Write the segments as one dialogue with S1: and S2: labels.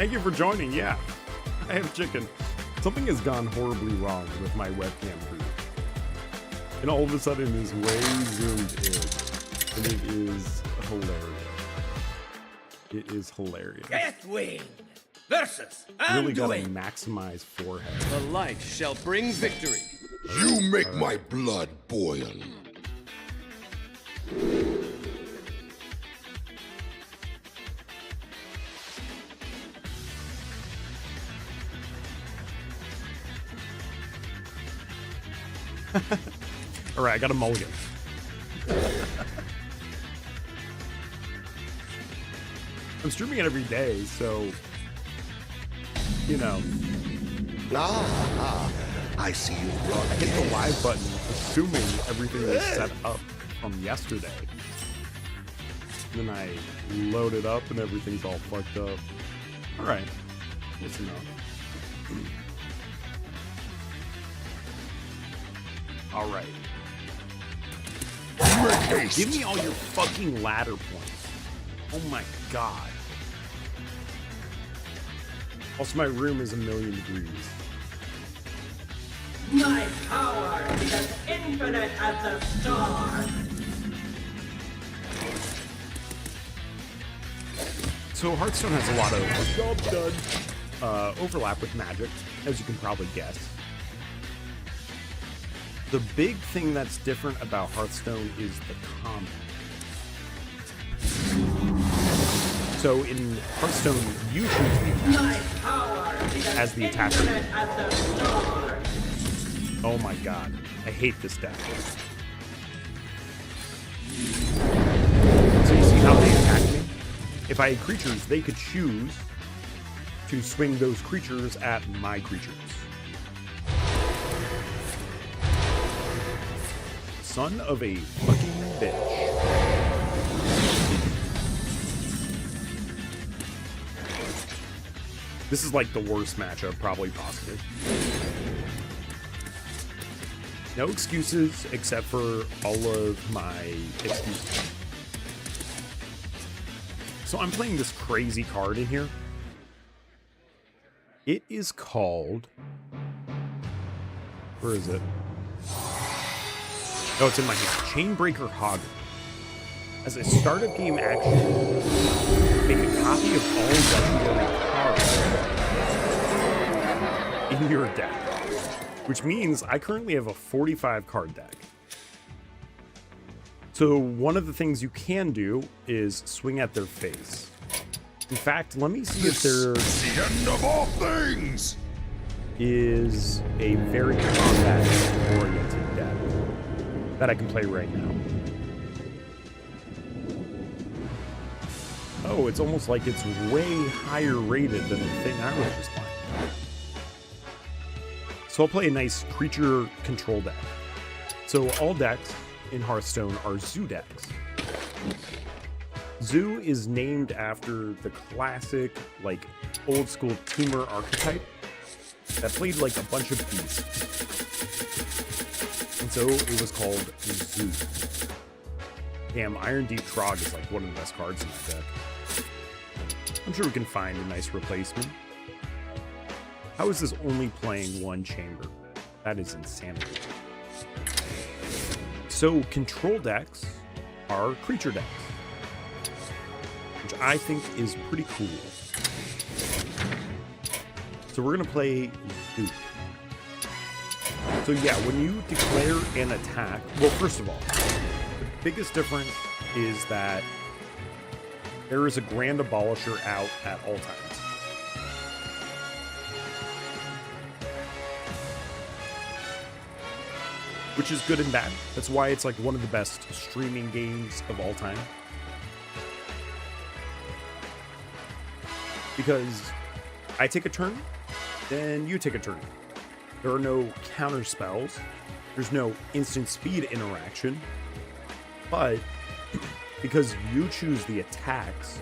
S1: Thank you for joining. Yeah, I have chicken. Something has gone horribly wrong with my webcam group. And all of a sudden is way zoomed in. And it is hilarious. It is hilarious.
S2: Deathwing versus
S1: Really gotta
S2: Anduin.
S1: maximize forehead.
S2: The light shall bring victory.
S3: You make my blood boil.
S1: All right, I got a mulligan. I'm streaming it every day, so, you know.
S3: I see you brought
S1: I hit the live button, assuming everything was set up from yesterday. Then I load it up and everything's all fucked up. All right, that's enough. All right. Give me all your fucking ladder points. Oh my god. Also, my room is 1,000,000 degrees.
S4: My power is as infinite as the stars.
S1: So Hearthstone has a lot of job done overlap with Magic, as you can probably guess. The big thing that's different about Hearthstone is the combat. So in Hearthstone, you choose the attack as the attacker. Oh my god, I hate this deck. So you see how they attack me? If I had creatures, they could choose to swing those creatures at my creatures. Son of a fucking bitch. This is like the worst matchup probably possible. No excuses except for all of my excuses. So I'm playing this crazy card in here. It is called... Where is it? Oh, it's in my hand. Chainbreaker Hog. As a start of game action, make a copy of all legendary cards in your deck. Which means I currently have a 45 card deck. So one of the things you can do is swing at their face. In fact, let me see if there
S3: the end of all things.
S1: is a very combat-oriented deck that I can play right now. Oh, it's almost like it's way higher rated than the thing I was just playing. So I'll play a nice creature control deck. So all decks in Hearthstone are Zoo decks. Zoo is named after the classic, like, old school Tumor archetype that played like a bunch of beasts. And so it was called Zoo. Damn, Iron Deep Trog is like one of the best cards in that deck. I'm sure we can find a nice replacement. How is this only playing one chamber? That is insanity. So control decks are creature decks, which I think is pretty cool. So we're gonna play Zoo. So yeah, when you declare an attack, well, first of all, the biggest difference is that there is a Grand Abolisher out at all times. Which is good and bad. That's why it's like one of the best streaming games of all time. Because I take a turn, then you take a turn. There are no counter spells. There's no instant speed interaction. But because you choose the attacks,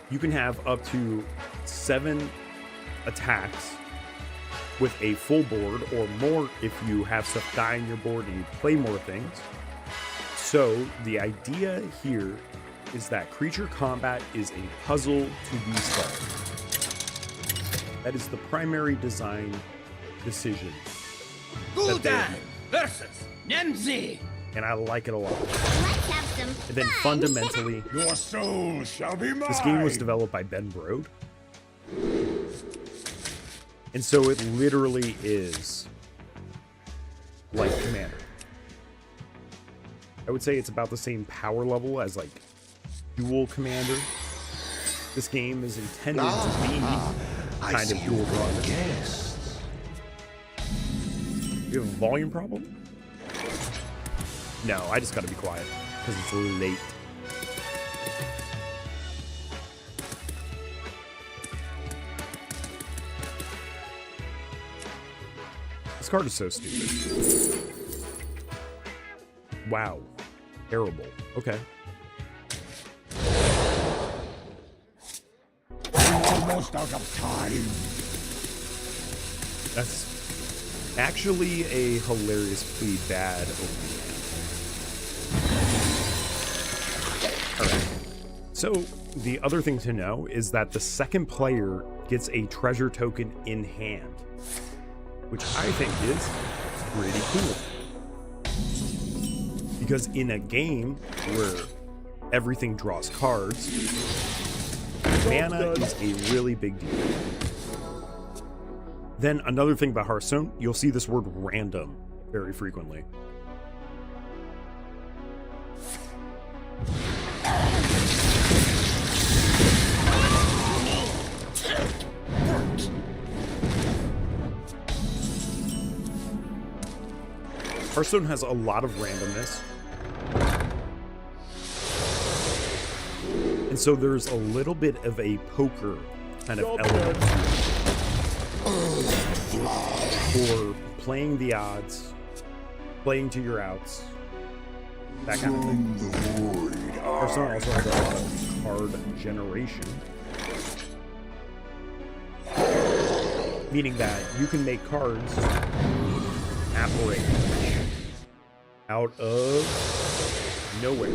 S1: you can have up to 7 attacks with a full board, or more if you have stuff die on your board and you play more things. So the idea here is that creature combat is a puzzle to be solved. That is the primary design decision.
S2: Gul'dan versus Nemzi.
S1: And I like it a lot.
S5: Let's have some fun.
S1: And then fundamentally,
S3: Your soul shall be mine.
S1: this game was developed by Ben Brode. And so it literally is like Commander. I would say it's about the same power level as like Dual Commander. This game is intended to be kind of dual commander.
S3: Guests.
S1: You have a volume problem? No, I just gotta be quiet because it's late. This card is so stupid. Wow. Terrible. Okay.
S3: Almost out of time.
S1: That's actually a hilariously bad opening. Alright. So, the other thing to know is that the second player gets a treasure token in hand, which I think is pretty cool. Because in a game where everything draws cards, mana is a really big deal. Then another thing about Hearthstone, you'll see this word random very frequently. Hearthstone has a lot of randomness. And so there's a little bit of a poker kind of element for playing the odds, playing to your outs, that kind of thing. Hearthstone also has a lot of card generation, meaning that you can make cards apparate out of nowhere.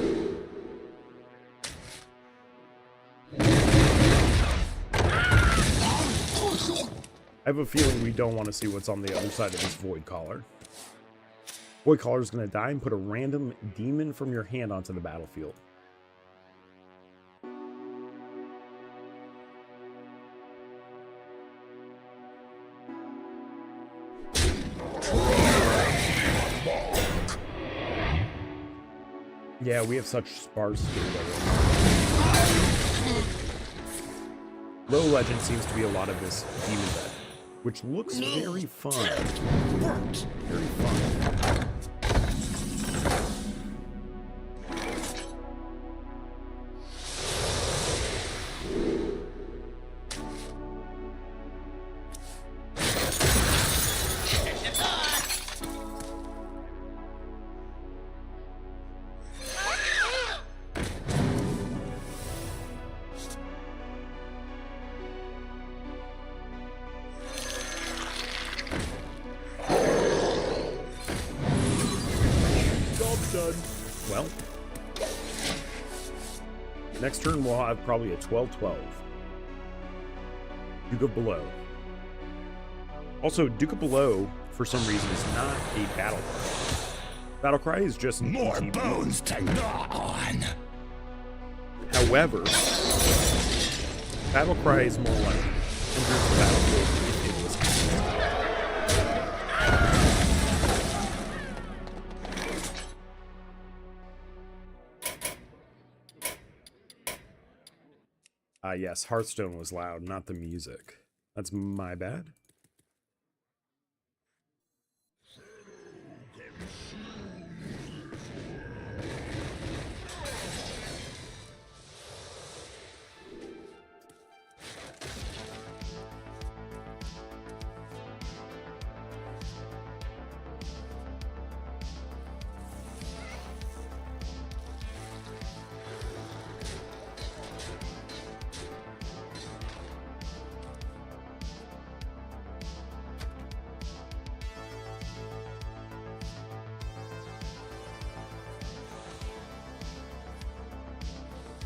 S1: I have a feeling we don't want to see what's on the other side of this Void Caller. Void Caller is going to die and put a random demon from your hand onto the battlefield. Yeah, we have such sparse data. Low Legend seems to be a lot of this demon deck, which looks very fun. Very fun. Done. Well, next turn we'll have probably a 12-12. Duke of Below. Also, Duke of Below, for some reason, is not a battle cry. Battle cry is just an
S3: More
S1: easy
S3: bones to gnaw on.
S1: However, battle cry is more like enters the battlefield if it was active. Yes, Hearthstone was loud, not the music. That's my bad.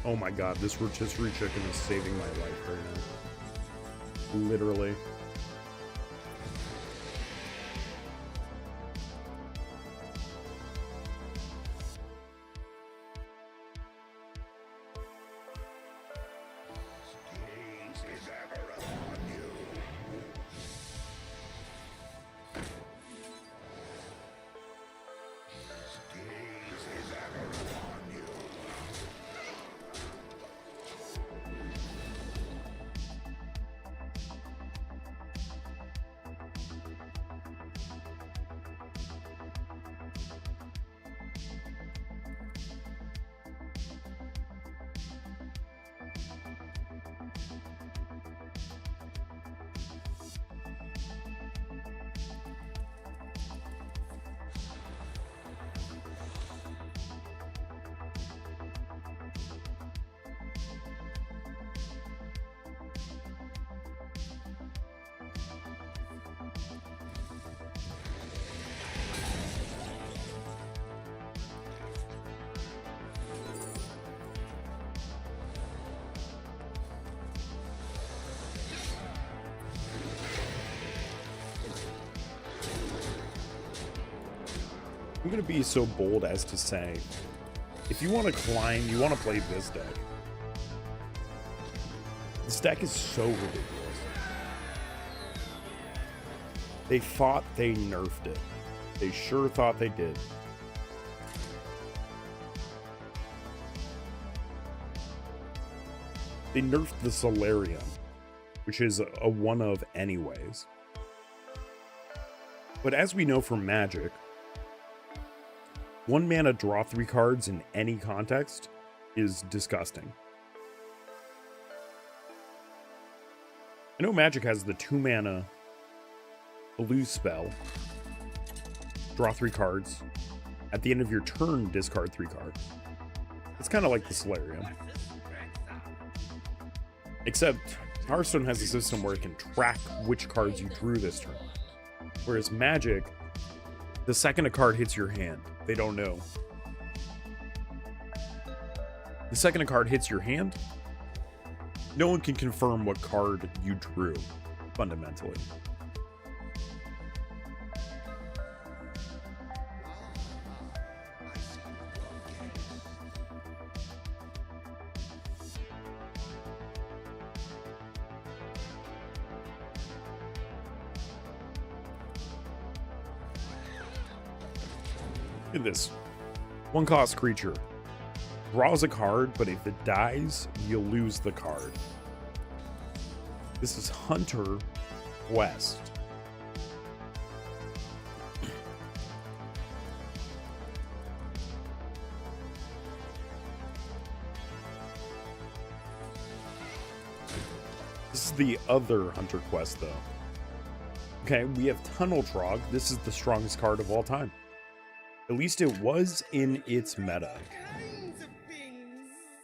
S1: Oh my god, this rotisserie chicken is saving my life right now. Literally.
S3: Gaze is ever upon you. Gaze is ever upon you.
S1: I'm going to be so bold as to say, if you want to climb, you want to play this deck. This deck is so ridiculous. They thought they nerfed it. They sure thought they did. They nerfed the Solarium, which is a one of anyways. But as we know from Magic, 1 mana draw 3 cards in any context is disgusting. I know Magic has the 2 mana lose spell, draw 3 cards, at the end of your turn discard 3 cards. It's kind of like the Solarium. Except Hearthstone has a system where it can track which cards you drew this turn. Whereas Magic, the second a card hits your hand, they don't know. The second a card hits your hand, no one can confirm what card you drew, fundamentally. Look at this. 1 cost creature. Draws a card, but if it dies, you lose the card. This is Hunter Quest. This is the other Hunter Quest, though. Okay, we have Tunnel Trog. This is the strongest card of all time. At least it was in its meta.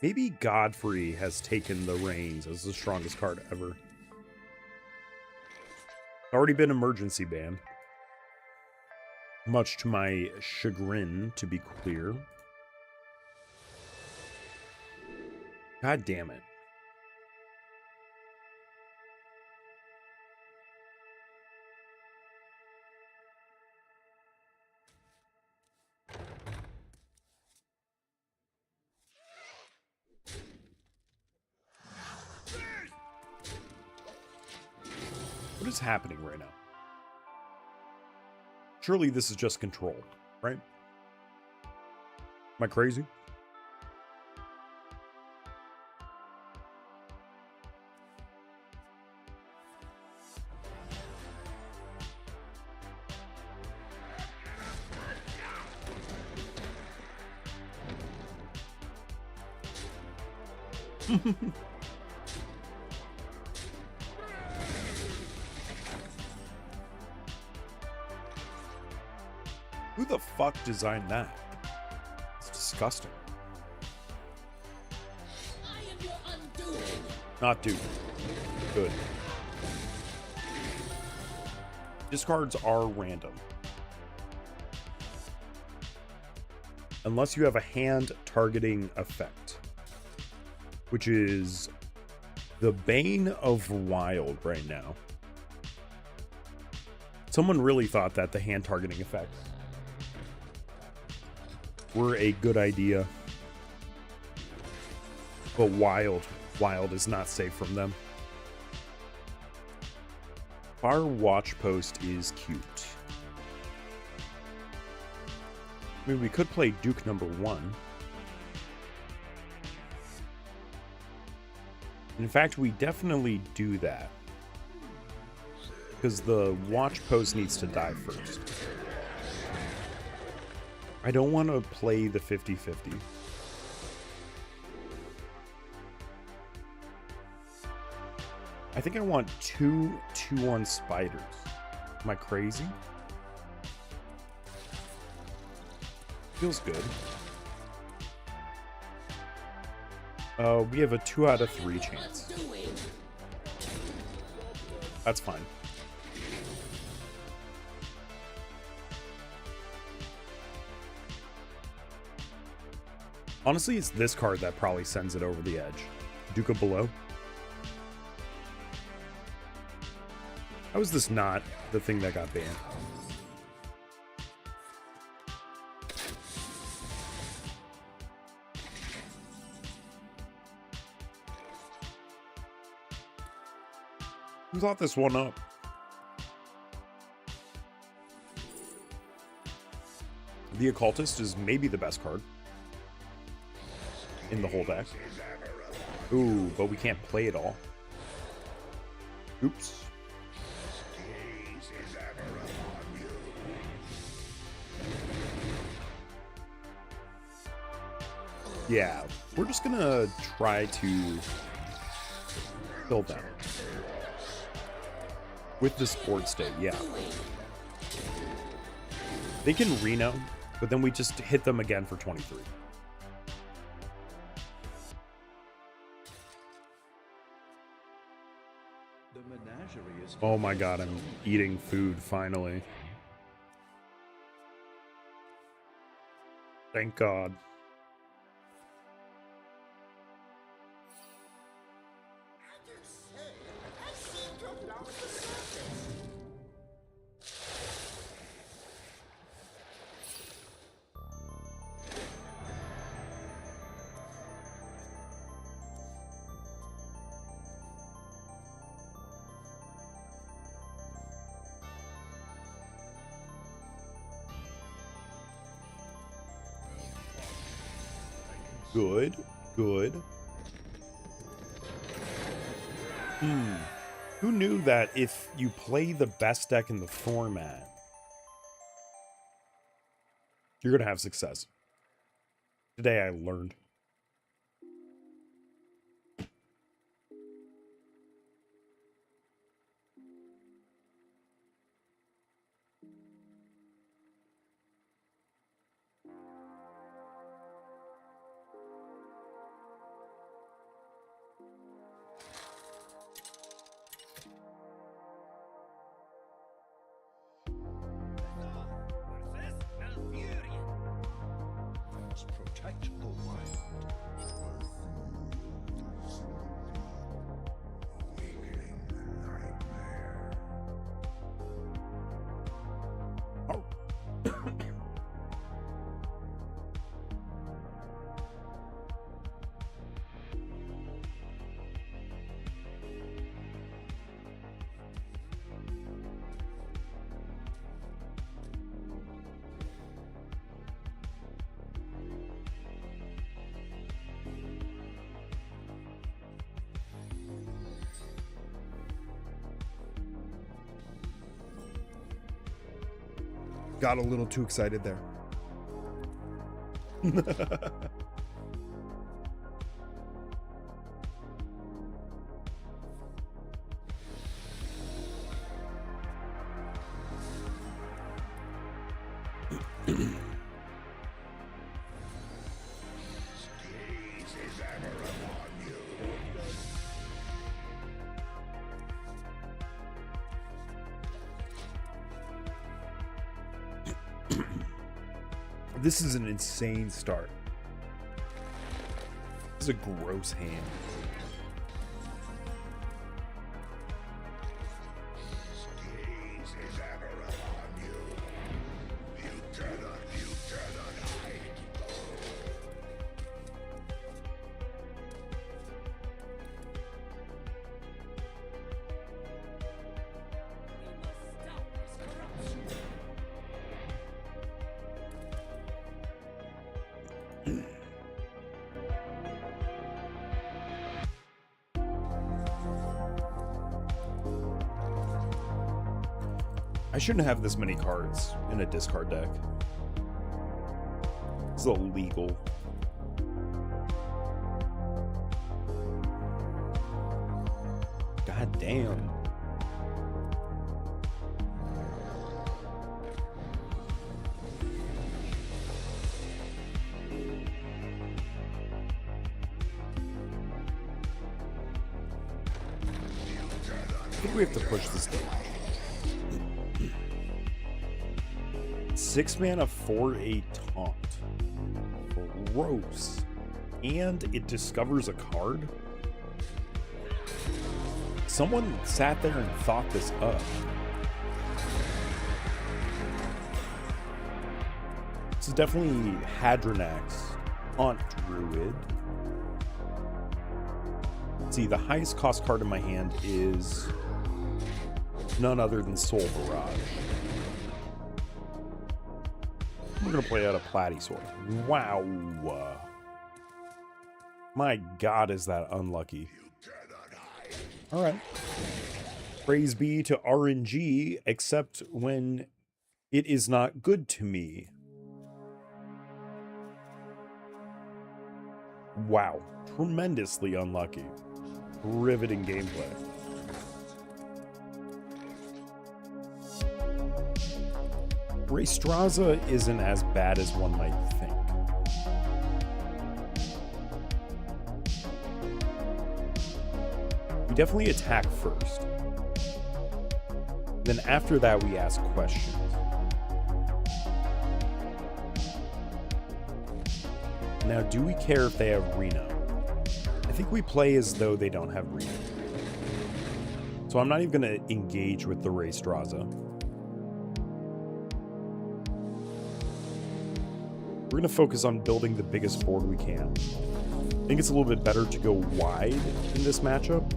S1: Maybe Godfrey has taken the reins as the strongest card ever. Already been emergency banned. Much to my chagrin, to be clear. God damn it. What is happening right now? Surely this is just control, right? Am I crazy? Who the fuck designed that? It's disgusting. Not Duke. Good. Discards are random. Unless you have a hand targeting effect, which is The bane of wild right now. Someone really thought that the hand targeting effects were a good idea. But wild is not safe from them. Our watch post is cute. I mean, we could play Duke number 1. In fact, we definitely do that. Because the watch post needs to die first. I don't want to play the 50-50. I think I want 2 2-1 spiders. Am I crazy? Feels good. We have a 2 out of 3 chance. That's fine. Honestly, it's this card that probably sends it over the edge. Duke of Below. How is this not the thing that got banned? Who thought this one up? The Occultist is maybe the best card in the whole deck. Ooh, but we can't play it all. Oops. Yeah, we're just gonna try to kill them. With the Sport State, yeah. They can Reno, but then we just hit them again for 23. Oh my god, I'm eating food finally. Thank God. Good, good. Who knew that if you play the best deck in the format, you're gonna have success? Today I learned. Got a little too excited there. This is an insane start. This is a gross hand. I shouldn't have this many cards in a discard deck. It's illegal. God damn. I think we have to push this game. 6 mana for a taunt. Gross. And it discovers a card? Someone sat there and thought this up. This is definitely Hadronax, Aunt Druid. Let's see, the highest cost card in my hand is none other than Soul Barrage. We're going to play out a Platty Sword. Wow. My God, is that unlucky. All right. Praise be to RNG, except when it is not good to me. Wow. Tremendously unlucky. Riveting gameplay. Raystraza isn't as bad as one might think. We definitely attack first. Then after that, we ask questions. Now, do we care if they have Reno? I think we play as though they don't have Reno. So I'm not even going to engage with the Raystraza. We're going to focus on building the biggest board we can. I think it's a little bit better to go wide in this matchup.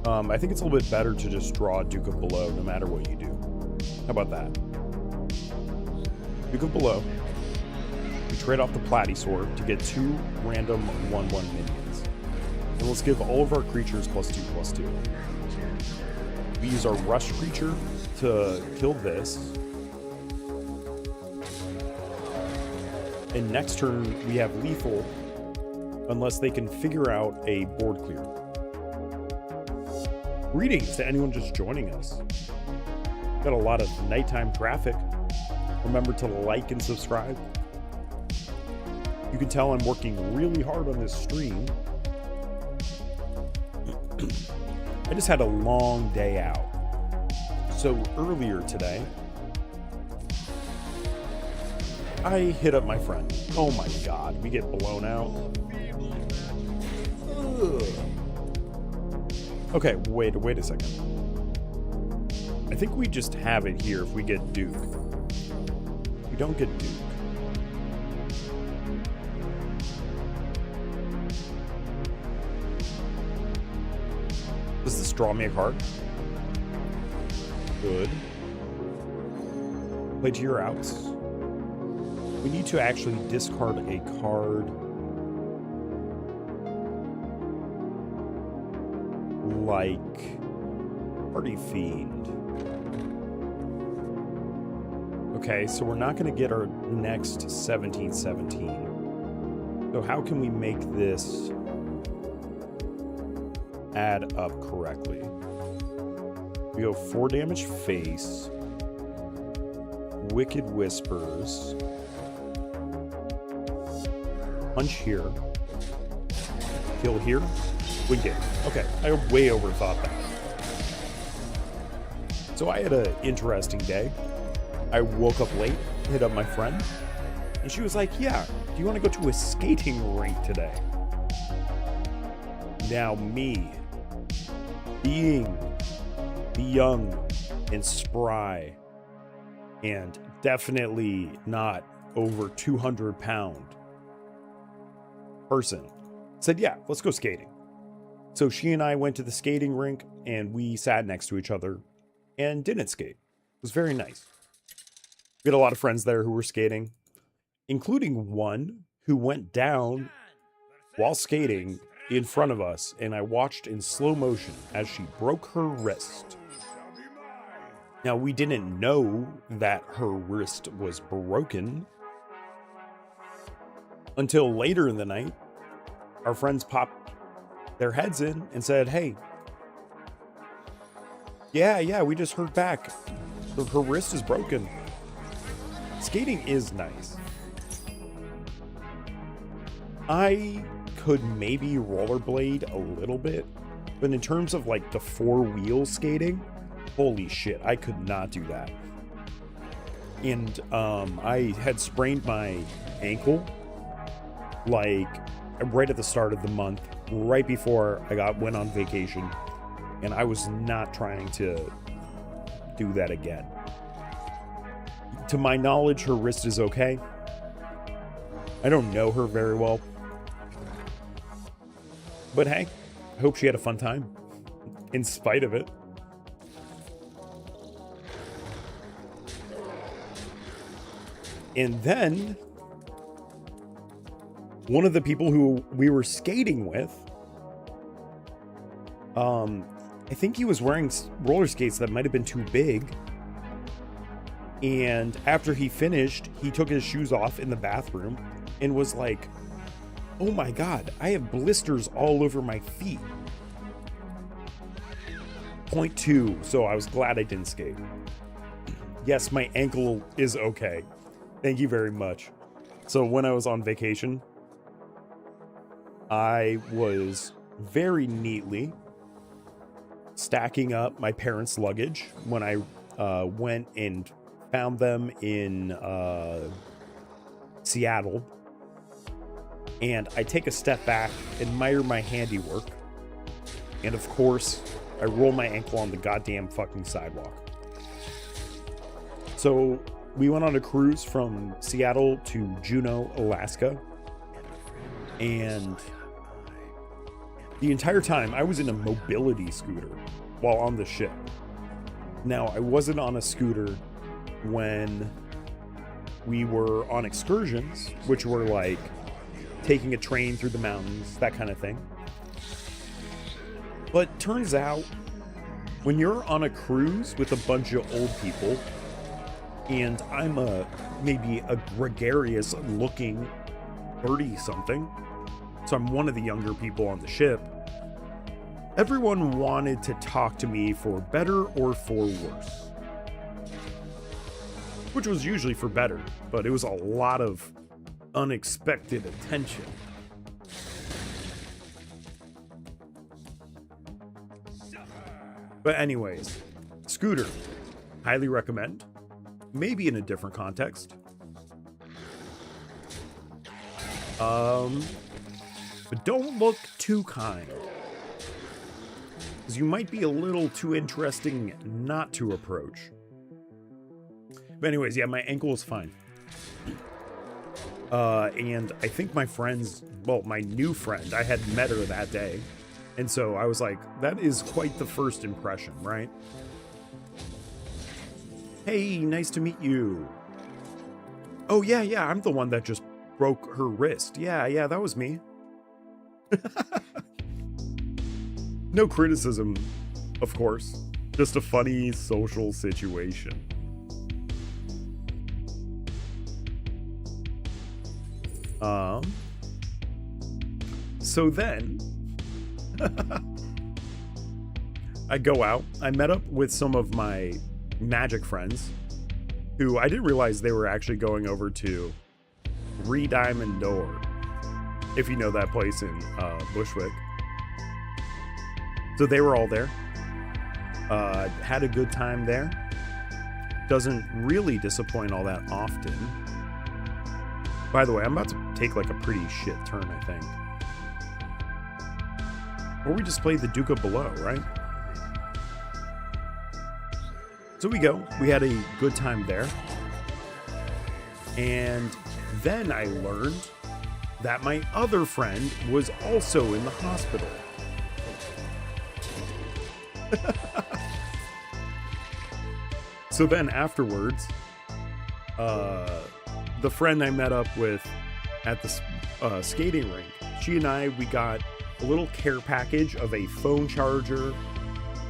S1: I think it's a little bit better to just draw Duke of Below no matter what you do. How about that? Duke of Below. We trade off the Platty Sword to get 2 random 1/1 minions. And let's give all of our creatures +2/+2. We use our Rush creature to kill this. And next turn, we have lethal unless they can figure out a board clear. Greetings to anyone just joining us. Got a lot of nighttime traffic. Remember to like and subscribe. You can tell I'm working really hard on this stream. I just had a long day out. So earlier today, I hit up my friend. Oh my God, we get blown out. Ugh. Okay, wait a second. I think we just have it here if we get Duke. We don't get Duke. Does this draw me a card? Good. Play to your outs. We need to actually discard a card like Party Fiend. Okay, so we're not going to get our next 17/17. So how can we make this add up correctly? We go 4 damage face, Wicked Whispers, punch here, kill here, win game. Okay, I way overthought that. So I had an interesting day. I woke up late, hit up my friend, and she was like, yeah, do you want to go to a skating rink today? Now me, being the young and spry, and definitely not over 200-pound person, said, yeah, let's go skating. So she and I went to the skating rink, and we sat next to each other and didn't skate. It was very nice. We had a lot of friends there who were skating, including one who went down while skating in front of us, and I watched in slow motion as she broke her wrist. Now, we didn't know that her wrist was broken until later in the night. Our friends popped their heads in and said, hey, yeah, we just heard back. Her wrist is broken. Skating is nice. I could maybe rollerblade a little bit, but in terms of like the 4-wheel skating, holy shit, I could not do that. And I had sprained my ankle like right at the start of the month, right before I went on vacation, and I was not trying to do that again. To my knowledge, her wrist is okay. I don't know her very well, but hey, I hope she had a fun time in spite of it. And then one of the people who we were skating with, I think he was wearing roller skates that might have been too big. And after he finished, he took his shoes off in the bathroom and was like, oh my God, I have blisters all over my feet. Point 2, so I was glad I didn't skate. Yes, my ankle is okay. Thank you very much. So when I was on vacation, I was very neatly stacking up my parents' luggage when I went and found them in Seattle. And I take a step back, admire my handiwork, and of course, I roll my ankle on the goddamn fucking sidewalk. So we went on a cruise from Seattle to Juneau, Alaska, and the entire time I was in a mobility scooter while on the ship. Now, I wasn't on a scooter when we were on excursions, which were like taking a train through the mountains, that kind of thing. But turns out, when you're on a cruise with a bunch of old people, and I'm maybe a gregarious looking 30-something, so I'm one of the younger people on the ship, everyone wanted to talk to me for better or for worse. Which was usually for better, but it was a lot of unexpected attention. But anyways, scooter, highly recommend. Maybe in a different context. But don't look too kind, because you might be a little too interesting not to approach. But anyways, yeah, my ankle is fine. And I think my new friend, I had met her that day. And so I was like, that is quite the first impression, right? Hey, nice to meet you. Oh, yeah, I'm the one that just broke her wrist. Yeah, that was me. No criticism, of course. Just a funny social situation. So then I go out. I met up with some of my magic friends who I didn't realize they were actually going over to Diamond Door, if you know that place in Bushwick. So they were all there. Had a good time there. Doesn't really disappoint all that often. By the way, I'm about to take like a pretty shit turn, I think. Or we just play the Duke of Below, right? So we go. We had a good time there. And then I learned that my other friend was also in the hospital. So then afterwards, the friend I met up with at the skating rink, she and I, we got a little care package of a phone charger,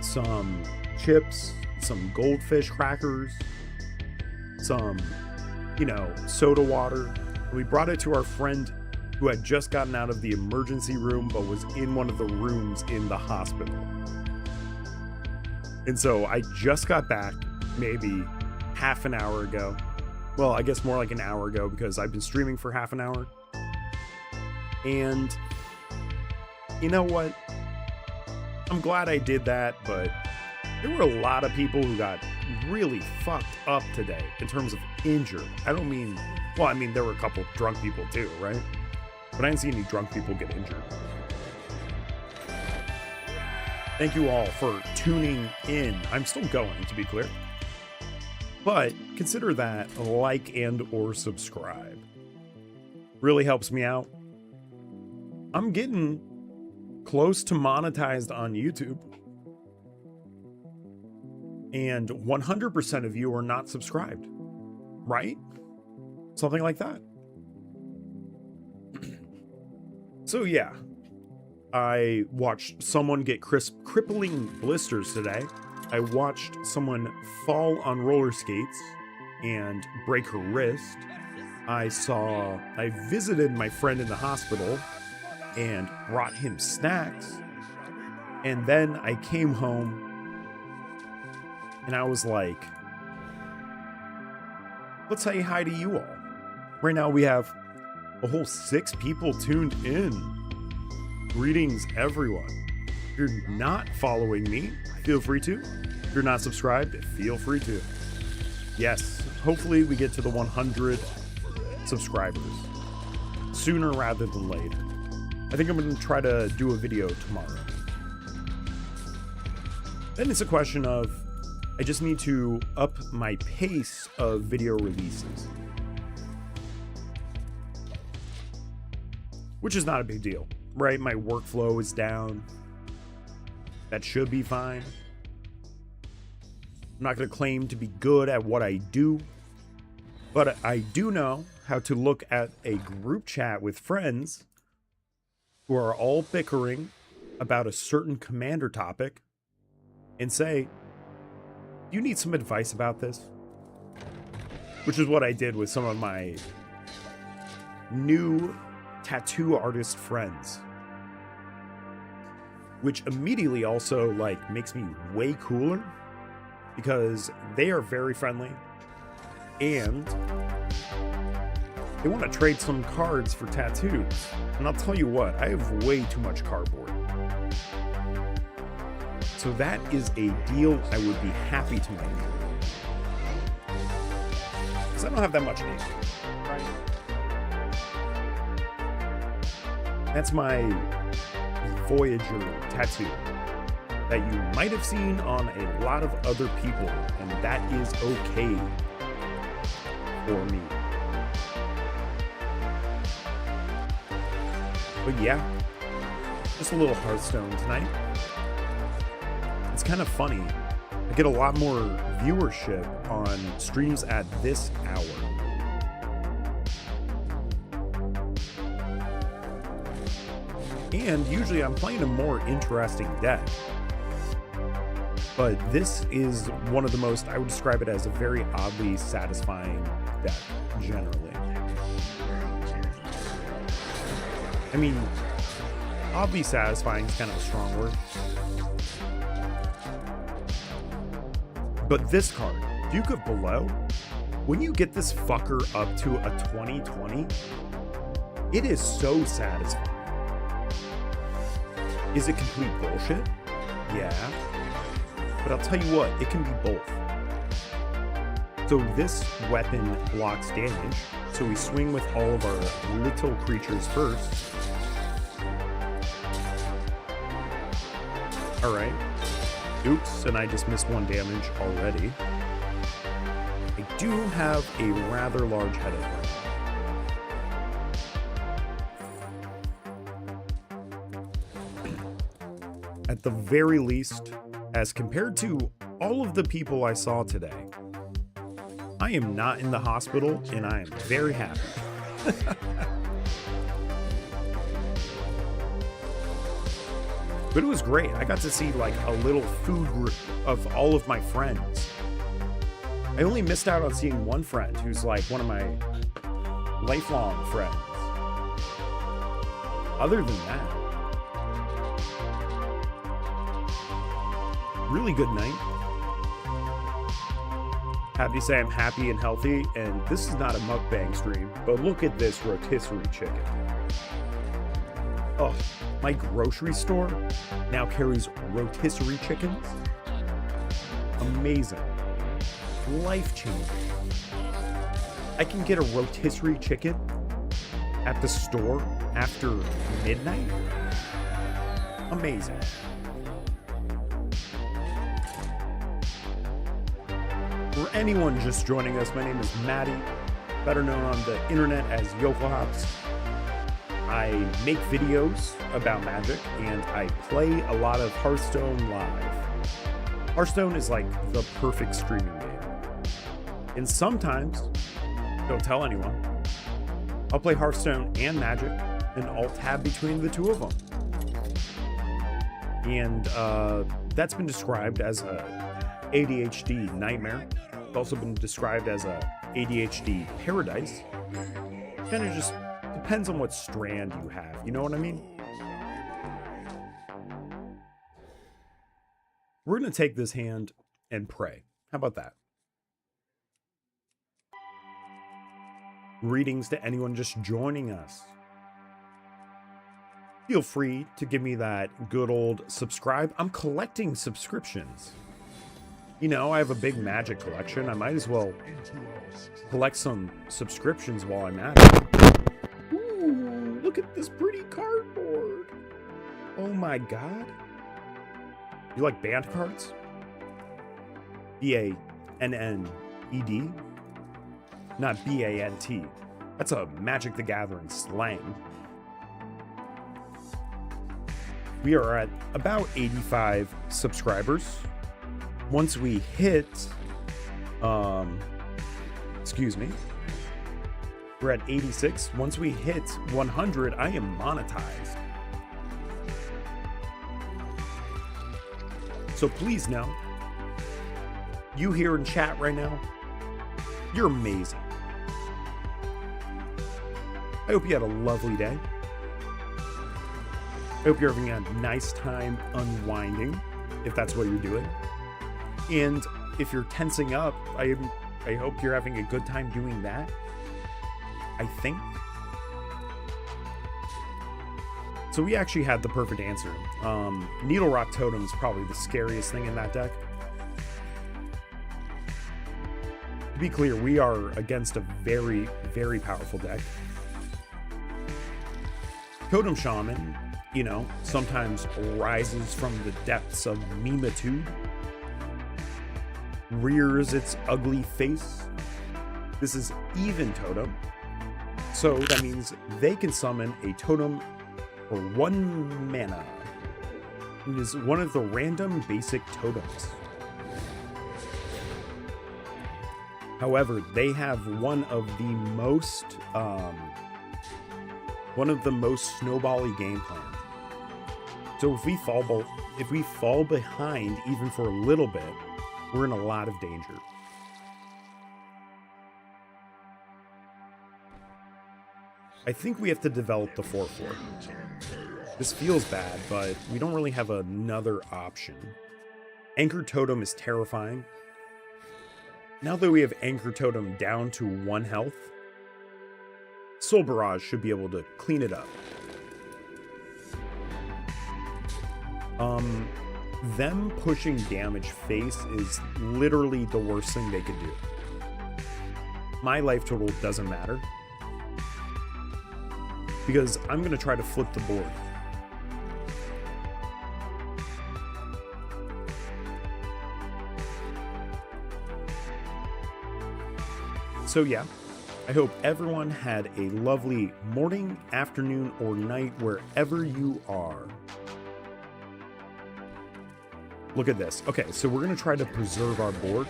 S1: some chips, some goldfish crackers, some, soda water. We brought it to our friend who had just gotten out of the emergency room but was in one of the rooms in the hospital. And so I just got back maybe half an hour ago. Well, I guess more like an hour ago because I've been streaming for half an hour. And you know what? I'm glad I did that, but there were a lot of people who got really fucked up today in terms of injured. There were a couple drunk people too, right? But I didn't see any drunk people get injured. Thank you all for tuning in. I'm still going, to be clear. But consider that a like and or subscribe. Really helps me out. I'm getting close to monetized on YouTube. And 100% of you are not subscribed, right? Something like that. So yeah, I watched someone get crippling blisters today. I watched someone fall on roller skates and break her wrist. I visited my friend in the hospital and brought him snacks. And then I came home and I was like, let's say hi to you all. Right now we have a whole 6 people tuned in. Greetings, everyone. If you're not following me, feel free to. If you're not subscribed, feel free to. Yes, hopefully we get to the 100 subscribers sooner rather than later. I think I'm going to try to do a video tomorrow. Then it's a question of, I just need to up my pace of video releases. Which is not a big deal, right? My workflow is down. That should be fine. I'm not going to claim to be good at what I do, but I do know how to look at a group chat with friends who are all bickering about a certain commander topic and say, you need some advice about this? Which is what I did with some of my new tattoo artist friends. Which immediately also makes me way cooler because they are very friendly and they want to trade some cards for tattoos. And I'll tell you what, I have way too much cardboard. So that is a deal I would be happy to make. Because I don't have that much ink. That's my Voyager tattoo that you might have seen on a lot of other people, and that is okay for me. But yeah, just a little Hearthstone tonight. It's kind of funny. I get a lot more viewership on streams at this hour. And usually I'm playing a more interesting deck. But this is one of the most, I would describe it as a very oddly satisfying deck, generally. I mean, oddly satisfying is kind of a strong word. But this card, Duke of Below, when you get this fucker up to a 20/20, it is so satisfying. Is it complete bullshit? Yeah. But I'll tell you what, it can be both. So this weapon blocks damage, so we swing with all of our little creatures first. Alright. Oops, and I just missed 1 damage already. I do have a rather large headache right now. At the very least, as compared to all of the people I saw today, I am not in the hospital and I am very happy. But it was great. I got to see like a little food group of all of my friends. I only missed out on seeing one friend who's like one of my lifelong friends. Other than that, really good night. Happy to say I'm happy and healthy, and this is not a mukbang stream, but look at this rotisserie chicken. Oh, my grocery store now carries rotisserie chickens. Amazing. Life-changing. I can get a rotisserie chicken at the store after midnight. Amazing. For anyone just joining us, my name is Matty, better known on the internet as Yokohops. I make videos about Magic, and I play a lot of Hearthstone live. Hearthstone is like the perfect streaming game. And sometimes, don't tell anyone, I'll play Hearthstone and Magic, and I'll tab between the two of them. And that's been described as a ADHD nightmare. It's also been described as a ADHD paradise. Kind of just depends on what strand you have, you know what I mean? We're going to take this hand and pray. How about that? Greetings to anyone just joining us. Feel free to give me that good old subscribe. I'm collecting subscriptions. You know, I have a big Magic collection. I might as well collect some subscriptions while I'm at it. Ooh, look at this pretty cardboard. Oh my god. You like band cards? B-A-N-N-E-D? Not B-A-N-T. That's a Magic the Gathering slang. We are at about 85 subscribers. Once we hit, excuse me, we're at 86. Once we hit 100, I am monetized. So please know, you here in chat right now, you're amazing. I hope you had a lovely day. I hope you're having a nice time unwinding, if that's what you're doing. And if you're tensing up, I hope you're having a good time doing that. I think. So we actually had the perfect answer. Needle Rock Totem is probably the scariest thing in that deck. To be clear, we are against a very, very powerful deck. Totem Shaman, you know, sometimes rises from the depths of memitude, rears its ugly face. This is even totem, so that means they can summon a totem for 1 mana. It is one of the random basic totems. However, they have one of the most snowbally game plans. So if we fall behind even for a little bit, we're in a lot of danger. I think we have to develop the 4/4. This feels bad, but we don't really have another option. Anchor Totem is terrifying. Now that we have Anchor Totem down to 1 health, Soul Barrage should be able to clean it up. Them pushing damage face is literally the worst thing they could do. My life total doesn't matter, because I'm going to try to flip the board. So yeah, I hope everyone had a lovely morning, afternoon, or night wherever you are. Look at this. Okay, so we're going to try to preserve our board.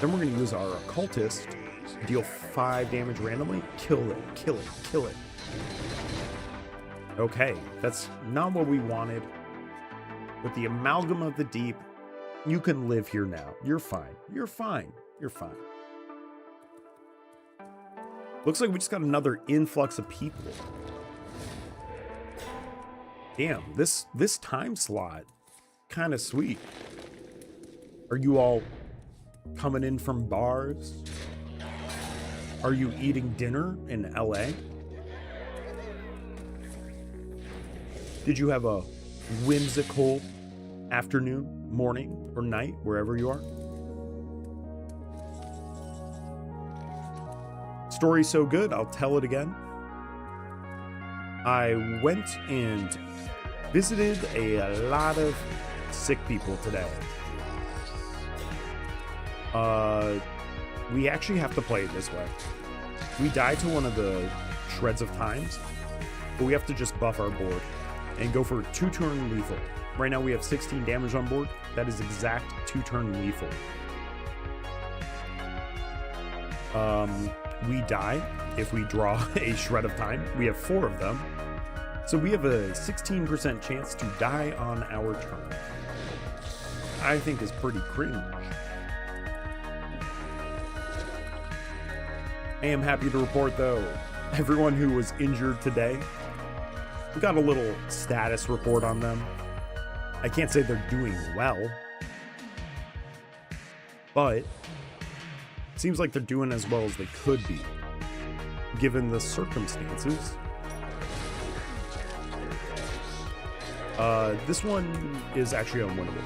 S1: Then we're going to use our Occultist, deal 5 damage randomly. Kill it, kill it, kill it. Okay, that's not what we wanted. With the amalgam of the deep, you can live here now. You're fine. You're fine. You're fine. Looks like we just got another influx of people. Damn, this time slot, kind of sweet. Are you all coming in from bars? Are you eating dinner in LA? Did you have a whimsical afternoon, morning, or night, wherever you are? Story so good, I'll tell it again. I went and visited a lot of sick people today. We actually have to play it this way. We die to one of the shreds of times, but we have to just buff our board and go for 2-turn lethal. Right now we have 16 damage on board. That is exact 2-turn lethal. We die if we draw a shred of time. We have 4 of them. So we have a 16% chance to die on our turn. I think is pretty cringe. I am happy to report though, everyone who was injured today, we got a little status report on them. I can't say they're doing well, but it seems like they're doing as well as they could be, given the circumstances. This one is actually unwinnable.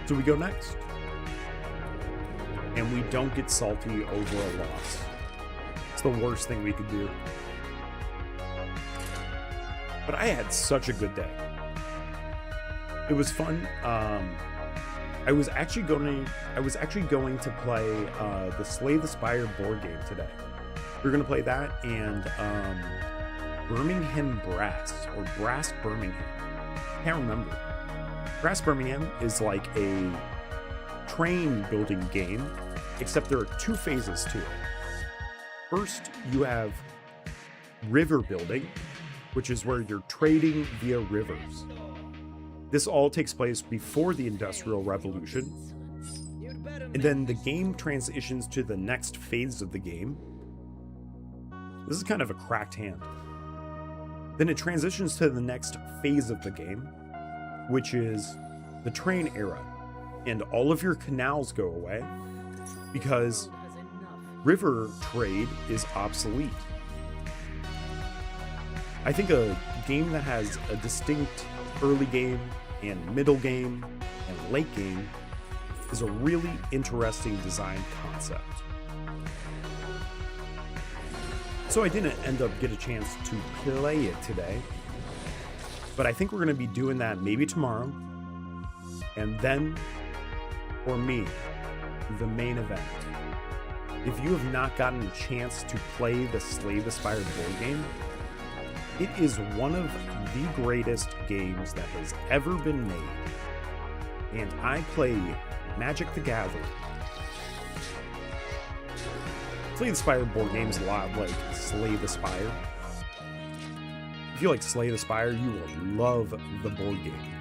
S1: So we go next. And we don't get salty over a loss. It's the worst thing we could do. But I had such a good day. It was fun. I was actually going to play the Slay the Spire board game today. We're gonna play that and Birmingham Brass or Brass Birmingham. I can't remember. Brass Birmingham is like a train building game, except there are 2 phases to it. First, you have river building, which is where you're trading via rivers. This all takes place before the Industrial Revolution. And then the game transitions to the next phase of the game. This is kind of a cracked hand. Then it transitions to the next phase of the game, which is the train era. And all of your canals go away because river trade is obsolete. I think a game that has a distinct early game and middle game and late game is a really interesting design concept. So I didn't end up get a chance to play it today, but I think we're going to be doing that maybe tomorrow. And then, for me, the main event. If you have not gotten a chance to play the Slay the Spire board game, it is one of the greatest games that has ever been made. And I play Magic the Gathering. Slay the Spire board game's a lot like Slay the Spire. If you like Slay the Spire, you will love the board game.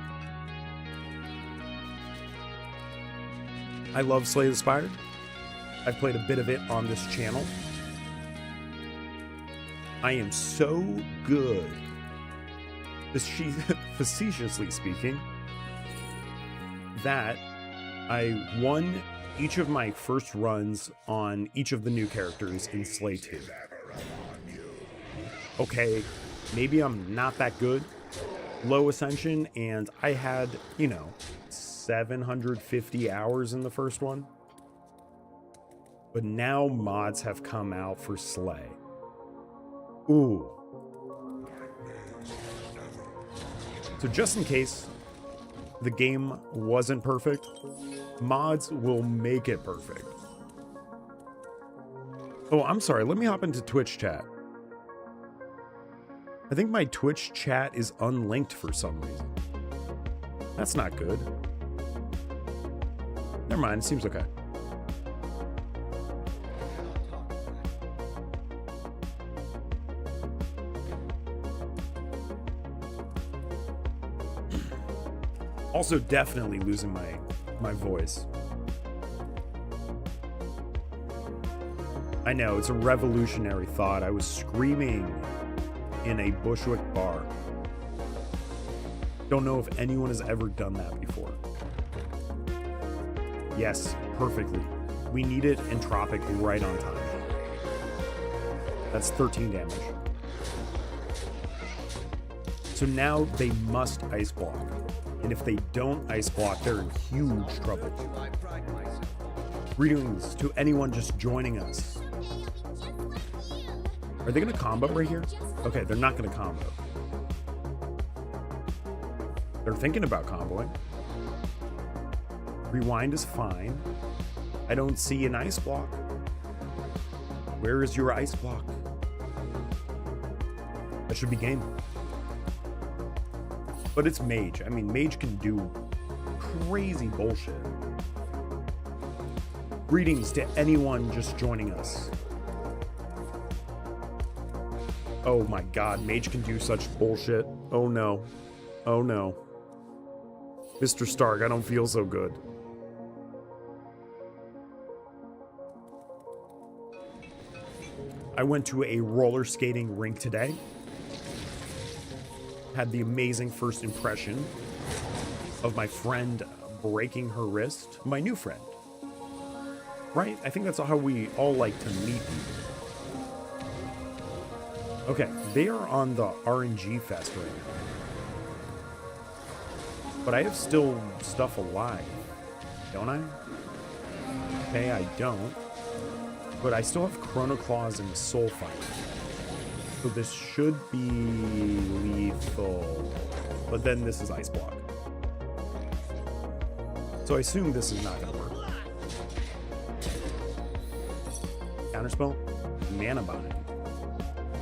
S1: I love Slay the Spire. I've played a bit of it on this channel. I am so good, facetiously speaking, that I won each of my first runs on each of the new characters in Slay 2. Okay, maybe I'm not that good. Low Ascension, and I had, 750 hours in the first one. But now mods have come out for Slay. Ooh. So just in case the game wasn't perfect, mods will make it perfect. Oh, I'm sorry. Let me hop into Twitch chat. I think my Twitch chat is unlinked for some reason. That's not good. Never mind. Seems okay. Also, definitely losing my voice. I know, it's a revolutionary thought. I was screaming in a Bushwick bar. Don't know if anyone has ever done that before. Yes, perfectly. We needed Entropic right on time. That's 13 damage. So now they must ice block. And if they don't ice block, they're in huge trouble. Greetings to anyone just joining us. Are they going to combo right here? Okay, they're not going to combo. They're thinking about comboing. Rewind is fine. I don't see an ice block. Where is your ice block? That should be game. But it's Mage. I mean, Mage can do crazy bullshit. Greetings to anyone just joining us. Oh my god, Mage can do such bullshit. Oh no. Oh no. Mr. Stark, I don't feel so good. I went to a roller skating rink today. Had the amazing first impression of my friend breaking her wrist. My new friend. Right? I think that's how we all like to meet people. Okay, they are on the RNG fest right now. But I have still stuff alive, don't I? Okay, I don't. But I still have Chrono Claws and Soul Fight. So this should be lethal. But then this is Ice Block. So I assume this is not going to work. Counterspell, Mana Bind.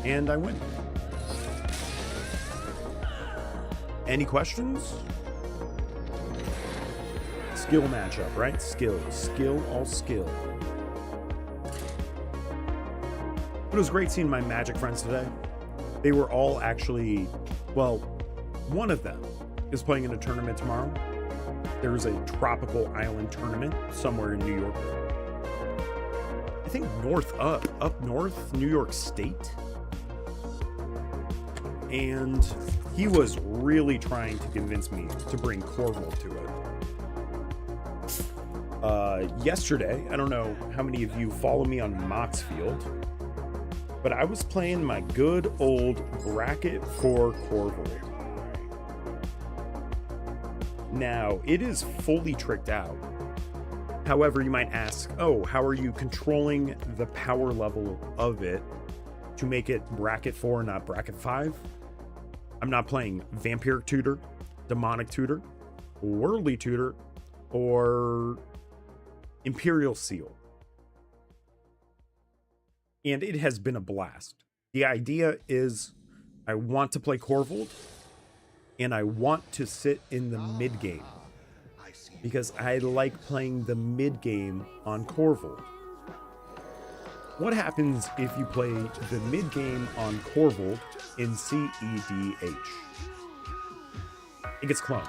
S1: And I win. Any questions? Skill matchup, right? Skill, all skill. It was great seeing my Magic friends today. They were all actually, well, one of them is playing in a tournament tomorrow. There's a tropical island tournament somewhere in New York. I think up north, New York State. And he was really trying to convince me to bring Corval to it. Yesterday, I don't know how many of you follow me on Moxfield, but I was playing my good old bracket for Corval. Now, it is fully tricked out. However, you might ask, oh, how are you controlling the power level of it to make it bracket 4, not bracket 5? I'm not playing Vampiric Tutor, Demonic Tutor, Worldly Tutor, or Imperial Seal. And it has been a blast. The idea is I want to play Corvold, and I want to sit in the mid game because I like playing the mid game on Corvold. What happens if you play the mid game on Corvold in CEDH? It gets cloned.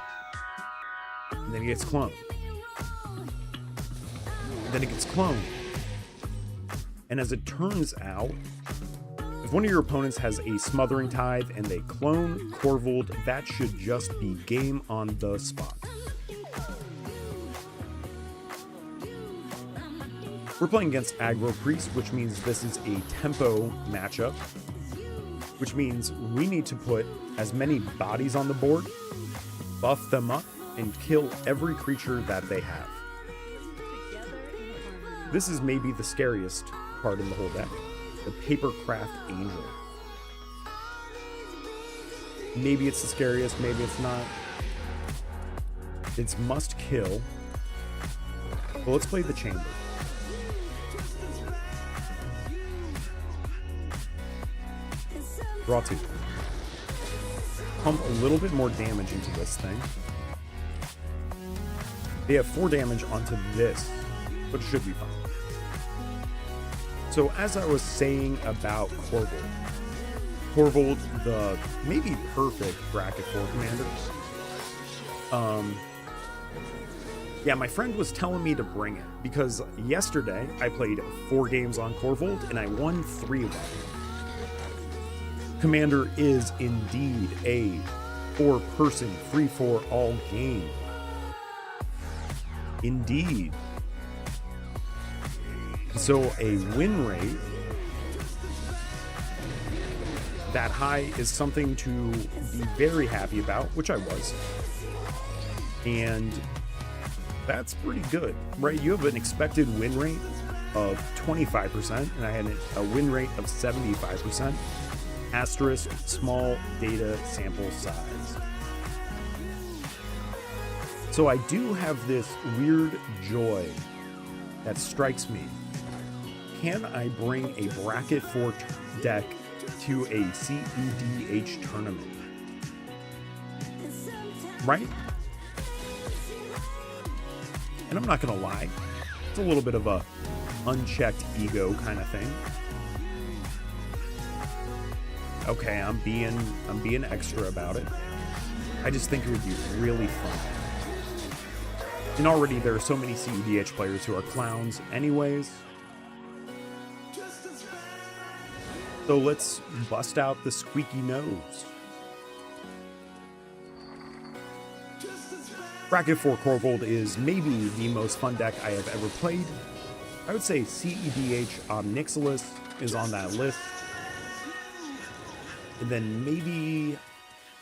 S1: And then it gets cloned. And then it gets cloned. And as it turns out, if one of your opponents has a Smothering Tithe and they clone Corvold, that should just be game on the spot. We're playing against Aggro Priest, which means this is a tempo matchup, which means we need to put as many bodies on the board, buff them up, and kill every creature that they have. This is maybe the scariest part in the whole deck, the Papercraft Angel. Maybe it's the scariest, maybe it's not. It's must kill. Well, let's play the Chamber. Draw 2. Pump a little bit more damage into this thing. They have 4 damage onto this, but it should be fine. So as I was saying about Corvold, the maybe perfect bracket 4 commander. Yeah, my friend was telling me to bring it because yesterday I played 4 games on Corvold and I won 3 of them. Commander is indeed a 4-person free-for-all game. Indeed. So a win rate that high is something to be very happy about, which I was. And that's pretty good, right? You have an expected win rate of 25%, and I had a win rate of 75%. Asterisk, small data sample size. So I do have this weird joy that strikes me. Can I bring a bracket 4 deck to a CEDH tournament? Right? And I'm not gonna lie, it's a little bit of a unchecked ego kind of thing. Okay, I'm being extra about it. I just think it would be really fun. And already there are so many CEDH players who are clowns anyways. So let's bust out the squeaky nose. Bracket 4 Corvold is maybe the most fun deck I have ever played. I would say CEDH Omnixilus is on that list. And then maybe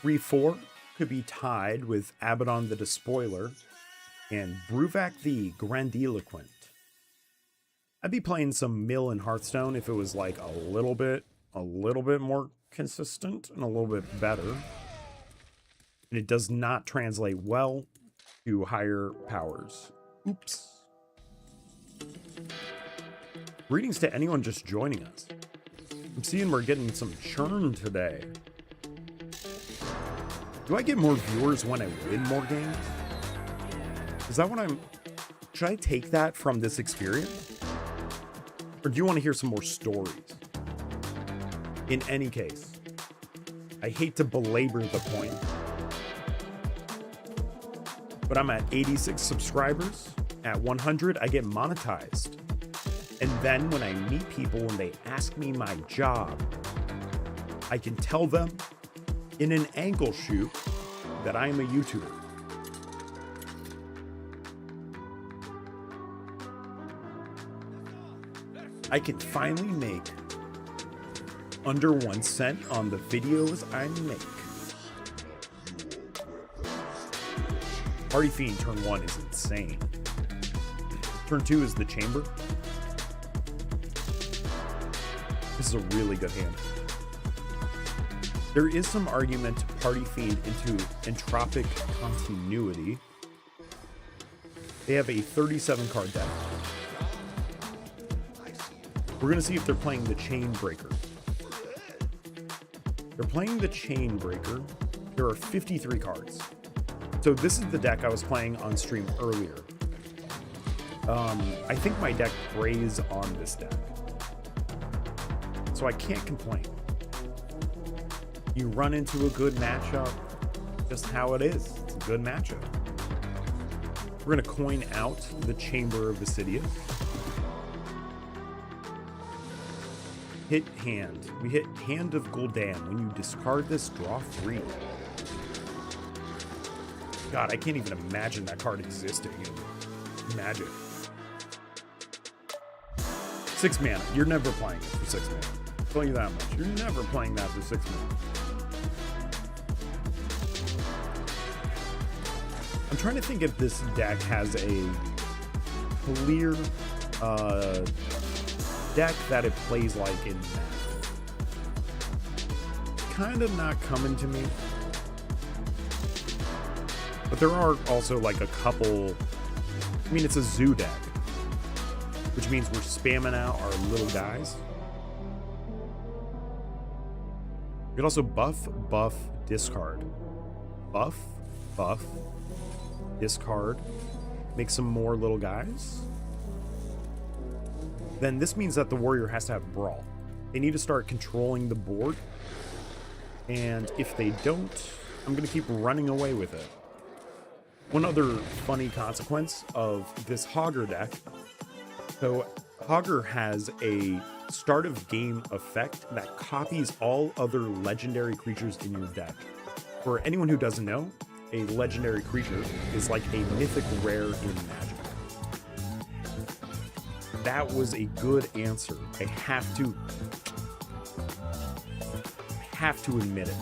S1: 3-4 could be tied with Abaddon the Despoiler and Bruvac the Grandiloquent. I'd be playing some Mill and Hearthstone if it was like a little bit more consistent and a little bit better. And it does not translate well to higher powers. Oops. Greetings to anyone just joining us. I'm seeing we're getting some churn today. Do I get more viewers when I win more games? Is that what I'm... Should I take that from this experience? Or do you want to hear some more stories? In any case, I hate to belabor the point, but I'm at 86 subscribers. At 100, I get monetized. And then when I meet people and they ask me my job, I can tell them in an angle shoot that I am a YouTuber. I can finally make under 1 cent on the videos I make. Party Fiend turn 1 is insane. Turn 2 is the Chamber. This is a really good hand. There is some argument to Party Fiend into Entropic Continuity. They have a 37 card deck. We're going to see if they're playing the Chainbreaker. They're playing the Chainbreaker. There are 53 cards. So this is the deck I was playing on stream earlier. I think my deck preys on this deck. So I can't complain. You run into a good matchup, just how it is. It's a good matchup. We're going to coin out the Chamber of Visidia. Hit hand. We hit Hand of Gul'dan. When you discard this, draw 3. God, I can't even imagine that card existing in Magic. 6 mana. You're never playing it for 6 mana. I'll tell you that much. You're never playing that for 6 mana. I'm trying to think if this deck has a clear deck that it plays like in Magic. Kind of not coming to me. But there are also like a couple... I mean, it's a zoo deck, which means we're spamming out our little guys. You could also buff, discard. Buff, discard. Make some more little guys. Then this means that the warrior has to have Brawl. They need to start controlling the board. And if they don't, I'm going to keep running away with it. One other funny consequence of this Hogger deck. So Hogger has a start of game effect that copies all other legendary creatures in your deck. For anyone who doesn't know, a legendary creature is like a mythic rare in Magic. That was a good answer. I have to admit it.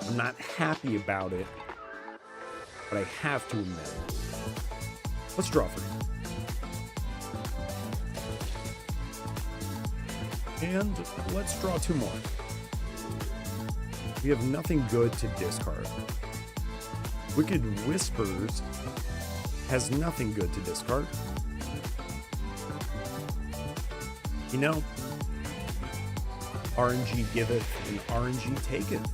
S1: I'm not happy about it, but I have to admit it. Let's draw for you. And let's draw 2 more. We have nothing good to discard. Wicked Whispers has nothing good to discard. You know, RNG giveth and RNG taketh.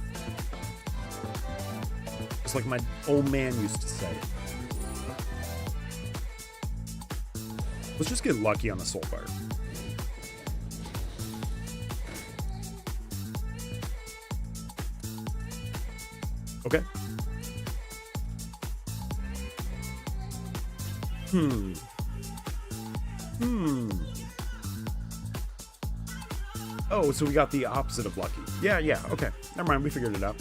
S1: Just like my old man used to say. Let's just get lucky on the Soulfire. Okay. Oh, so we got the opposite of lucky. Yeah, okay. Never mind, we figured it out.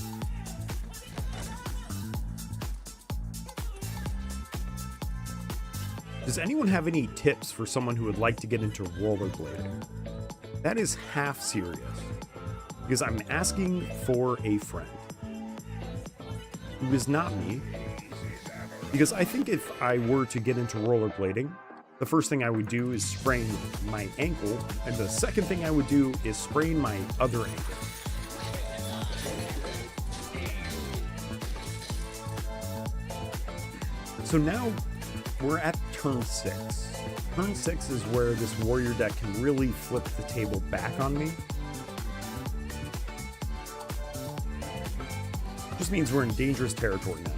S1: Does anyone have any tips for someone who would like to get into rollerblading? That is half serious. Because I'm asking for a friend. Who is not me. Because I think if I were to get into rollerblading, the first thing I would do is sprain my ankle, and the second thing I would do is sprain my other ankle. So now we're at turn 6. Turn 6 is where this warrior deck can really flip the table back on me. Just means we're in dangerous territory now.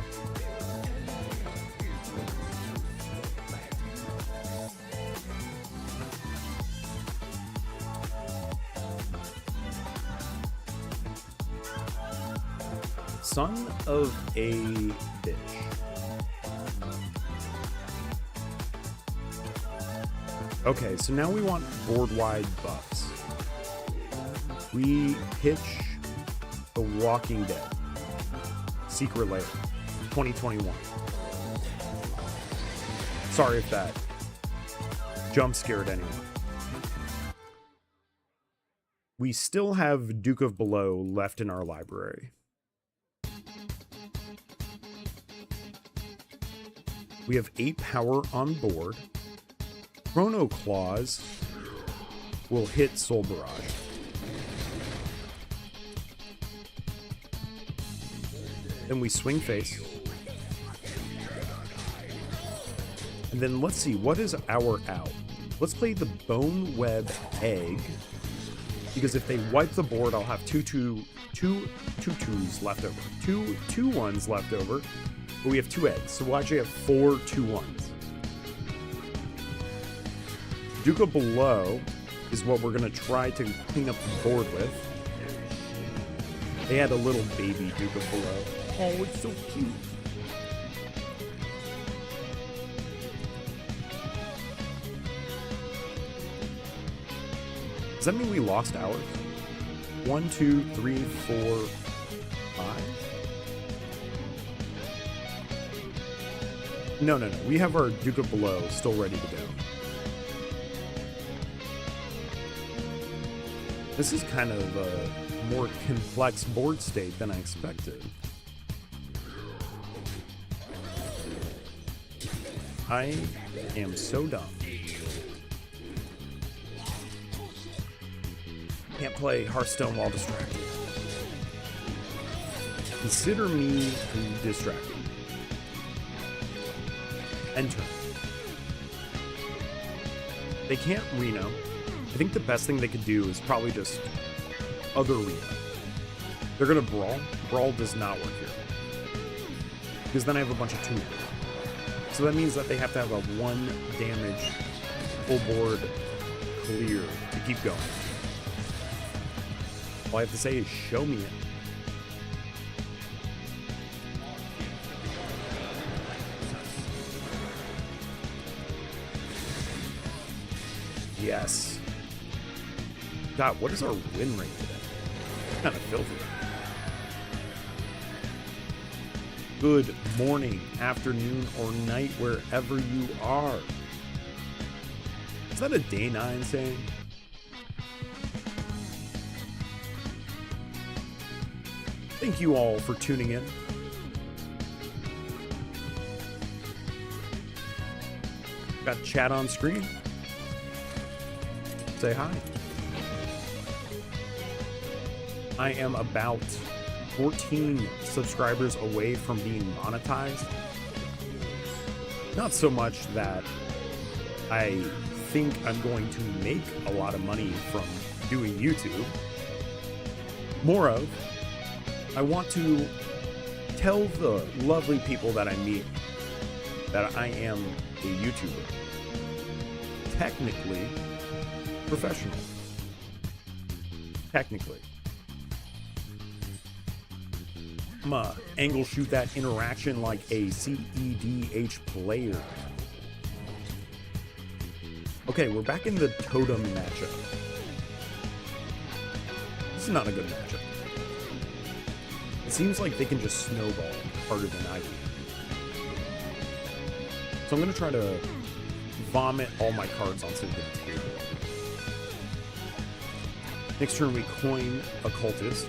S1: Son of a bitch. Okay, so now we want board-wide buffs. We pitch The Walking Dead. Secret Lair, 2021. Sorry if that jump scared anyone. We still have Duke of Below left in our library. We have 8 power on board. Chrono Claws will hit Soul Barrage. Then we swing face. And then let's see, what is our out? Let's play the Bone Web Egg. Because if they wipe the board, I'll have two twos left over. Two 2/1s left over. But we have 2 eggs, so we'll actually have 4 2/1s. Duke of Below is what we're going to try to clean up the board with. They had a little baby Duke of Below. Oh, it's so cute. Does that mean we lost ours? 1, 2, 3, 4, 5? No. We have our Duke of Below still ready to go. This is kind of a more complex board state than I expected. I am so dumb. Can't play Hearthstone while distracted. Consider me distracted. Enter. They can't Reno. I think the best thing they could do is probably just other Reno. They're gonna Brawl. Brawl does not work here. Because then I have a bunch of 2. So that means that they have to have a 1 damage full board clear to keep going. All I have to say is show me it. Yes. God, what is our win rate today? Kind of filthy. Good morning, afternoon, or night, wherever you are. Is that a day 9 saying? Thank you all for tuning in. Got chat on screen. Say hi. I am about 14 subscribers away from being monetized. Not so much that I think I'm going to make a lot of money from doing YouTube. More of, I want to tell the lovely people that I meet that I am a YouTuber. Technically professional. Technically. I'm gonna angle shoot that interaction like a CEDH player. Okay, we're back in the totem matchup. This is not a good matchup. It seems like they can just snowball harder than I do. So I'm gonna try to vomit all my cards onto the table. Next turn we coin Occultist,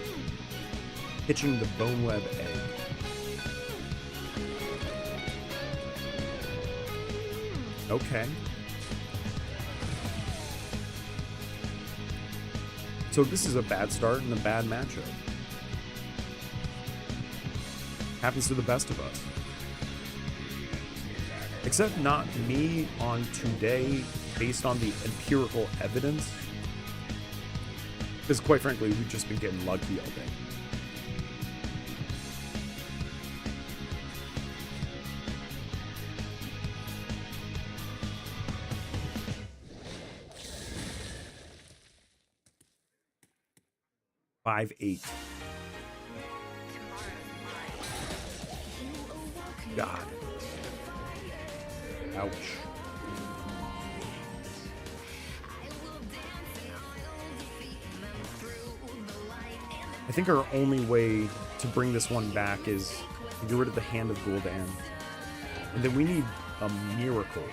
S1: pitching the Boneweb Egg. Okay. So this is a bad start and a bad matchup. Happens to the best of us. Except not me on today based on the empirical evidence. Because quite frankly, we've just been getting lucky all day. Five, 8. God. Ouch. I think our only way to bring this one back is to get rid of the Hand of Gul'dan. And then we need a miracle.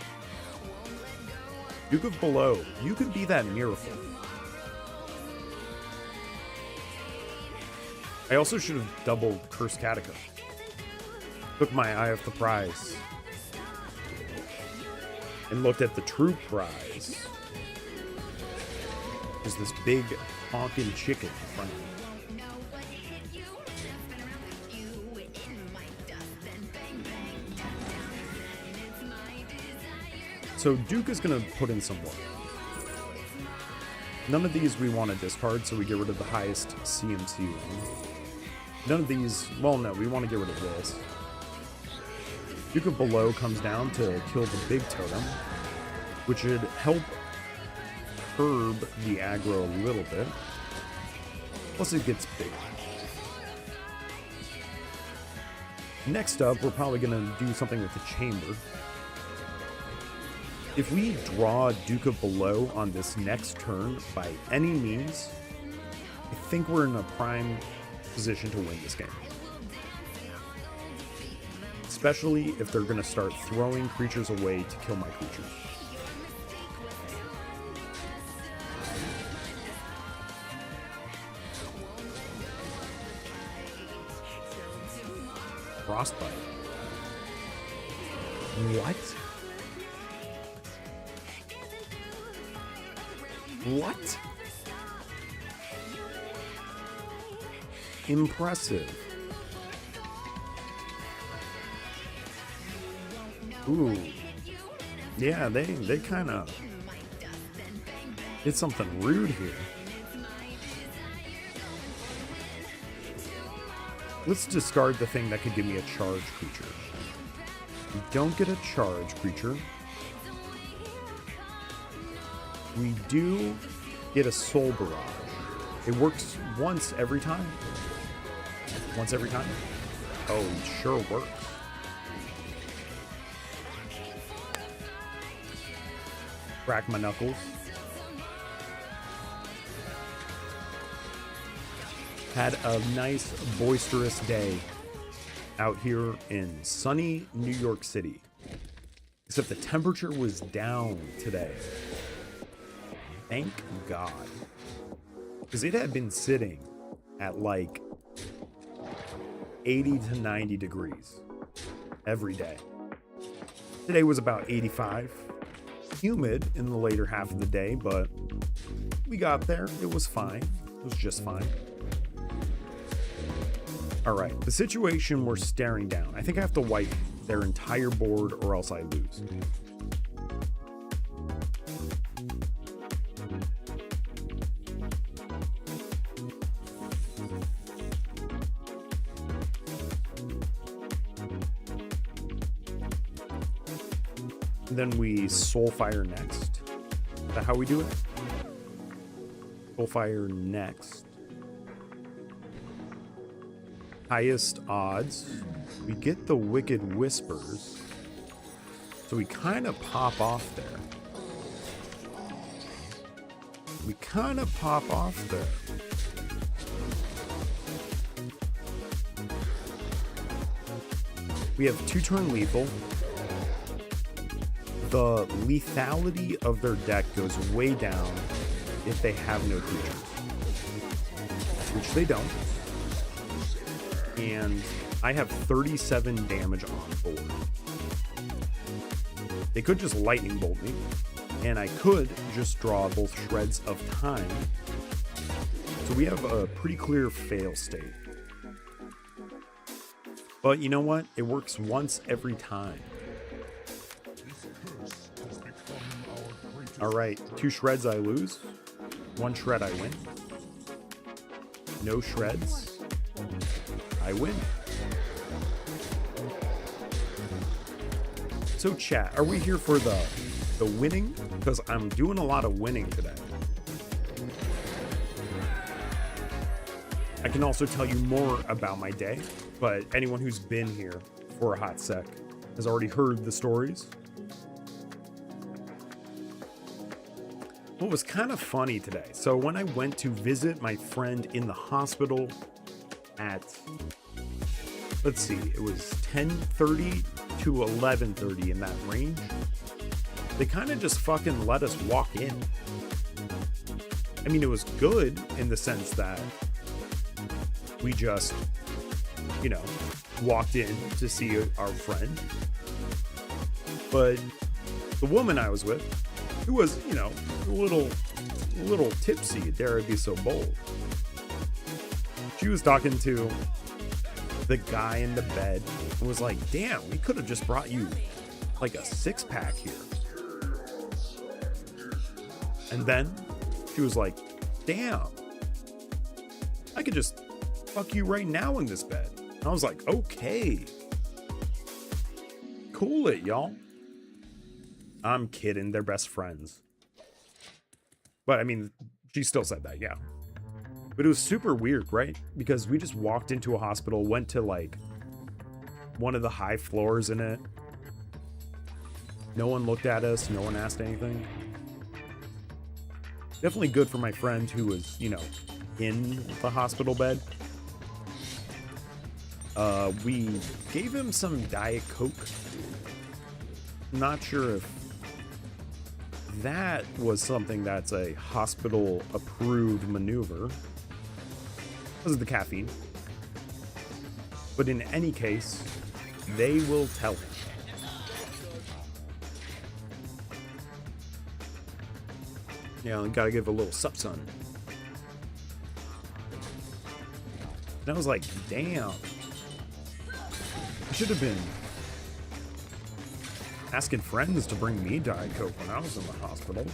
S1: Duke of Below, you could be that miracle. I also should have doubled Curse Catacomb. Took my eye off the prize. And looked at the true prize. Is this big honking chicken in front of me. So Duke is going to put in some work. None of these we want to discard, so we get rid of the highest CMC one. None of these, well, no, we want to get rid of this. Duke of Below comes down to kill the big totem, which should help curb the aggro a little bit. Plus it gets bigger. Next up, we're probably going to do something with the chamber. If we draw Duke of Below on this next turn by any means, I think we're in a prime position to win this game. Especially if they're going to start throwing creatures away to kill my creatures. Frostbite. What? What? Impressive. Ooh. Yeah, they kind of did something rude here. Let's discard the thing that could give me a charge creature. We don't get a charge creature. We do get a Soul Barrage. It works once every time. Once every time? Oh, it sure works. Crack my knuckles. Had a nice boisterous day out here in sunny New York City. Except the temperature was down today. Thank God. Because it had been sitting at like 80 to 90 degrees every day. Today was about 85. Humid in the later half of the day, but we got there. It was fine. It was just fine. All right, the situation we're staring down. I think I have to wipe their entire board or else I lose. Then we soulfire next. Is that how we do it? Soulfire next. Highest odds. We get the Wicked Whispers. So we kind of pop off there. We kind of pop off there. We have 2-turn lethal. The lethality of their deck goes way down if they have no creatures, which they don't. And I have 37 damage on board. They could just lightning bolt me, and I could just draw both Shreds of Time. So we have a pretty clear fail state. But you know what? It works once every time. All right, 2 shreds I lose, 1 shred I win. No shreds, I win. So chat, are we here for the winning? Because I'm doing a lot of winning today. I can also tell you more about my day, but anyone who's been here for a hot sec has already heard the stories. What was kind of funny today, so when I went to visit my friend in the hospital at, let's see, it was 10:30 to 11:30 in that range, they kind of just fucking let us walk in. I mean, it was good in the sense that we just, you know, walked in to see our friend. But the woman I was with, who was, you know, a little tipsy, dare I be so bold, she was talking to the guy in the bed and was like, damn, we could have just brought you like a 6-pack here. And then she was like, damn, I could just fuck you right now in this bed. And I was like, okay, cool it, y'all. I'm kidding, they're best friends. But I mean, she still said that, yeah. But it was super weird, right? Because we just walked into a hospital, went to like one of the high floors in it. No one looked at us, no one asked anything. Definitely good for my friend who was, you know, in the hospital bed. We gave him some Diet Coke. Not sure if that was something that's a hospital approved maneuver because of the caffeine. But in any case, they will tell him. Yeah, gotta give a little sup, son. And I was like, damn. I should have been asking friends to bring me Diet Coke when I was in the hospital.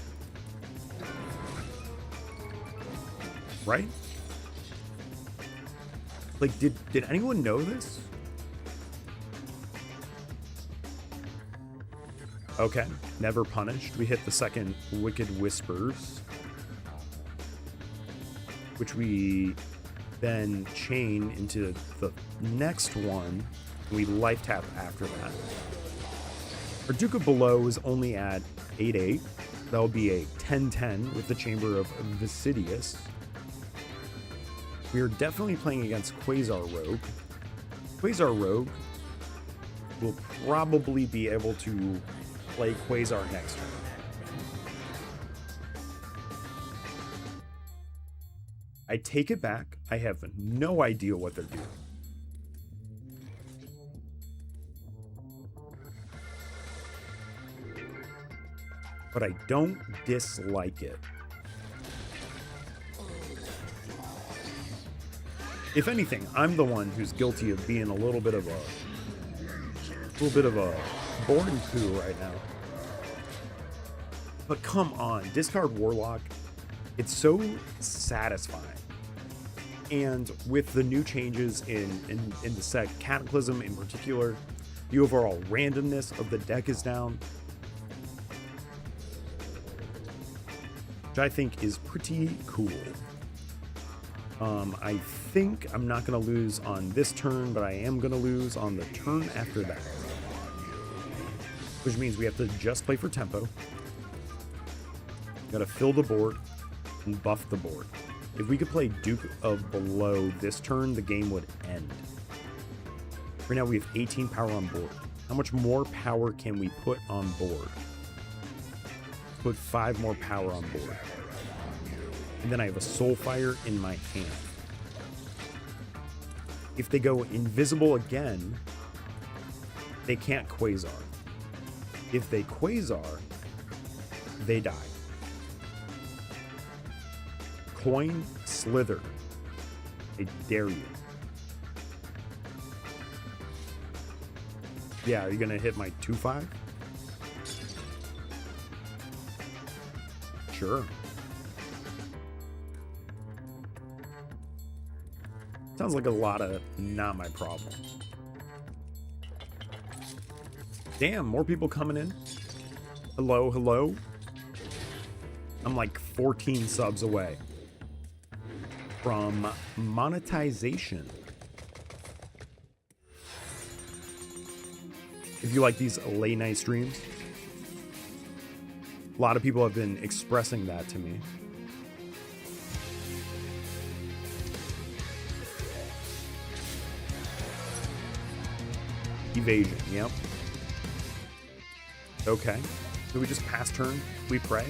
S1: Right? Like, did anyone know this? Okay, never punished. We hit the second Wicked Whispers, which we then chain into the next one. We life tap after that. Our Duke of Below is only at 8/8. That'll be a 10/10 with the Chamber of Vicidius. We are definitely playing against Quasar Rogue. Quasar Rogue will probably be able to play Quasar next turn. I take it back. I have no idea what they're doing. But I don't dislike it. If anything, I'm the one who's guilty of being a little bit of a boring poo right now. But come on, discard Warlock. It's so satisfying. And with the new changes in the set, Cataclysm in particular, the overall randomness of the deck is down, which I think is pretty cool. I think I'm not going to lose on this turn, but I am going to lose on the turn after that. Which means we have to just play for tempo. Got to fill the board and buff the board. If we could play Duke of Below this turn, the game would end. Right now we have 18 power on board. How much more power can we put on board? Put 5 more power on board. And then I have a Soulfire in my hand. If they go invisible again, they can't Quasar. If they Quasar, they die. Coin Slither. I dare you. Yeah, are you gonna hit my 2/5? Sure. Sounds like a lot of not my problem. Damn, more people coming in. Hello, hello. I'm like 14 subs away from monetization. If you like these late night streams, a lot of people have been expressing that to me. Evasion, yep. Okay. Do we just pass turn? We pray?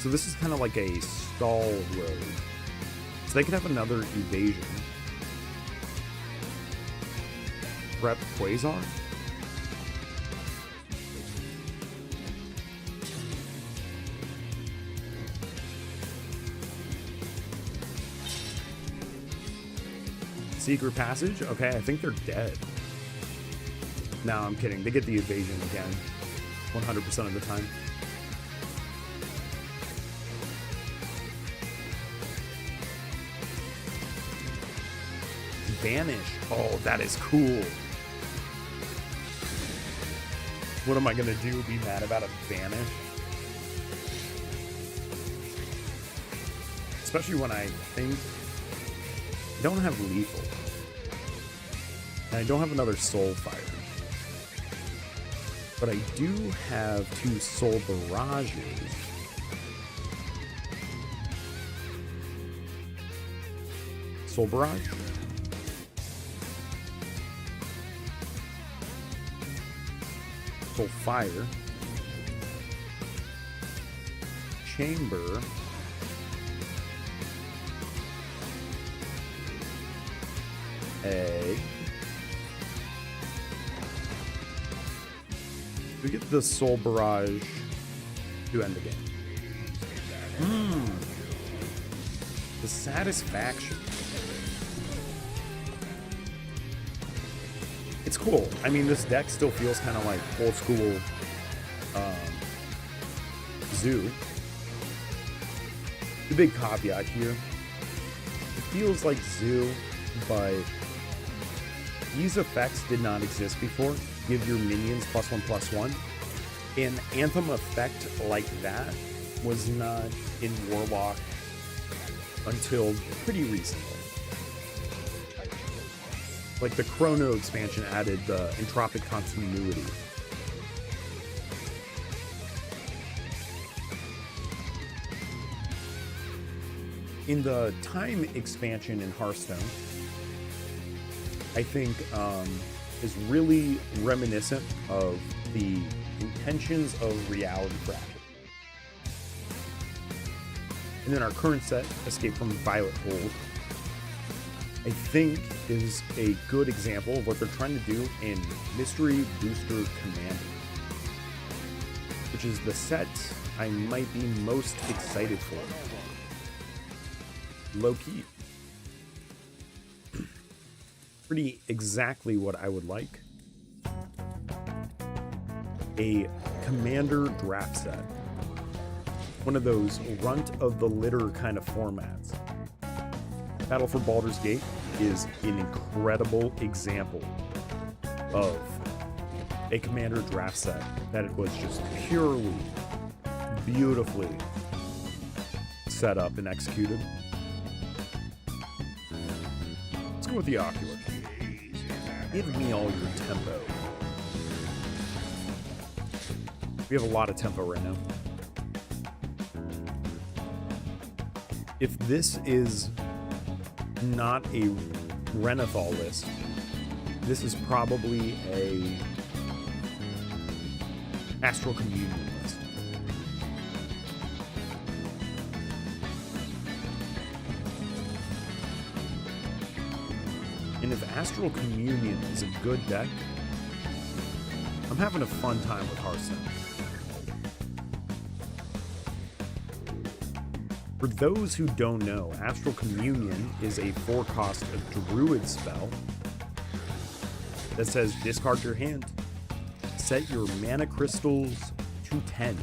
S1: So this is kind of like a stall road. So they could have another evasion. Prep Quasar? Secret Passage? Okay, I think they're dead. No, I'm kidding. They get the evasion again. 100% of the time. Vanish. Oh, that is cool. What am I going to do? Be mad about a Vanish? Especially when I think I don't have lethal. And I don't have another Soulfire. But I do have 2 Soul Barrages. Soul Barrage? Soulfire. Chamber. Egg. We get the Soul Barrage to end the game. The Satisfaction. It's cool. I mean, this deck still feels kind of like old school Zoo. The big caveat here. It feels like Zoo, but these effects did not exist before. Give your minions +1/+1. An Anthem effect like that was not in Warlock until pretty recently. Like the Chrono expansion added the entropic continuity. In the time expansion in Hearthstone, I think is really reminiscent of the intentions of Reality Crash. And then our current set, Escape from Violet Hold, I think is a good example of what they're trying to do in Mystery Booster Commander, which is the set I might be most excited for. Low-key. Pretty exactly what I would like. A Commander draft set. One of those runt of the litter kind of formats. Battle for Baldur's Gate is an incredible example of a Commander draft set that it was just purely, beautifully set up and executed. Let's go with the Ocular. Give me all your tempo. We have a lot of tempo right now. If this is not a Renathal list, this is probably a Astral Communion list. And if Astral Communion is a good deck, I'm having a fun time with Hearthstone. For those who don't know, Astral Communion is a 4-cost Druid spell that says discard your hand, set your mana crystals to 10.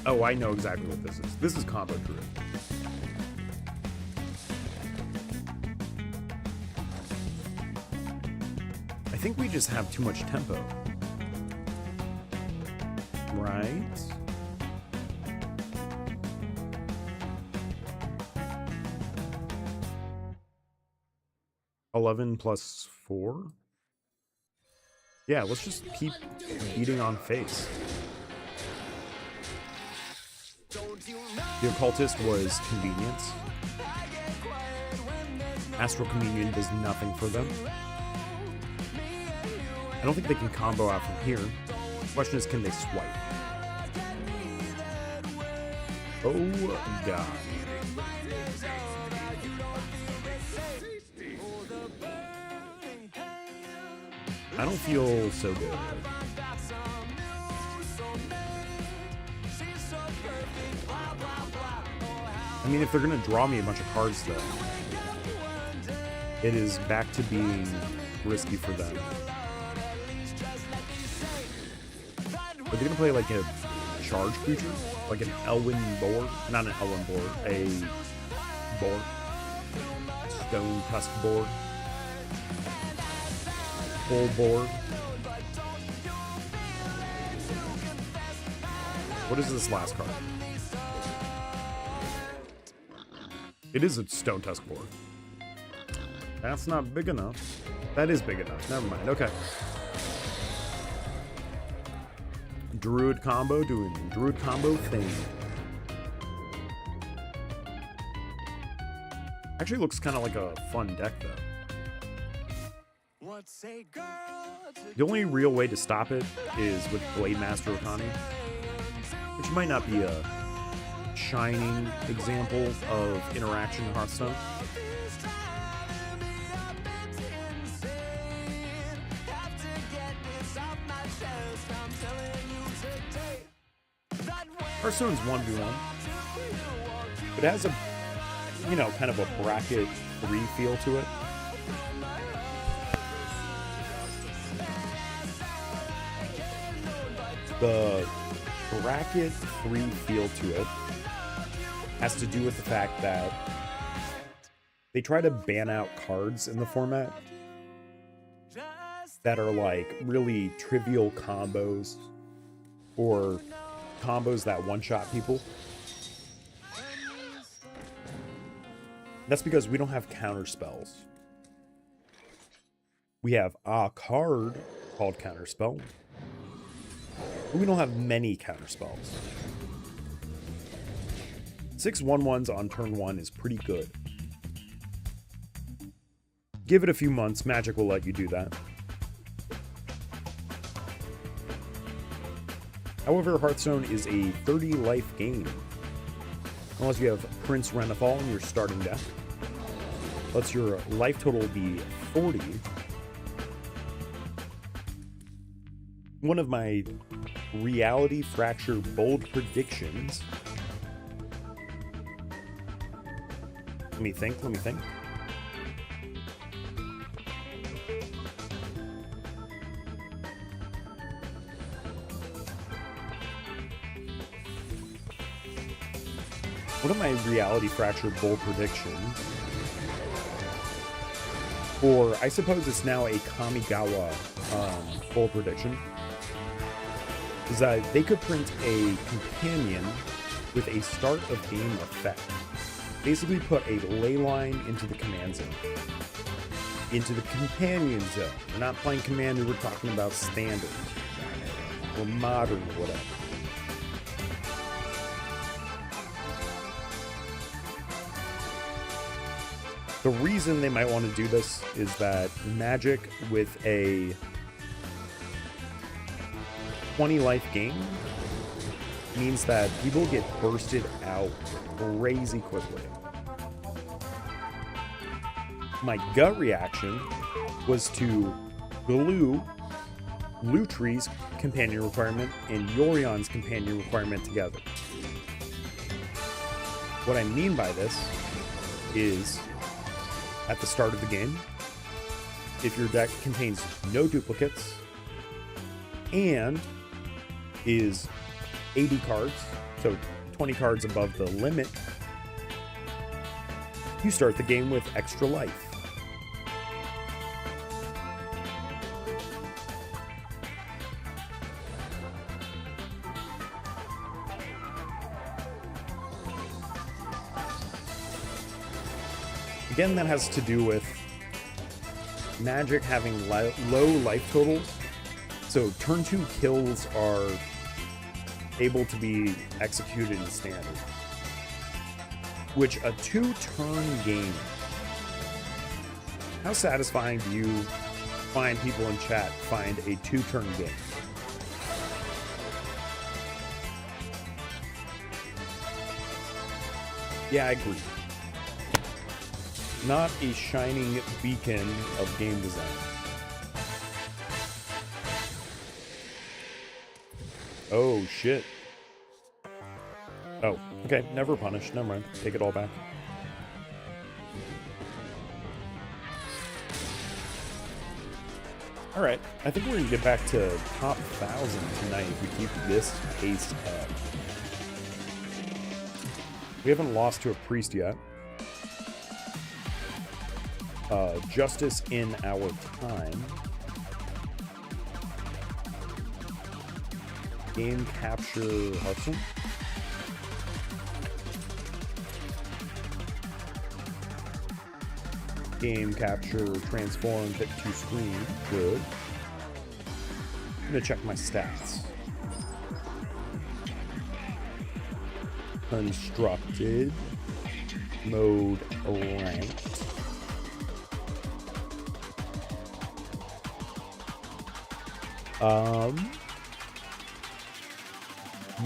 S1: Oh, I know exactly what this is. This is combo Druid. I think we just have too much tempo. Right. $11 plus 4. Yeah, let's just keep beating on face. The Occultist was convenience. Astral Communion does nothing for them. I don't think they can combo out from here. The question is, can they swipe? Oh, God. I don't feel so good. I mean, if they're going to draw me a bunch of cards, though, it is back to being risky for them. Are they going to play like a charge creature? Like an Elwyn Boar? Not an Elwyn Boar, a Boar. Stone Tusk Boar. Full Boar. What is this last card? It is a Stone Tusk Boar. That's not big enough. That is big enough. Never mind. Okay. Druid combo doing Druid combo thing. Actually looks kind of like a fun deck though. The only real way to stop it is with Blade Master Okani, which might not be a shining example of interaction in Hearthstone. Hearthstone's 1v1. It has a, you know, kind of a bracket 3 feel to it. The bracket 3 feel to it has to do with the fact that they try to ban out cards in the format that are like really trivial combos or combos that one-shot people. That's because we don't have counter spells. We have a card called Counterspell. We don't have many counter spells. 6 1/1s on turn 1 is pretty good. Give it a few months, Magic will let you do that. However, Hearthstone is a 30 life game. Unless you have Prince Renethal in your starting deck. Lets your life total be 40. One of my reality fracture bold predictions. Let me think. One of my reality fracture bold predictions, or I suppose it's now a Kamigawa bold prediction, is that they could print a companion with a start of game effect. Basically put a ley line into the command zone. Into the companion zone. We're not playing Commander, we're talking about standard. Or modern, or whatever. The reason they might want to do this is that Magic with a 20 life game means that people get bursted out crazy quickly. My gut reaction was to glue Lutree's companion requirement and Yorion's companion requirement together. What I mean by this is, at the start of the game, if your deck contains no duplicates and is 80 cards, so 20 cards above the limit, you start the game with extra life. Again, that has to do with Magic having low life totals, so turn 2 kills are able to be executed in standard. Which a 2-turn game, how satisfying do you find people in chat find a 2-turn game? Yeah, I agree. Not a shining beacon of game design. Oh, shit. Oh, okay, never punished. Never mind. Take it all back. Alright, I think we're going to get back to top 1,000 tonight if we keep this pace up. We haven't lost to a priest yet. Justice in our time. Game capture Hearthstone. Game capture transform hit to screen. Good. I'm gonna check my stats. Constructed. Mode ranked.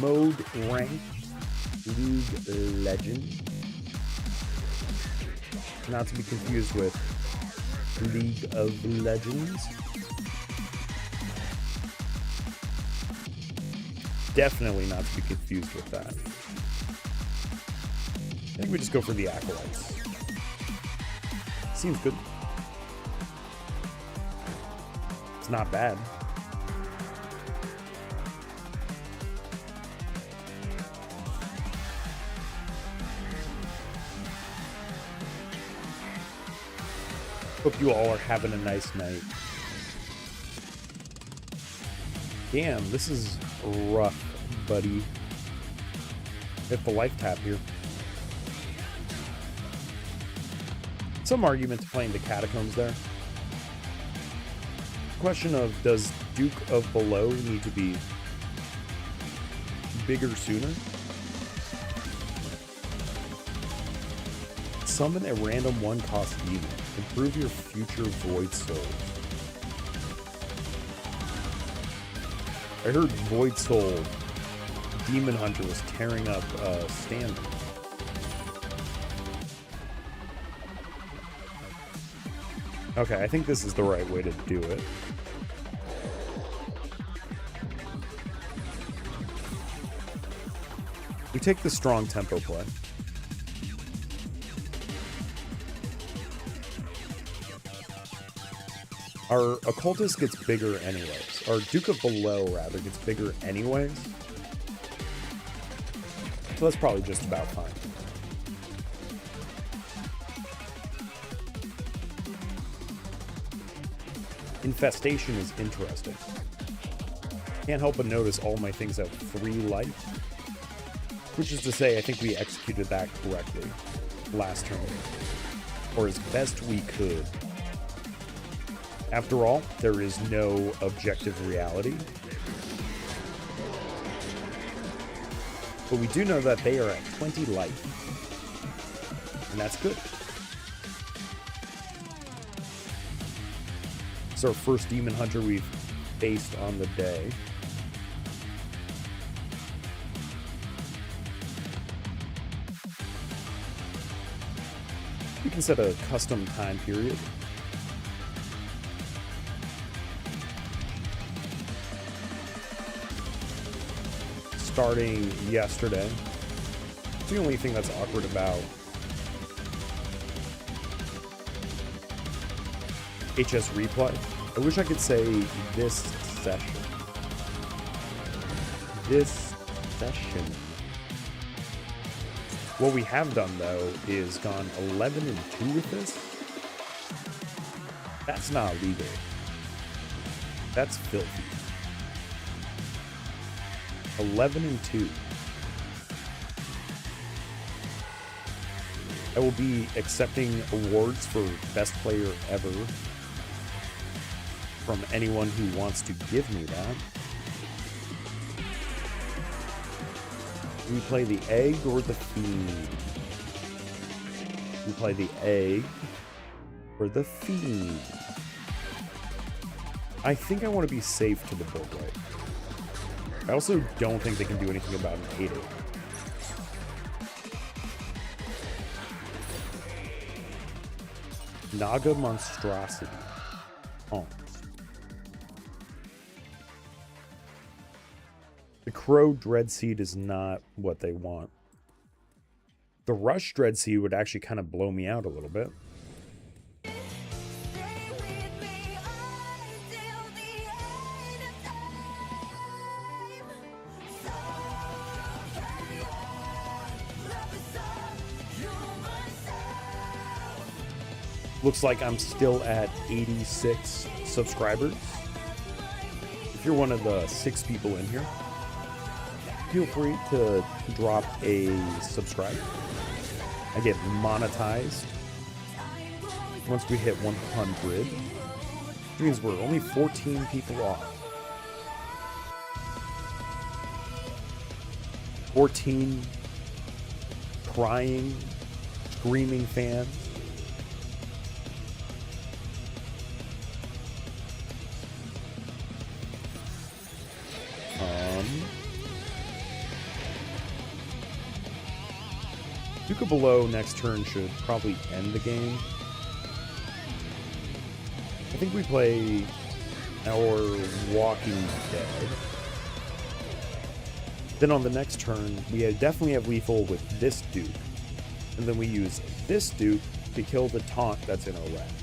S1: Mode ranked League Legend. Not to be confused with League of Legends. Definitely not to be confused with that. I think we just go for the Acolytes. Seems good. It's not bad. Hope you all are having a nice night. Damn, this is rough, buddy. Hit the life tap here. Some argument to playing the Catacombs there. Question of, does Duke of Below need to be bigger sooner. Summon a random 1-cost demon. Improve your future Void Souls. I heard Void Soul Demon Hunter was tearing up standard. Okay, I think this is the right way to do it. We take the strong tempo play. Our occultist gets bigger anyways. Our Duke of Below, rather, gets bigger anyways. So that's probably just about fine. Infestation is interesting. Can't help but notice all my things have 3 life. Which is to say, I think we executed that correctly last turn. Or as best we could. After all, there is no objective reality. But we do know that they are at 20 life. And that's good. It's our first Demon Hunter we've faced on the day. We can set a custom time period. Starting yesterday. It's the only thing that's awkward about HS Replay. I wish I could say this session. This session. What we have done, though, is gone 11-2 with this. That's not legal. That's filthy. 11-2. I will be accepting awards for best player ever from anyone who wants to give me that. We play the egg or the fiend. We play the egg or the fiend. I think I want to be safe to the build right. I also don't think they can do anything about an 8-8. Naga Monstrosity. Oh. The Crow Dreadseed is not what they want. The Rush Dreadseed would actually kind of blow me out a little bit. Looks like I'm still at 86 subscribers. If you're one of the 6 people in here, feel free to drop a subscribe. I get monetized once we hit 100. Which means we're only 14 people off. 14 crying, screaming fans. Duke of Below next turn should probably end the game. I think we play our Walking Dead. Then on the next turn, we definitely have lethal with this Duke. And then we use this Duke to kill the taunt that's in our wrath.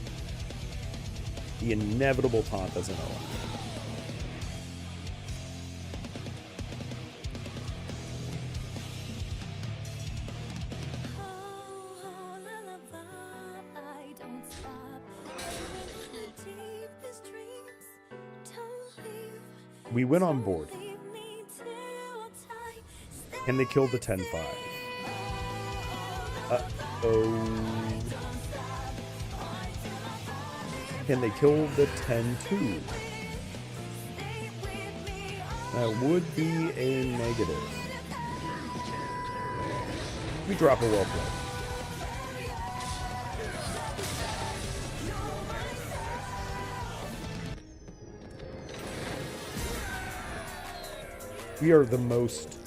S1: The inevitable taunt that's in our wrath. We went on board. Can they kill the 10-5? Uh-oh. Can they kill the 10-2? That would be a negative. We drop a well play. We are the most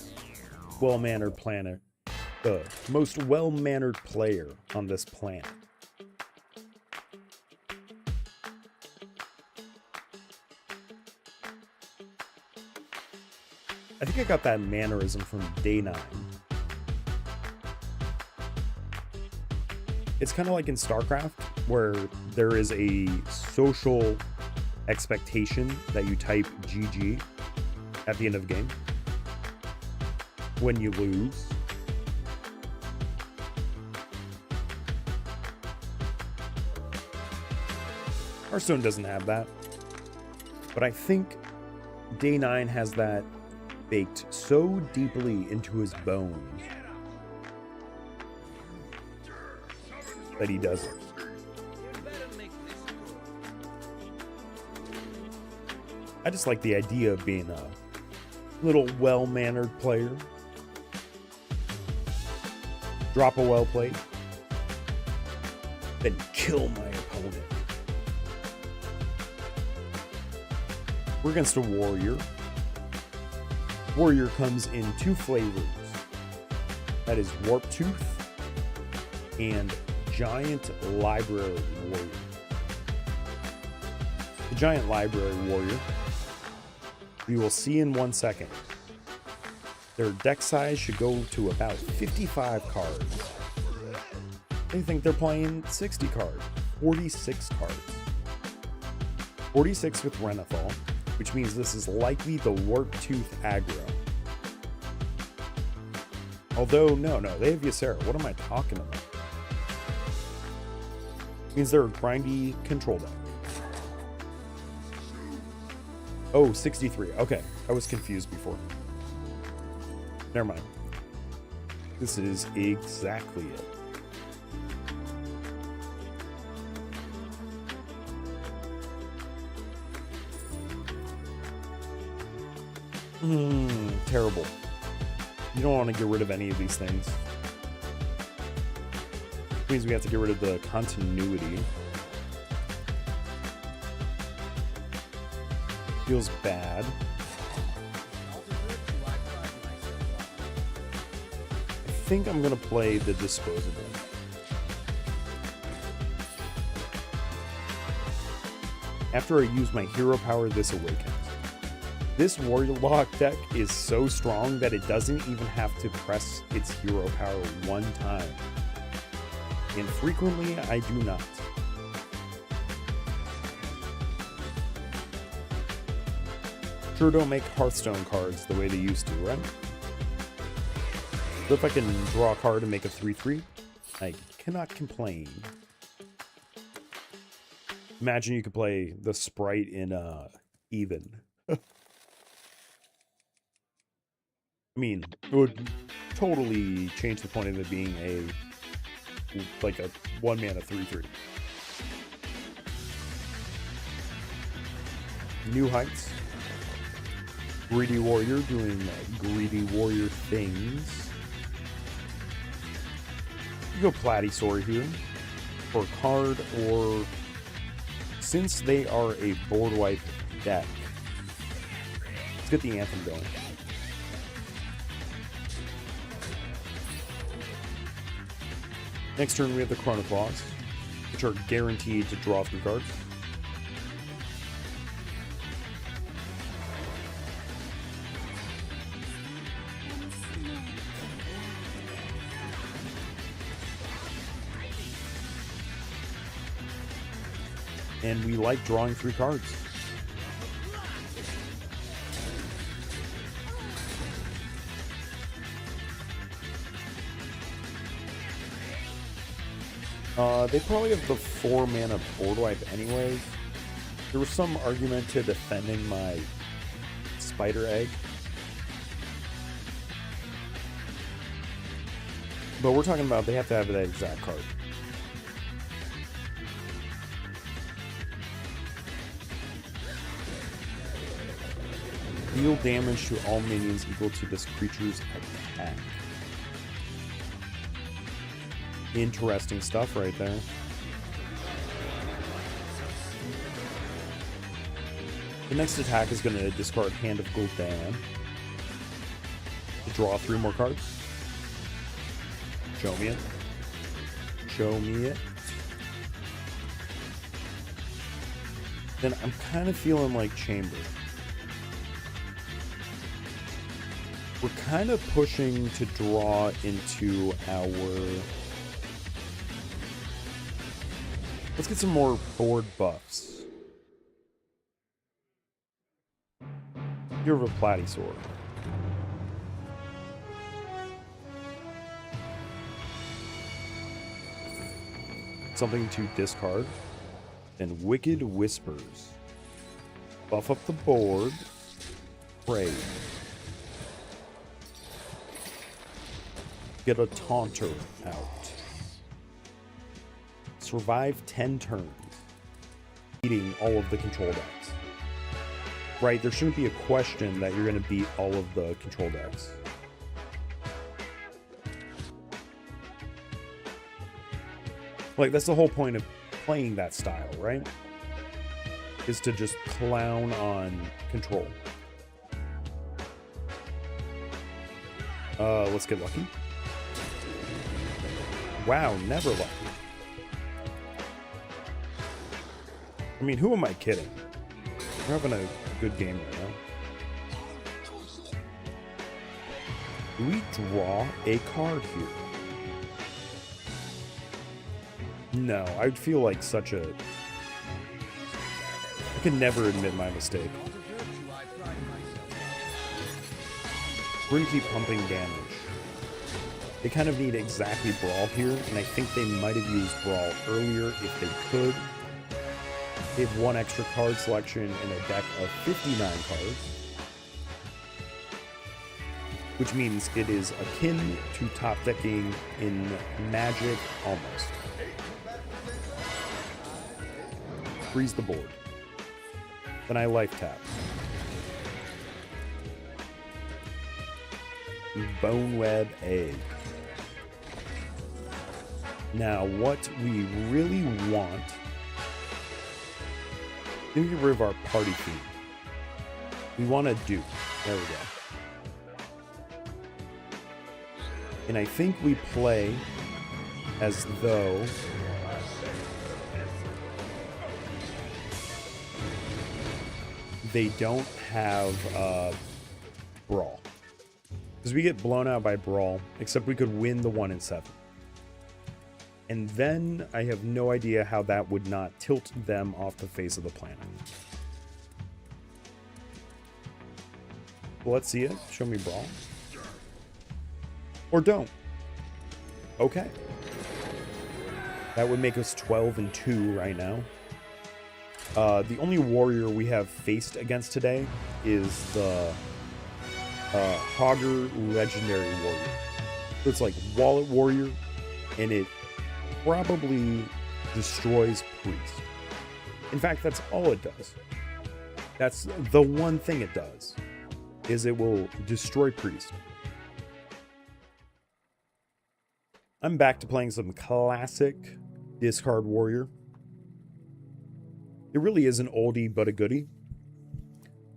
S1: well-mannered planet, the most well-mannered player on this planet. I think I got that mannerism from Day 9. It's kind of like in StarCraft, where there is a social expectation that you type GG at the end of the game when you lose. Hearthstone doesn't have that, but I think Day 9 has that baked so deeply into his bones that he doesn't. I just like the idea of being a little well-mannered player. Drop a well play, then kill my opponent. We're against a warrior. Warrior comes in 2 flavors. That is Warp Tooth and Giant Library Warrior. The Giant Library Warrior, we will see in 1 second. Their deck size should go to about 55 cards. They think they're playing 60 cards, 46 cards. 46 with Renethal, which means this is likely the Warp Tooth aggro. Although, no, they have Ysera. What am I talking about? Means they're a grindy control deck. Oh, 63. Okay, I was confused before. Never mind. This is exactly it. Terrible. You don't want to get rid of any of these things. It means we have to get rid of the continuity. Feels bad. I think I'm gonna play the disposable. After I use my hero power, this awakens. This Warlock deck is so strong that it doesn't even have to press its hero power 1 time. And frequently, I do not. Sure don't make Hearthstone cards the way they used to, right? So if I can draw a card and make a 3/3, I cannot complain. Imagine you could play the sprite in Even. I mean, it would totally change the point of it being a 1-mana 3/3. New Heights. Greedy Warrior doing greedy warrior things. You go Platysaur here for a card, or since they are a board wipe deck, let's get the Anthem going. Next turn we have the Chrono Claws, which are guaranteed to draw 3 cards. And we like drawing 3 cards. They probably have the 4-mana board wipe anyways. There was some argument to defending my Spider Egg. But we're talking about they have to have that exact card. Deal damage to all minions equal to this creature's attack. interesting stuff right there. The next attack is going to discard Hand of Gul'dan to draw 3 more cards. Show me it. Show me it. Then I'm kind of feeling like Chamber. We're kind of pushing to draw into our... Let's get some more board buffs. You have a Platysaur. Something to discard. And Wicked Whispers. Buff up the board. Pray. Get a Taunter out. Survive 10 turns. Beating all of the control decks. Right, there shouldn't be a question that you're going to beat all of the control decks. Like, that's the whole point of playing that style, right? Is to just clown on control. Let's get lucky. Wow, never lucky. I mean, who am I kidding? We're having a good game right now. Do we draw a card here? No, I'd feel like such a... I can never admit my mistake. We're gonna keep pumping damage. They kind of need exactly Brawl here, and I think they might have used Brawl earlier if they could. They have 1 extra card selection in a deck of 59 cards. Which means it is akin to top decking in Magic almost. Freeze the board. Then I life tap. Boneweb Egg. Now, what we really want... Let me get rid of our party theme. We want to Duke. There we go. And I think we play as though... they don't have Brawl. Because we get blown out by Brawl, except we could win the 1 in 7. And then I have no idea how that would not tilt them off the face of the planet. Let's see it. Show me Brawl. Or don't. Okay. That would make us 12-2 right now. The only warrior we have faced against today is the Hogger Legendary Warrior. So it's like Wallet Warrior, and it probably destroys Priest. In fact, that's all it does. That's the one thing it does, is it will destroy Priest. I'm back to playing some classic Discard Warrior. It really is an oldie but a goodie.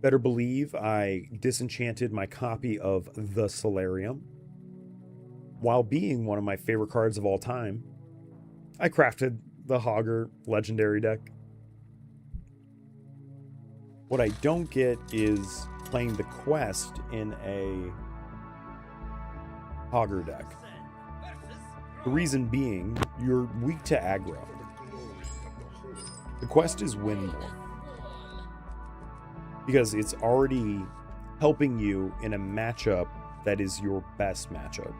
S1: Better believe I disenchanted my copy of the Solarium. While being one of my favorite cards of all time, I crafted the Hogger Legendary deck. What I don't get is playing the quest in a Hogger deck. The reason being, you're weak to aggro. The quest is win more. Because it's already helping you in a matchup that is your best matchup.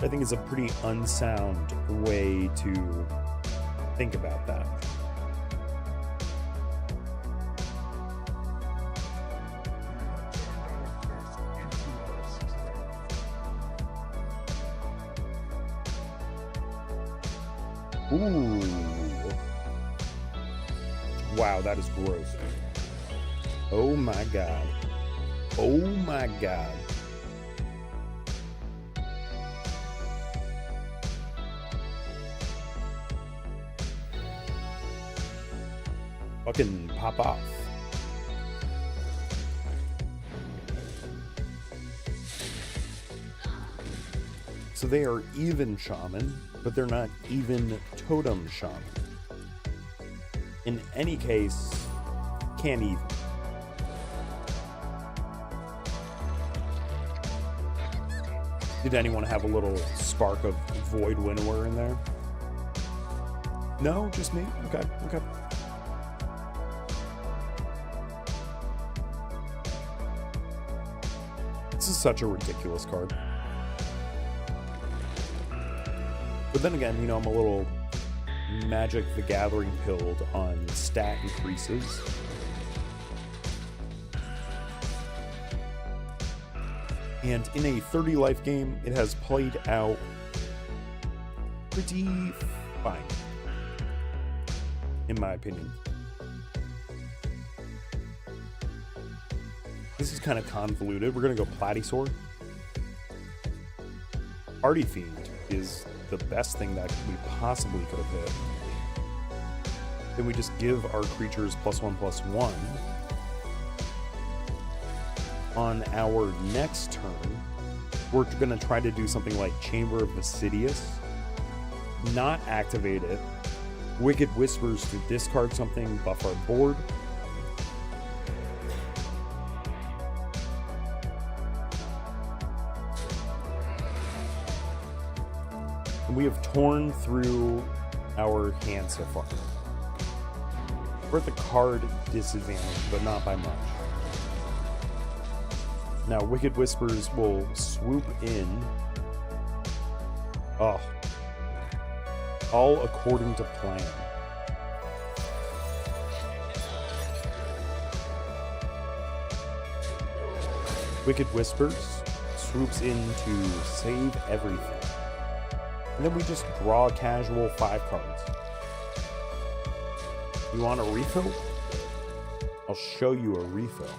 S1: I think it's a pretty unsound way to think about that. Ooh. Wow, that is gross. Oh my god. Oh my god. fucking pop off. So they are even shaman, but they're not even totem shaman. In any case, can't even. Did anyone have a little spark of Void Winnower in there? No, just me? Okay, okay. This is such a ridiculous card. But then again, you know, I'm a little Magic the Gathering pilled on stat increases. And in a 30 life game, it has played out pretty fine, in my opinion. This is kind of convoluted. We're going to go Platysaur. Party Fiend is the best thing that we possibly could have hit. Then we just give our creatures +1/+1. On our next turn, we're going to try to do something like Chamber of Vasidius, not activate it, Wicked Whispers to discard something, buff our board. And we have torn through our hand so far. We're at the card disadvantage, but not by much. Now, Wicked Whispers will swoop in. Oh. All according to plan. Wicked Whispers swoops in to save everything. And then we just draw a casual 5 cards. You want a refill? I'll show you a refill.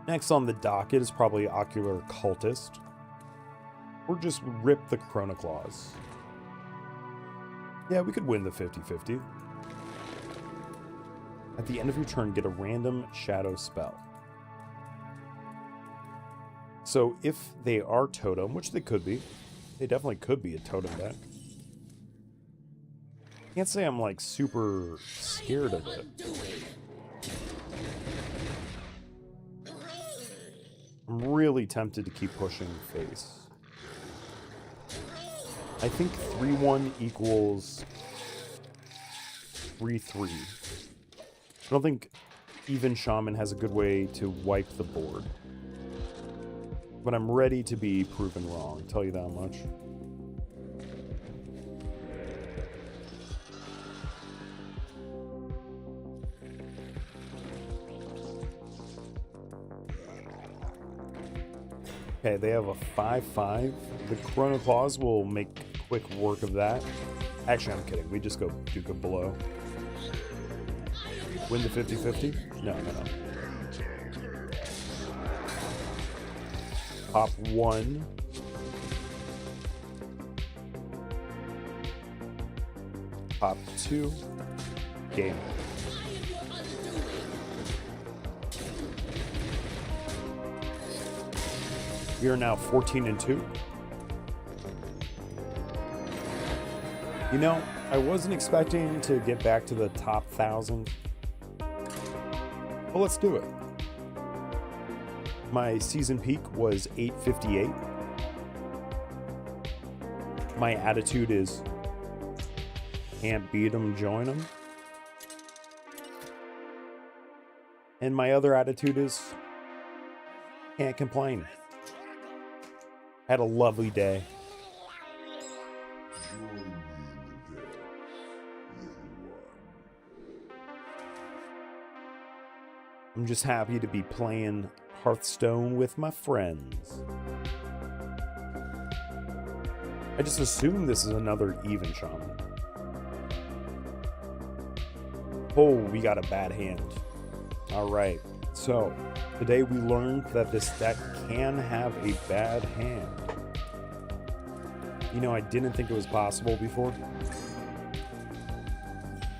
S1: Next on the docket is probably Ocular Cultist. Or just rip the Chronoclaws. Yeah, we could win the 50-50. At the end of your turn, get a random shadow spell. So if they are totem, which they could be, they definitely could be a totem deck. Can't say I'm like super scared of it. I'm really tempted to keep pushing face. I think 3-1 equals 3-3. I don't think even Shaman has a good way to wipe the board. But I'm ready to be proven wrong, I'll tell you that much. Okay, they have a 5/5. The Chronoclaws will make quick work of that. Actually, I'm kidding. We just go Duke below. Win the 50-50? No. Pop 1. Pop 2. Game. We are now 14-2. You know, I wasn't expecting to get back to the top 1,000. Well, let's do it. My season peak was 858. My attitude is, can't beat 'em, join 'em. And my other attitude is, can't complain. Had a lovely day. I'm just happy to be playing Hearthstone with my friends. I just assume this is another even shaman. Oh, we got a bad hand. Alright, so today we learned that this deck can have a bad hand. You know, I didn't think it was possible before.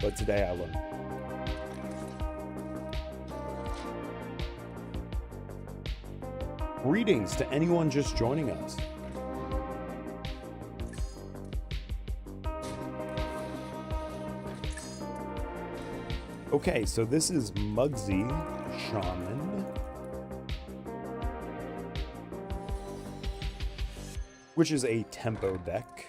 S1: but today I learned. Greetings to anyone just joining us. Okay, so this is Muggsy Shaman, which is a tempo deck.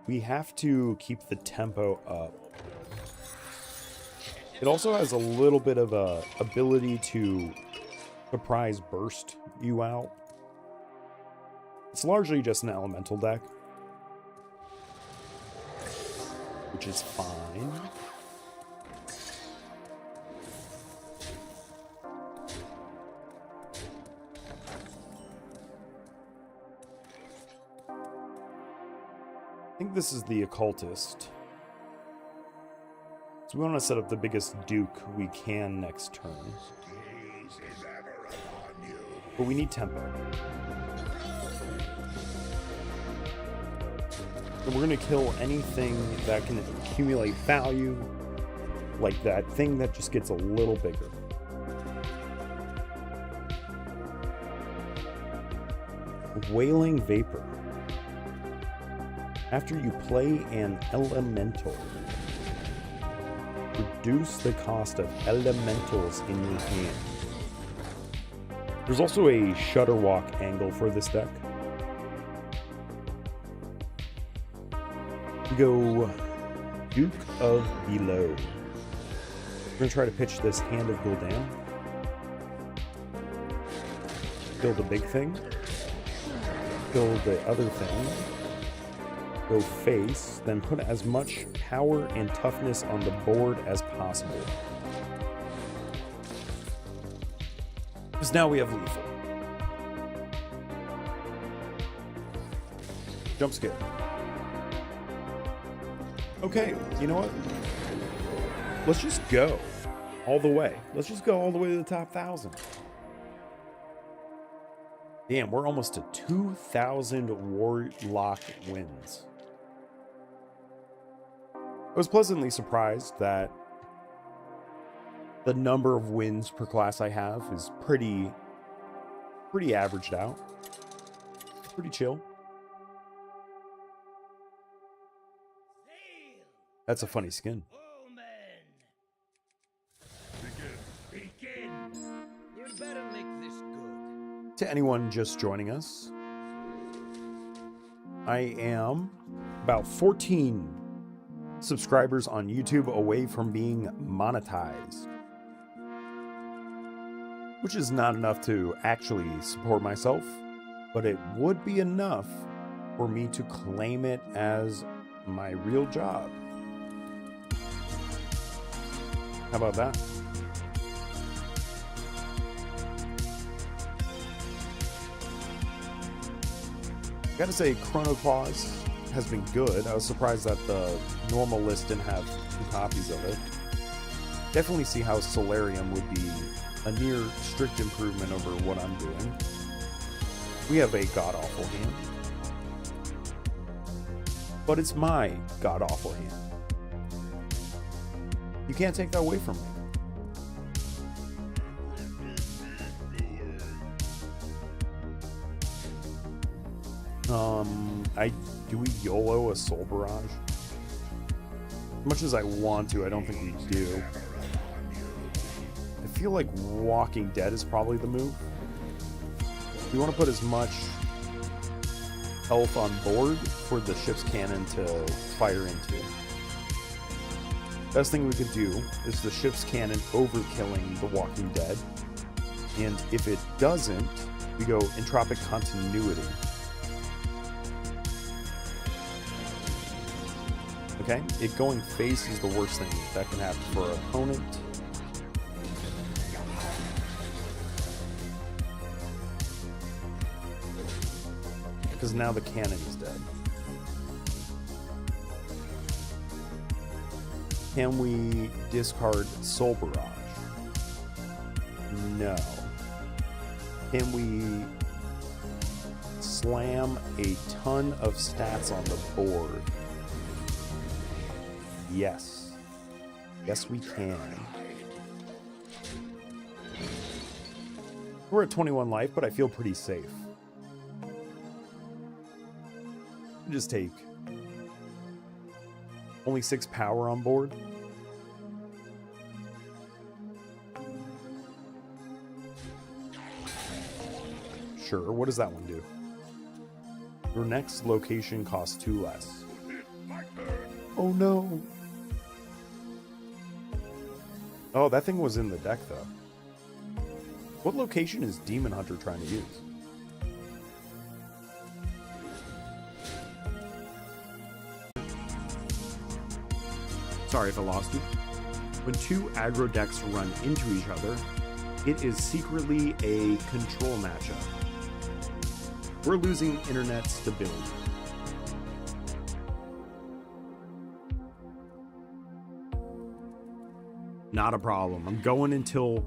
S1: We have to keep the tempo up. It also has a little bit of a ability to surprise burst you out. It's largely just an elemental deck, which is fine. I think this is the occultist. So we want to set up the biggest duke we can next turn.
S3: Gaze is ever upon you.
S1: But we need tempo. And we're going to kill anything that can accumulate value, like that thing that just gets a little bigger. Wailing Vapor. After you play an elemental, reduce the cost of elementals in your hand. There's also a Shudderwalk angle for this deck. We go Duke of Below. We're going to try to pitch this Hand of Gul'dan. Build a big thing. Build the other thing. Go face, then put as much power and toughness on the board as possible. Because now we have lethal. Jump scare. Okay, you know what? Let's just go all the way. Let's just go all the way to the top 1,000. Damn, we're almost to 2,000 Warlock wins. I was pleasantly surprised that the number of wins per class I have is pretty averaged out. Pretty chill. That's a funny skin.
S2: Begin. You better make this good.
S1: To anyone just joining us, I am about 14 subscribers on YouTube away from being monetized, which is not enough to actually support myself, but it would be enough for me to claim it as my real job. How about that? Gotta say, Chrono Claws has been good. I was surprised that the normal list didn't have 2 copies of it. Definitely see how Solarium would be a near strict improvement over what I'm doing. We have a god-awful hand. But it's my god-awful hand. You can't take that away from me. Do we YOLO a Soul Barrage? As much as I want to, I don't think we do. I feel like Walking Dead is probably the move. We want to put as much health on board for the ship's cannon to fire into. Best thing we could do is the ship's cannon overkilling the Walking Dead. And if it doesn't, we go Entropic Continuity. Okay, it going face is the worst thing that can happen for our opponent. Because now the cannon is dead. Can we discard Soul Barrage? No. Can we slam a ton of stats on the board? Yes. Yes, we can. We're at 21 life, but I feel pretty safe. Just take only 6 power on board. Sure, what does that one do? Your next location costs 2 less. Oh no. Oh, that thing was in the deck though. What location is Demon Hunter trying to use? Sorry if I lost you. When 2 aggro decks run into each other, it is secretly a control matchup. We're losing internet stability. Not a problem. I'm going until...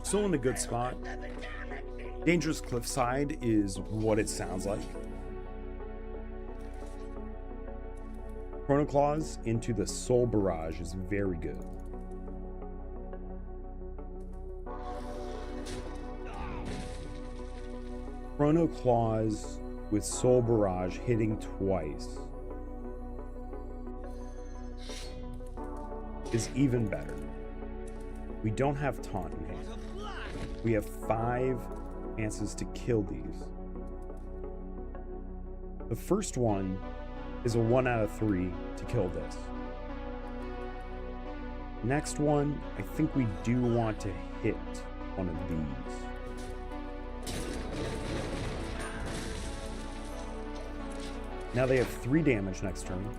S1: Still in a good spot. Dangerous Cliffside is what it sounds like. Chrono Claws into the Soul Barrage is very good. Chrono Claws with Soul Barrage hitting twice is even better. We don't have Taunt in hand. We have 5 chances to kill these. The first one is a 1 out of 3 to kill this. Next one, I think we do want to hit one of these. Now they have 3 damage next turn.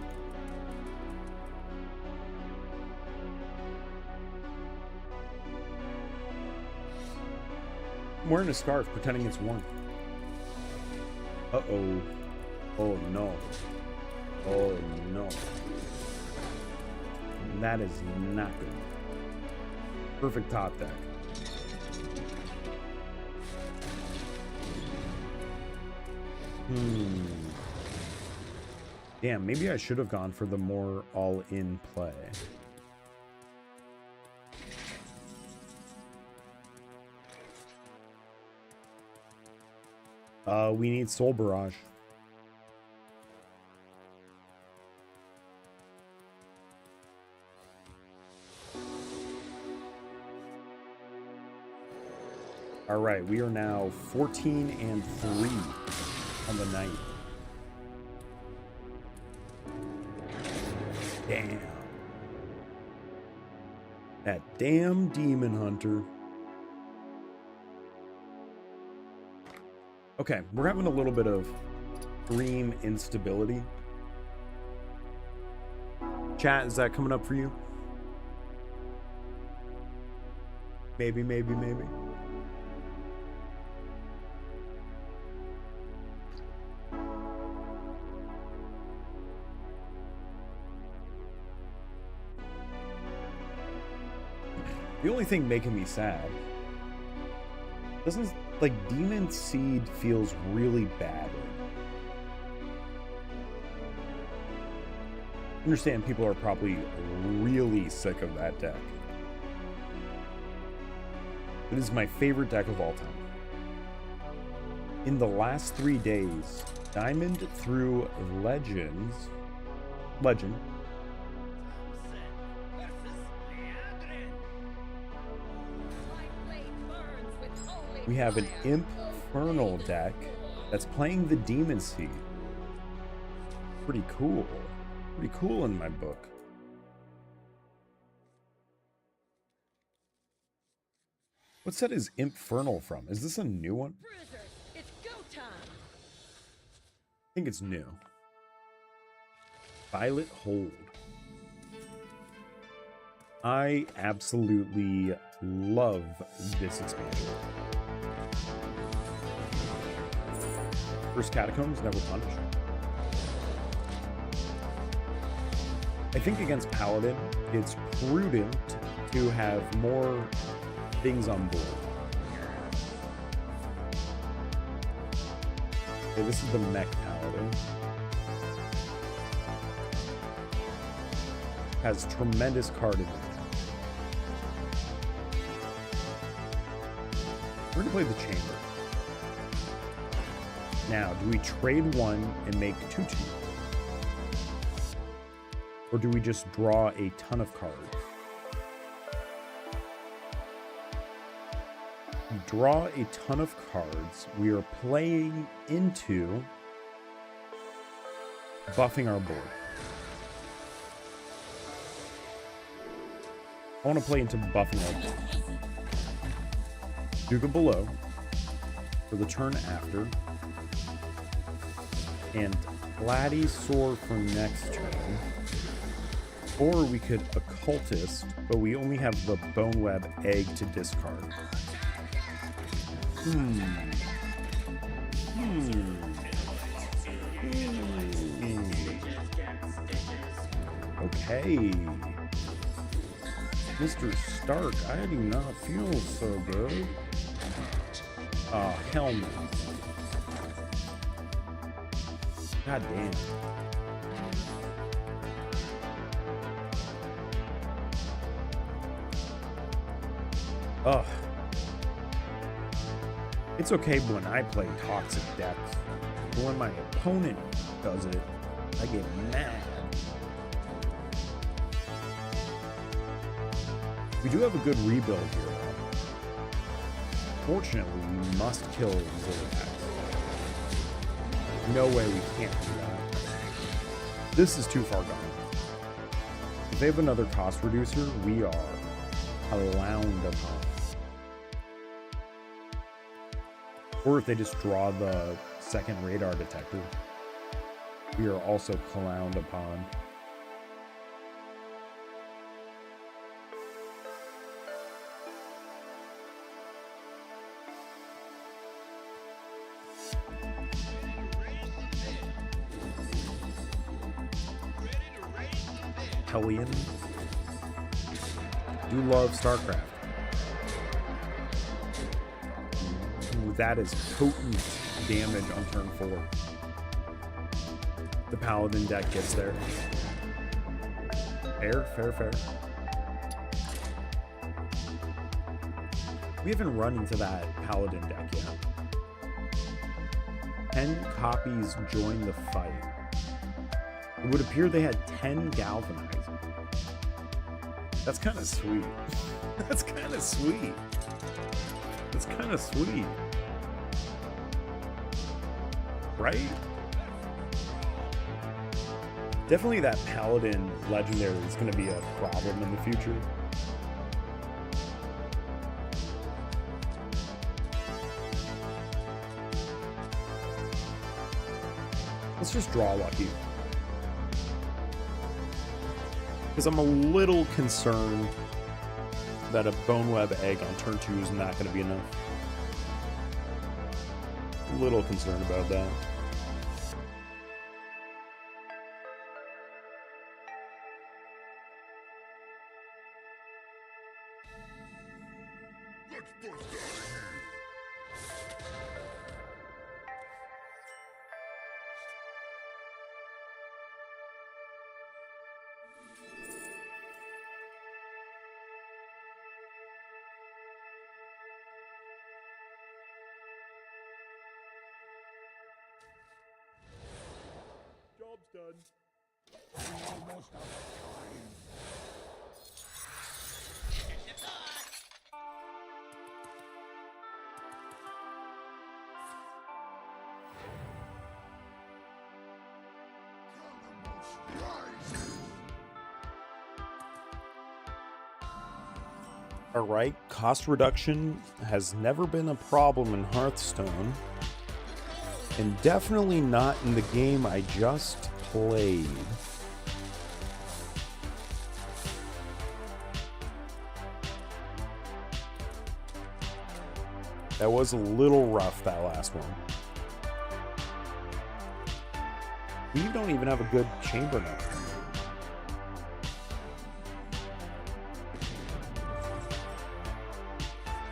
S1: I'm wearing a scarf pretending it's warm. Uh-oh. Oh no. Oh no. That is not good. Perfect top deck. Damn, maybe I should have gone for the more all-in play. We need Soul Barrage. All right, we are now 14 and 3 on the night. Damn. That damn Demon Hunter. Okay, we're having a little bit of stream instability. Chat, is that coming up for you? Maybe, maybe, maybe. The only thing making me sad, doesn't, like, Demon Seed feels really bad right now. I understand people are probably really sick of that deck. It is my favorite deck of all time. In the last 3 days, Diamond through Legend, We have an Infernal deck that's playing the Demon Seed. Pretty cool. Pretty cool in my book. What set is Infernal from? Is this a new one?
S5: Bruiser, it's go time.
S1: I think it's new. Violet Hold. I absolutely love this expansion. First Catacombs, never punished. I think against Paladin, it's prudent to have more things on board. Okay, this is the Mech Paladin. Has tremendous card advantage. We're gonna play the Chamber. Now, do we trade one and make 2/2? Or do we just draw a ton of cards? We draw a ton of cards. We are playing into buffing our board. I want to play into buffing our board. Duke of Below for the turn after. And Laddie's Sword for next turn. Or we could Occultist, but we only have the Bone Web Egg to discard. Okay. Mr. Stark, I do not feel so good. Oh, hell no. God damn. Ugh. It's okay when I play toxic decks, but when my opponent does it, I get mad. We do have a good rebuild here, though. Fortunately, we must kill Ziliax. No way we can't do that. This is too far gone. If they have another cost reducer, we are clowned upon. Or if they just draw the second radar detector, we are also clowned upon. Hellion. Do love StarCraft. Ooh, that is potent damage on turn 4. The Paladin deck gets there. Fair, fair, fair. We haven't run into that Paladin deck yet. 10 copies join the fight. It would appear they had 10 galvanizing. That's kind of sweet. That's kind of sweet. That's kind of sweet. Right? Definitely that Paladin legendary is going to be a problem in the future. Let's just draw lucky. Because I'm a little concerned that a Bone Web Egg on turn 2 is not going to be enough. A little concerned about that.
S3: Let's bust out of here.
S1: Job's done.
S3: Almost out of time.
S1: Alright, cost reduction has never been a problem in Hearthstone. And definitely not in the game I just played. That was a little rough, that last one. We don't even have a good chamber now.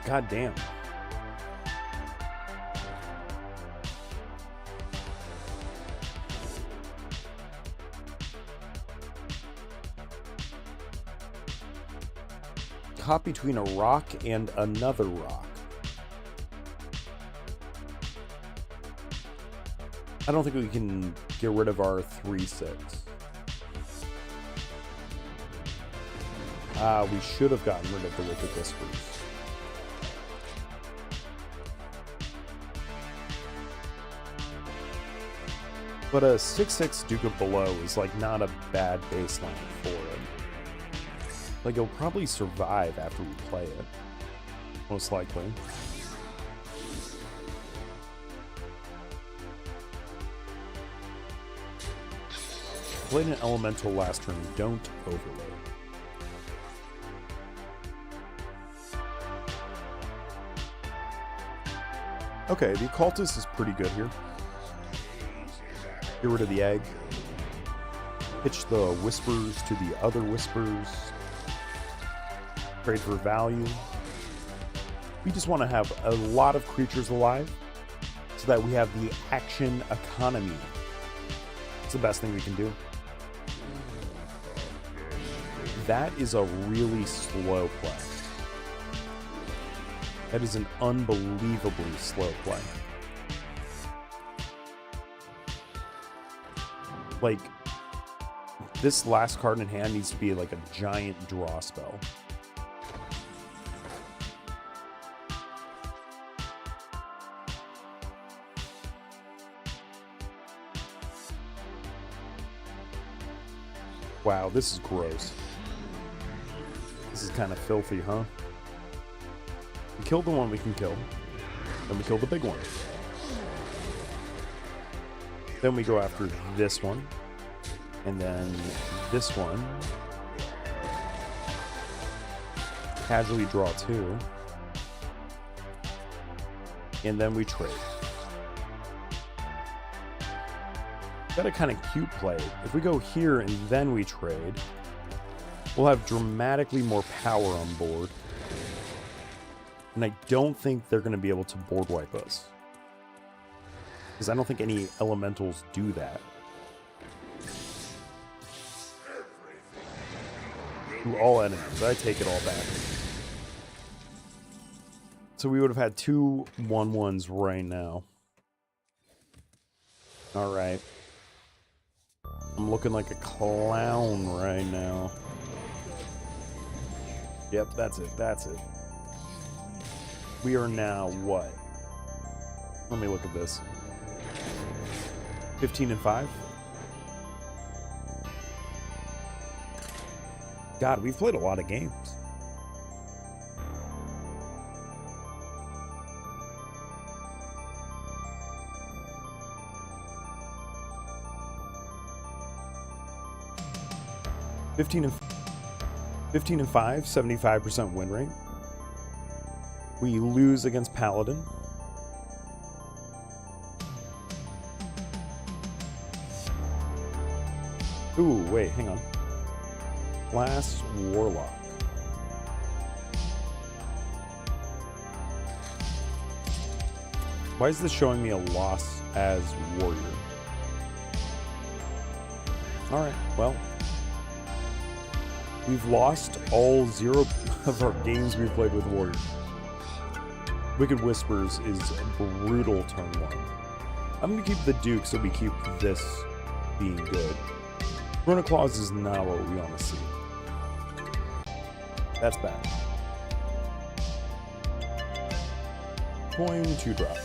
S1: God damn. Caught between a rock and another rock. I don't think we can get rid of our 3/6. We should have gotten rid of the Wicked Whispers. But a 6/6 Duke of Below is like not a bad baseline for it. Like it'll probably survive after we play it. Most likely. Played an elemental last turn, don't overload. Okay, the occultist is pretty good here. Get rid of the egg. Pitch the whispers to the other whispers. Trade for value. We just want to have a lot of creatures alive so that we have the action economy. It's the best thing we can do. That is a really slow play. That is an unbelievably slow play. Like, this last card in hand needs to be like a giant draw spell. Wow, this is gross. This is kind of filthy, huh? We kill the one we can kill. Then we kill the big one. Then we go after this one. And then this one. Casually draw 2. And then we trade. Got a kind of cute play. If we go here and then we trade, we'll have dramatically more power on board. And I don't think they're going to be able to board wipe us. Because I don't think any elementals do that. To all enemies. I take it all back. So we would have had 2 1/1s right now. Alright. I'm looking like a clown right now. Yep, that's it. That's it. We are now what? Let me look at this. 15-5. God, we've played a lot of games. $15 and 5, 75% win rate. We lose against Paladin. Ooh, wait, hang on. Last Warlock. Why is this showing me a loss as Warrior? Alright, well. We've lost all 0 of our games we've played with Warrior. Wicked Whispers is brutal turn 1. I'm going to keep the Duke so we keep this being good. Runa Claws is not what we want to see. That's bad. Coin 2 drop.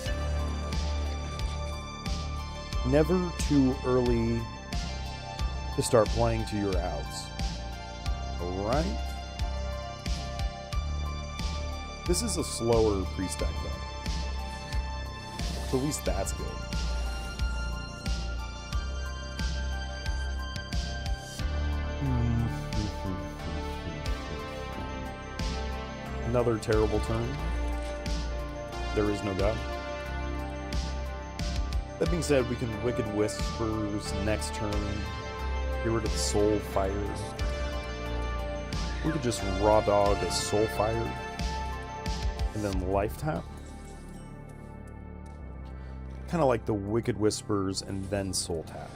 S1: Never too early to start playing to your outs. Alright. This is a slower pre-stack though. So at least that's good. Another terrible turn. There is no God. That being said, we can Wicked Whispers next turn. Get rid of the Soul Fire. We could just raw dog a Soul Fire. And then Life Tap. Kind of like the Wicked Whispers and then Soul Tap.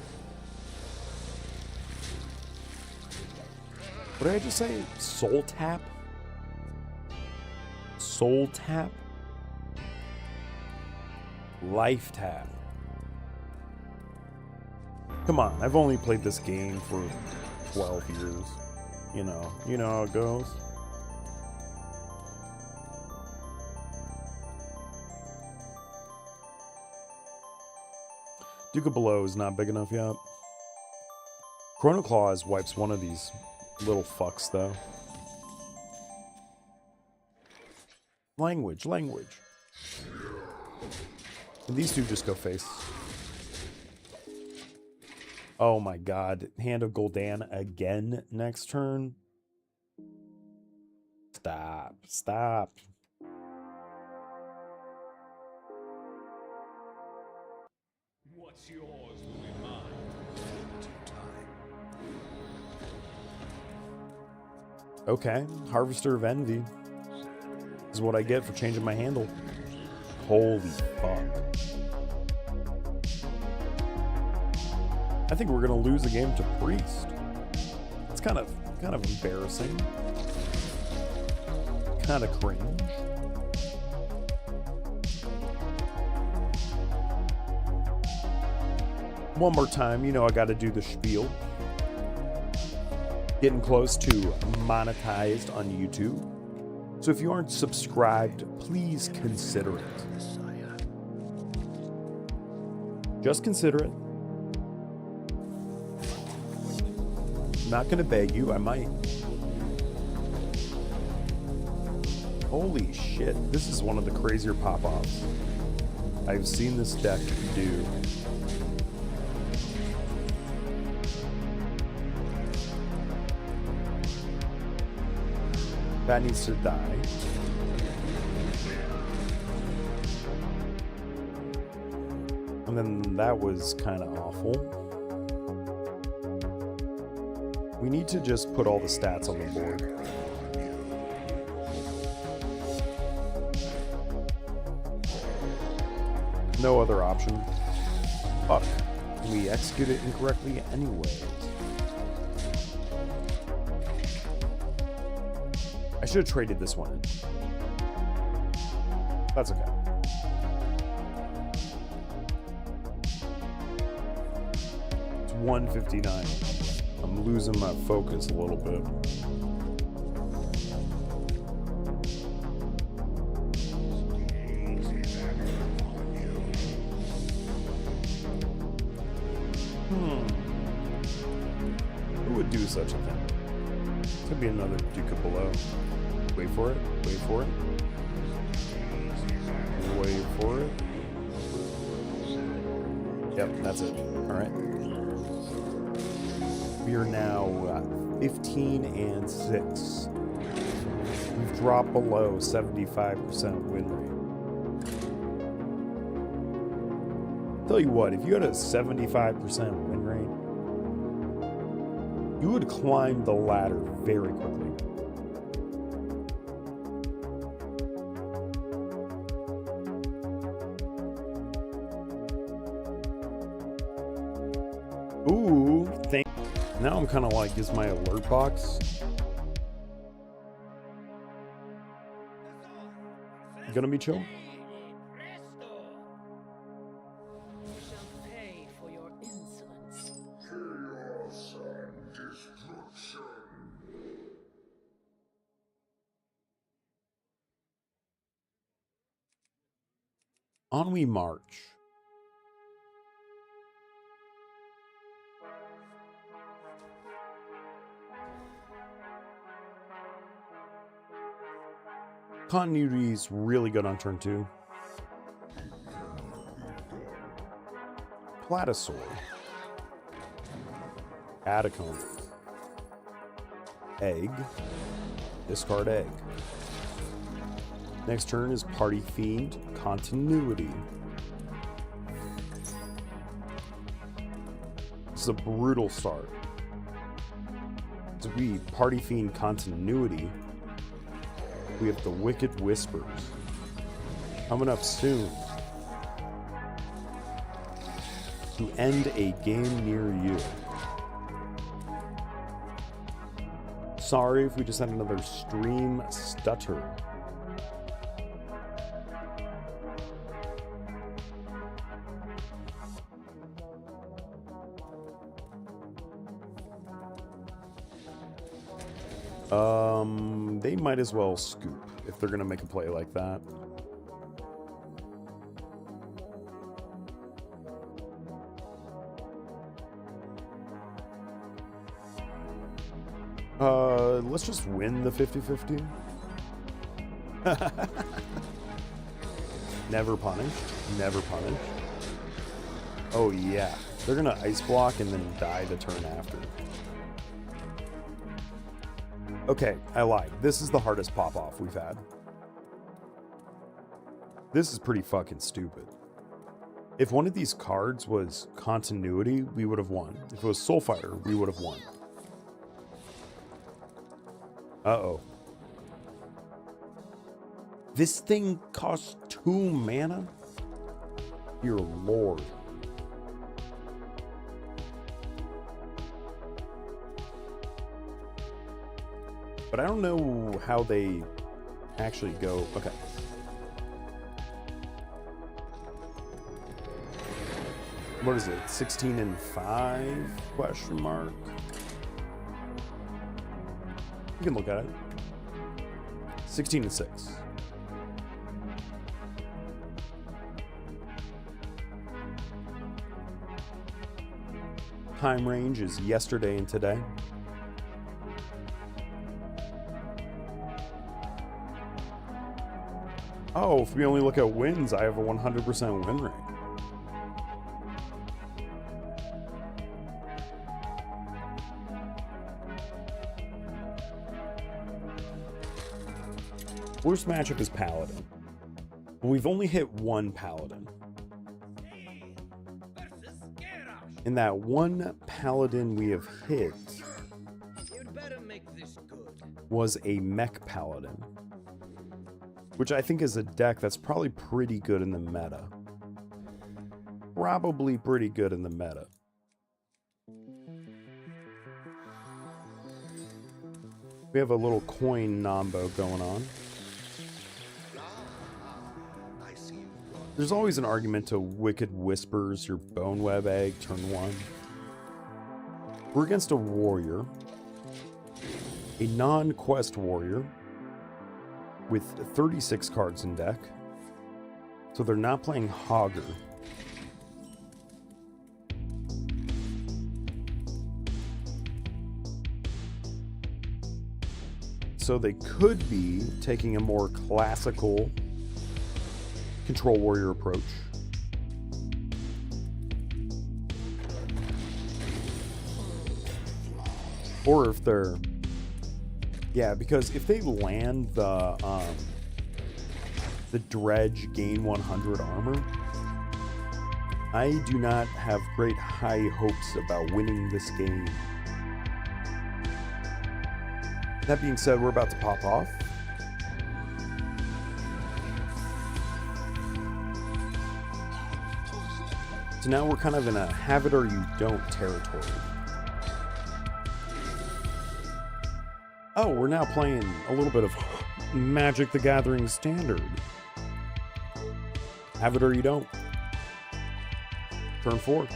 S1: What did I just say? Soul Tap? Soul Tap? Life Tap. Come on, I've only played this game for 12 years. You know how it goes. Duke of Below is not big enough yet. Chrono Claws wipes one of these little fucks, though. Language. And these two just go face. Oh my god. Hand of Gul'dan again next turn. Stop.
S3: What's yours will be mine.
S1: Okay. Harvester of Envy. This is what I get for changing my handle. Holy fuck. I think we're gonna lose a game to Priest. It's kind of embarrassing. Kind of cringe. One more time, you know I gotta do the spiel. Getting close to monetized on YouTube. So if you aren't subscribed, please consider it. Just consider it. Not gonna beg you, I might. Holy shit, this is one of the crazier pop-offs I've seen this deck do. That needs to die. And then that was kind of awful. We need to just put all the stats on the board. No other option. Fuck. We execute it incorrectly anyway. I should have traded this one in. That's okay. It's 159. I'm losing my focus a little bit. Who would do such a thing? Could be another Duke of Below. Wait for it. Wait for it. Wait for it. Yep, that's it. Alright. We are now 15 and 6. We've dropped below 75% win rate. Tell you what, if you had a 75% win rate, you would climb the ladder very quickly. Ooh, now I'm kind of like, is my alert box gonna be chill?
S5: You shall pay for your insolence.
S3: Chaos and destruction.
S1: On we march. Continuity is really good on turn 2. Platosaur. Catacomb. Egg. Discard egg. Next turn is Party Fiend. Continuity. This is a brutal start. To be Party Fiend Continuity, we have the Wicked Whispers. Coming up soon. To end a game near you. Sorry if we just had another stream stutter. They might as well scoop if they're gonna make a play like that. Let's just win the 50-50. Never punished. Never punished. Oh yeah. They're gonna ice block and then die the turn after. Okay, I lied. This is the hardest pop-off we've had. This is pretty fucking stupid. If one of these cards was Continuity, we would have won. If it was Soul Fighter, we would have won. Uh-oh. This thing costs 2 mana? Dear Lord. But I don't know how they actually go. Okay. What is it? 16 and 5? Question mark. You can look at it. 16 and 6. Time range is yesterday and today. Oh, if we only look at wins, I have a 100% win rate. Worst matchup is Paladin. We've only hit one Paladin. And that one Paladin we have hit
S2: You'd better make this good.
S1: was a Mech Paladin, which I think is a deck that's probably pretty good in the meta. Probably pretty good in the meta. We have a little coin nombo going on. There's always an argument to Wicked Whispers, your Bone Web Egg, turn 1. We're against a warrior. A non-quest warrior. With 36 cards in deck. So they're not playing Hogger. So they could be taking a more classical Control Warrior approach. Or if they're... Yeah, because if they land the Dredge gain 100 armor, I do not have great high hopes about winning this game. That being said, we're about to pop off. So now we're kind of in a have it or you don't territory. Oh, we're now playing a little bit of Magic the Gathering Standard. Have it or you don't. Turn 4.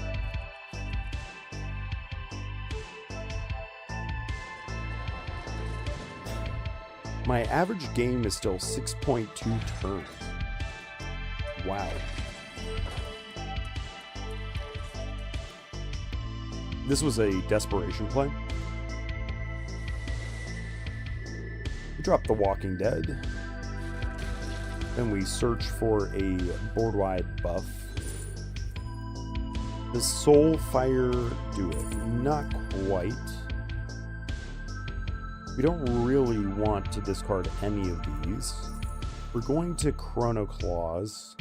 S1: My average game is still 6.2 turns. Wow. This was a desperation play. We dropped The Walking Dead. Then we search for a board-wide buff. Does Soulfire do it? Not quite. We don't really want to discard any of these. We're going to Chrono Claws.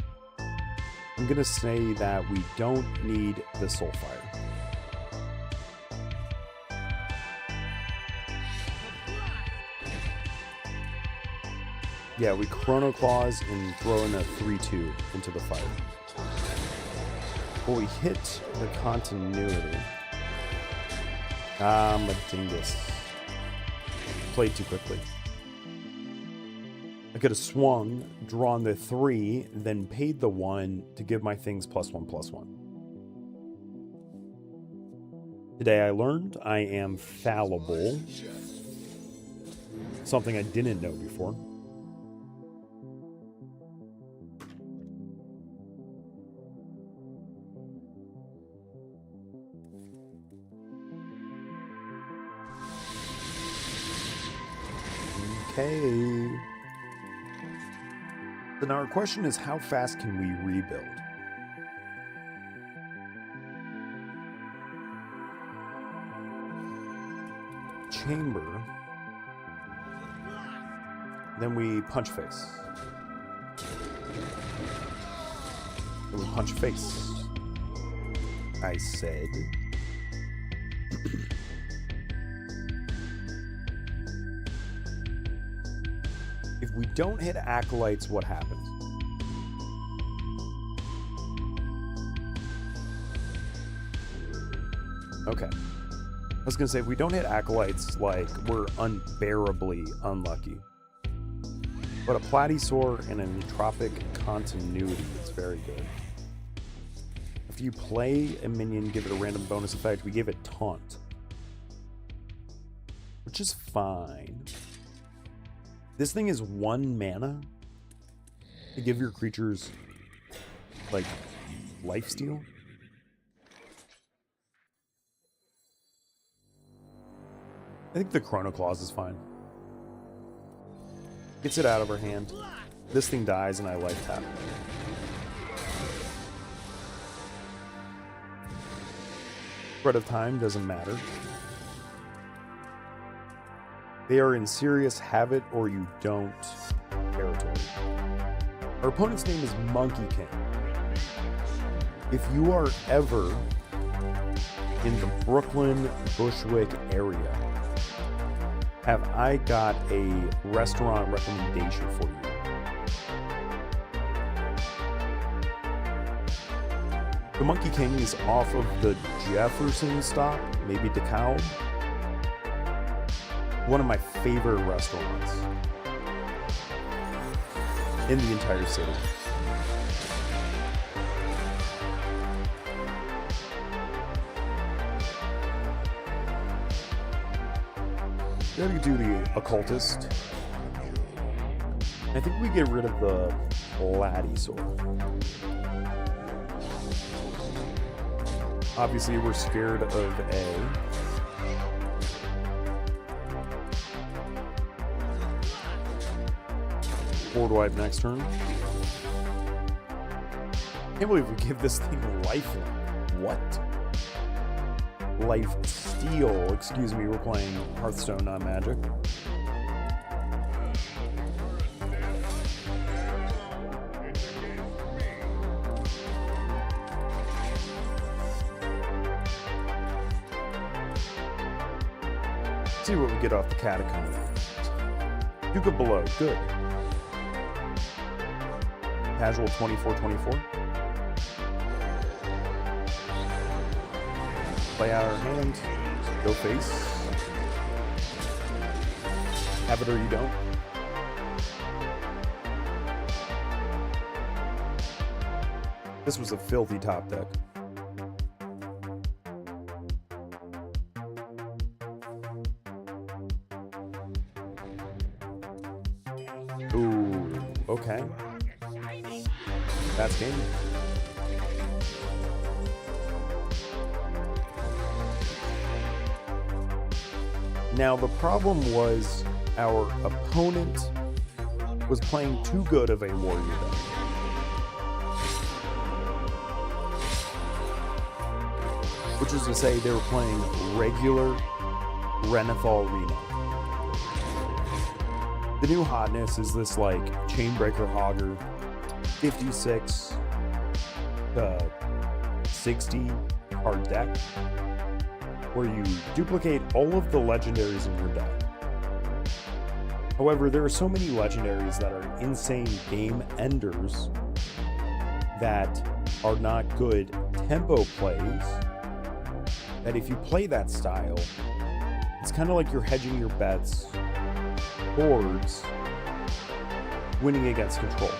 S1: I'm going to say that we don't need the Soulfire. Yeah, we Chrono Claws and throw in a 3-2 into the fire. Well, we hit the continuity. My dingus. Played too quickly. I could have swung, drawn the 3, then paid the 1 to give my things +1/+1. Today I learned I am fallible. Something I didn't know before. Okay. So now our question is, how fast can we rebuild? Chamber. Then we punch face. Then we punch face. I said. If we don't hit acolytes, what happens? Okay. I was gonna say, if we don't hit acolytes, like, we're unbearably unlucky. But a Platysaur and a Nootropic Continuity is very good. If you play a minion, give it a random bonus effect, we give it Taunt. Which is fine. This thing is 1 mana to give your creatures, like, lifesteal. I think the Chrono Claws is fine. Gets it out of our hand. This thing dies and I life tap. Spread of time doesn't matter. They are in serious have it or you don't territory. Our opponent's name is Monkey King. If you are ever in the Brooklyn, Bushwick area, have I got a restaurant recommendation for you. The Monkey King is off of the Jefferson stop, maybe DeKalb. One of my favorite restaurants in the entire city. Then we do the Occultist. I think we get rid of the Platysaur. Obviously, we're scared of A. Board wipe next turn. Can't believe we give this thing life. What? Life steal. Excuse me, we're playing Hearthstone, not Magic. See what we get off the Catacomb. Duke of Below, good. Casual 24/24. Play out our hand. Go face. Have it or you don't. This was a filthy top deck. Ooh, okay. That's game. Now, the problem was our opponent was playing too good of a warrior deck. Which is to say, they were playing regular Renethal Reno. The new hotness is this like Chainbreaker Hogger 56 to 60 card deck, where you duplicate all of the legendaries in your deck. However, there are so many legendaries that are insane game enders that are not good tempo plays, that if you play that style, it's kind of like you're hedging your bets towards winning against control.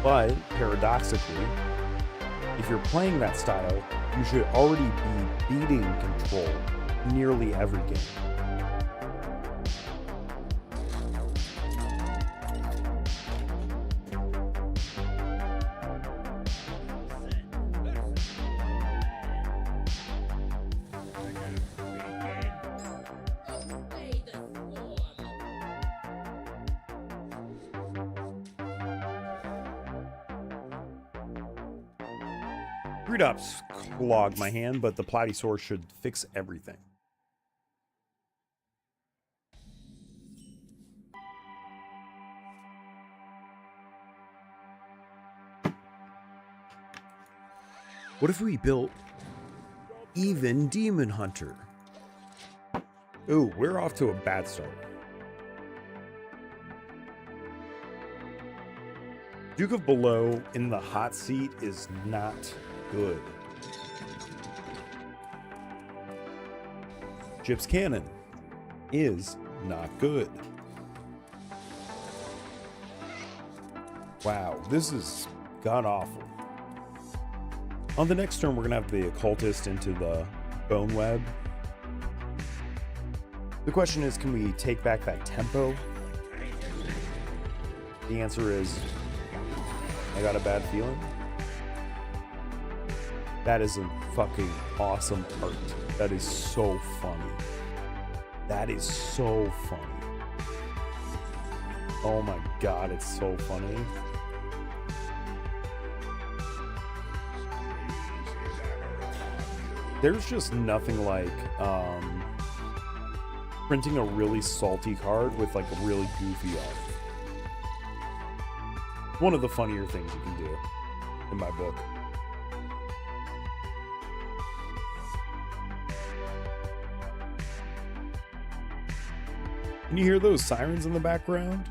S1: But paradoxically, if you're playing that style, you should already be beating control nearly every game. Three ups clog my hand, but the Platysaur should fix everything. What if we built even Demon Hunter? Ooh, we're off to a bad start. Duke of Below in the hot seat is not good. Chip's Cannon is not good. Wow, this is god-awful. On the next turn, we're going to have the Occultist into the Bone Web. The question is, can we take back that tempo? The answer is, I got a bad feeling. That is a fucking awesome art. That is so funny. That is so funny. Oh my god, it's so funny. There's just nothing like printing a really salty card with like a really goofy art. One of the funnier things you can do in my book. Can you hear those sirens in the background?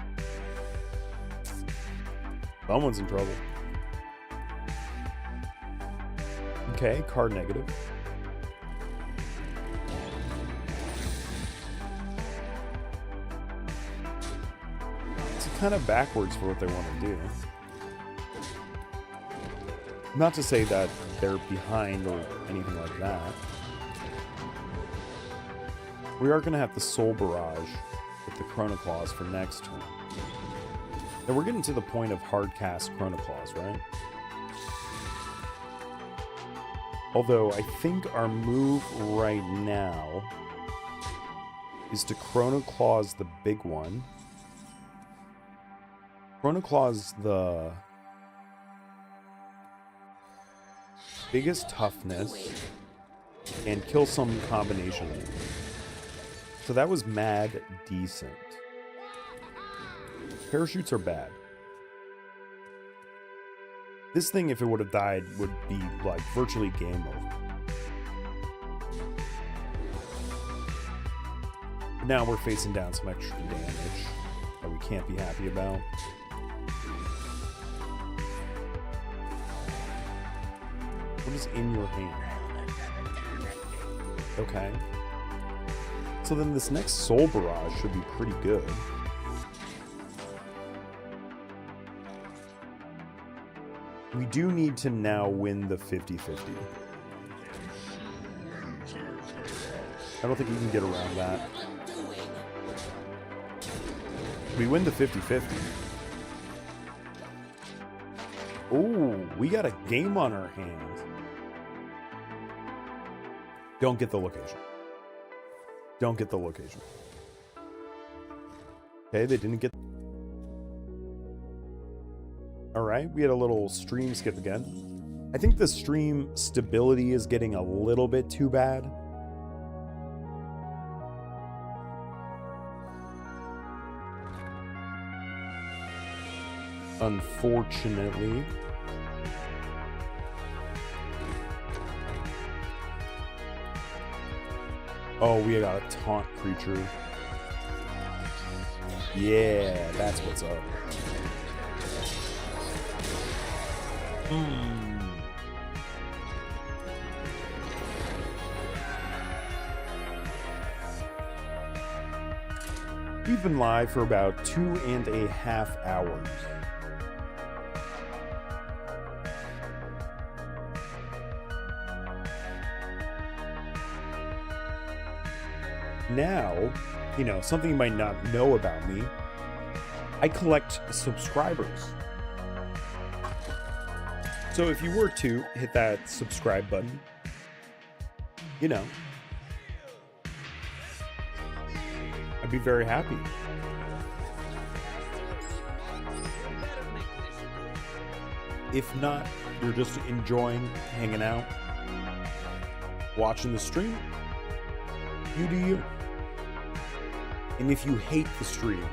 S1: Someone's in trouble. Okay, card negative. It's kind of backwards for what they want to do. Not to say that they're behind or anything like that. We are going to have the Soul Barrage with the Chrono Claws for next turn. Now we're getting to the point of hard cast Chrono Claws, right? Although I think our move right now is to Chrono Claws the big one. Chrono Claws the biggest toughness and kill some combination. So that was mad decent. Parachutes are bad. This thing, if it would have died, would be like virtually game over. Now we're facing down some extra damage that we can't be happy about. What is in your hand? Okay. So then this next Soul Barrage should be pretty good. We do need to now win the 50-50. I don't think we can get around that. We win the 50-50. Ooh, we got a game on our hands. Don't get the location. Don't get the location. Okay, they didn't get... Alright, we had a little stream skip again. I think the stream stability is getting a little bit too bad. Unfortunately. Oh, we got a taunt creature. Yeah, that's what's up. We've been live for about 2.5 hours. Now, you know, something you might not know about me, I collect subscribers. So if you were to hit that subscribe button, you know, I'd be very happy. If not, you're just enjoying hanging out, watching the stream, you do you. And if you hate the stream,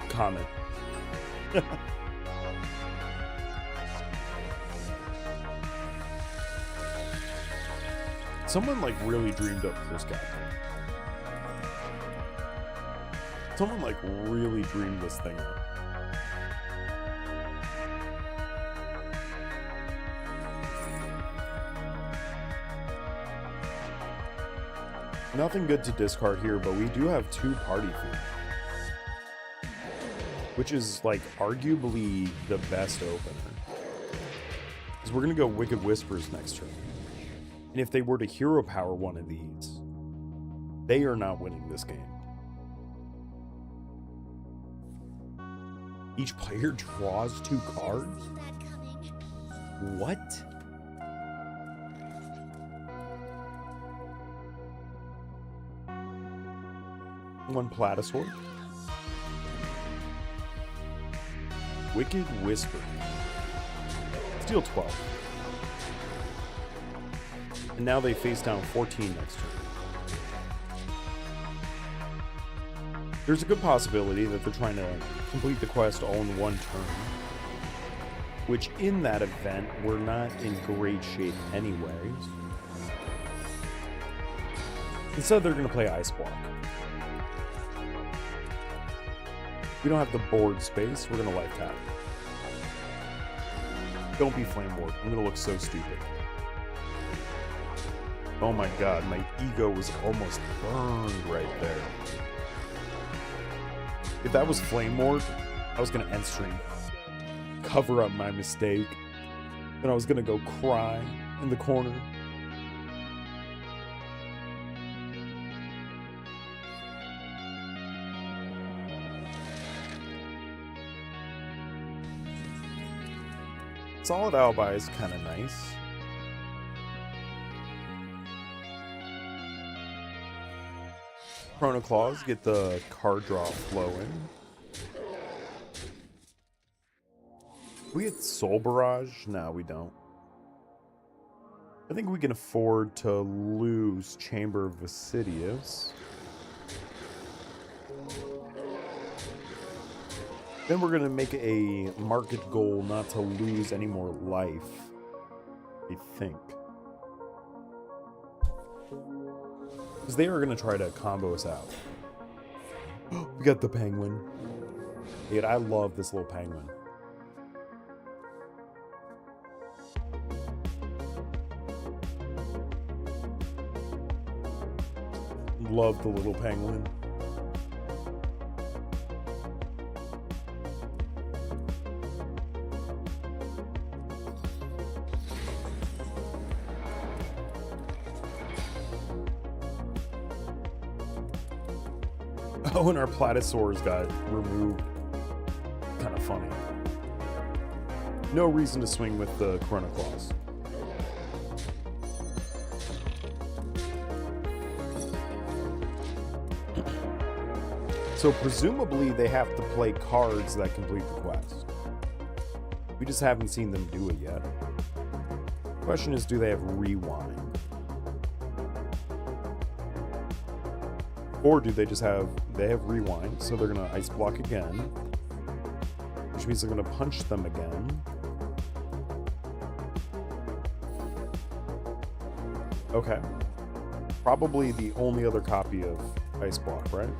S1: comment. Someone like really dreamed up this guy. Someone like really dreamed this thing up. Nothing good to discard here, but we do have 2 party food, which is like arguably the best opener. Because we're gonna go Wicked Whispers next turn. And if they were to hero power one of these, they are not winning this game. Each player draws 2 cards? What? One Platosaur. Wicked Whisper. Steal 12. And now they face down 14 next turn. There's a good possibility that they're trying to complete the quest all in one turn. Which in that event, we're not in great shape anyways. Instead, they're going to play Ice Block. We don't have the board space, we're going to life tap. Don't be Flame Ward. I'm going to look so stupid. Oh my god, my ego was almost burned right there. If that was Flame Ward, I was going to end stream. Cover up my mistake. Then I was going to go cry in the corner. Solid Alibi is kind of nice. Chrono Claws, get the card draw flowing. We get Soul Barrage? No, we don't. I think we can afford to lose Chamber of Vasidius. Then we're going to make a market goal not to lose any more life, I think. Because they are going to try to combo us out. We got the penguin. Dude, I love this little penguin. Love the little penguin. Oh, and our Platosaurs got removed. Kind of funny. No reason to swing with the Chrono Claws. So presumably they have to play cards that complete the quest. We just haven't seen them do it yet. Question is, do they have rewind? Or do they just have, they have rewind, so they're gonna ice block again, which means they're gonna punch them again. Okay. Probably the only other copy of ice block, right?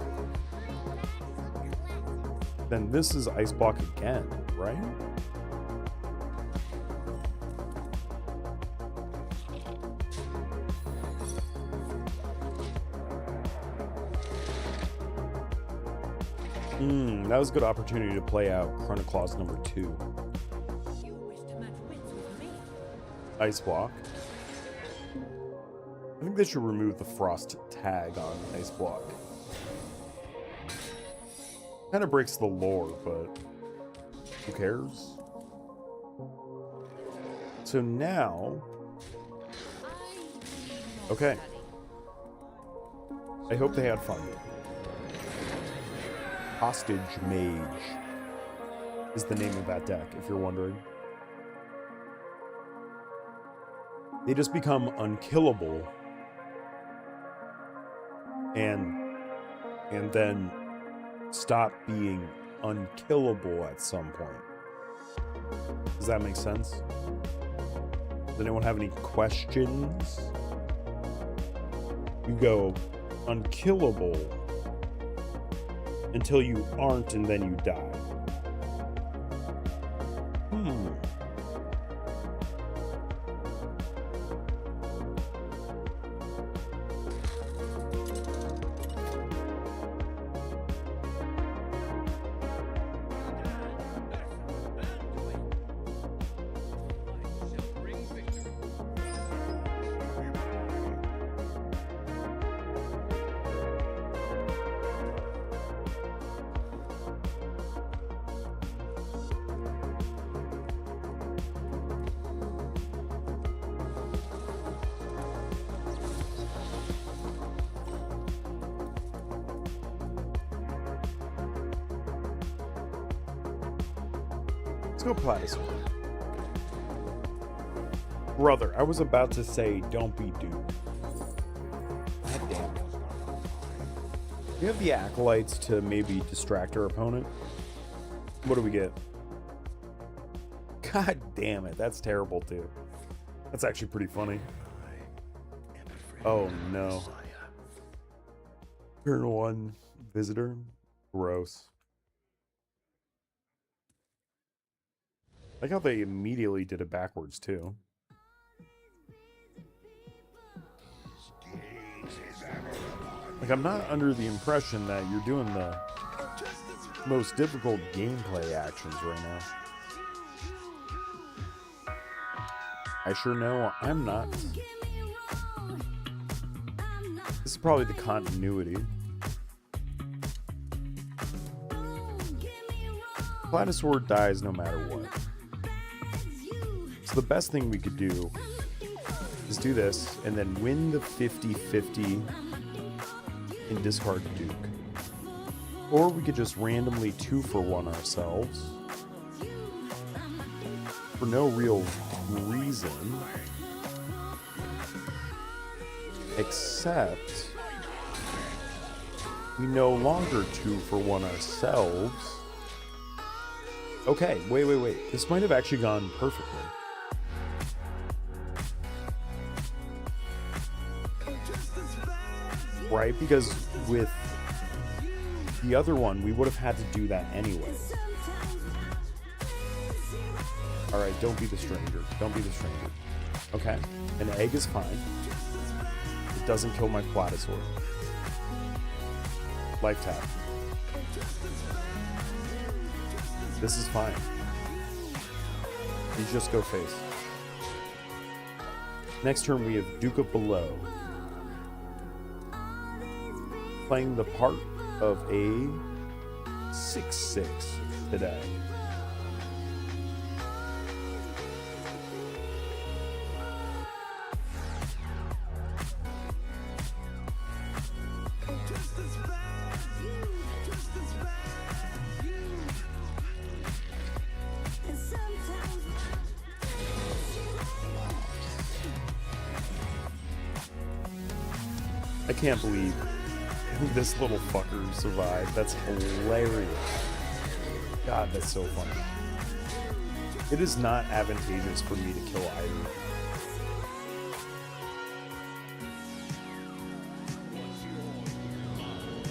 S1: Then this is ice block again, right? That was a good opportunity to play out Chrono Clause number 2.
S5: You wish to match wits with me?
S1: Ice block. I think they should remove the frost tag on ice block. Kind of breaks the lore, but who cares? So now, okay. I hope they had fun. Hostage Mage is the name of that deck, if you're wondering. They just become unkillable and then stop being unkillable at some point. Does that make sense? Does anyone have any questions? You go unkillable until you aren't, and then you die. Let's go Platysaur. Brother, I was about to say, don't be duped. God damn it. We have the Acolytes to maybe distract our opponent. What do we get? God damn it, that's terrible too. That's actually pretty funny. Oh no. Turn 1 visitor. Gross. I like how they immediately did it backwards too. Like, I'm not under the impression that you're doing the most difficult gameplay actions right now. I sure know I'm not. This is probably the continuity. Platysaur dies no matter what. So the best thing we could do is do this and then win the 50-50 and discard Duke. Or we could just randomly 2-for-1 ourselves for no real reason except we no longer 2-for-1 ourselves. Okay, wait. This might have actually gone perfectly. Right? Because with the other one, we would have had to do that anyway. Alright, don't be the stranger. Don't be the stranger. Okay, an egg is fine. It doesn't kill my Platysaur. Life tap. This is fine. You just go face. Next turn we have Duke of Below. Playing the part of a 6/6 today. I can't believe this little fucker survived. That's hilarious. God, that's so funny. It is not advantageous for me to kill either.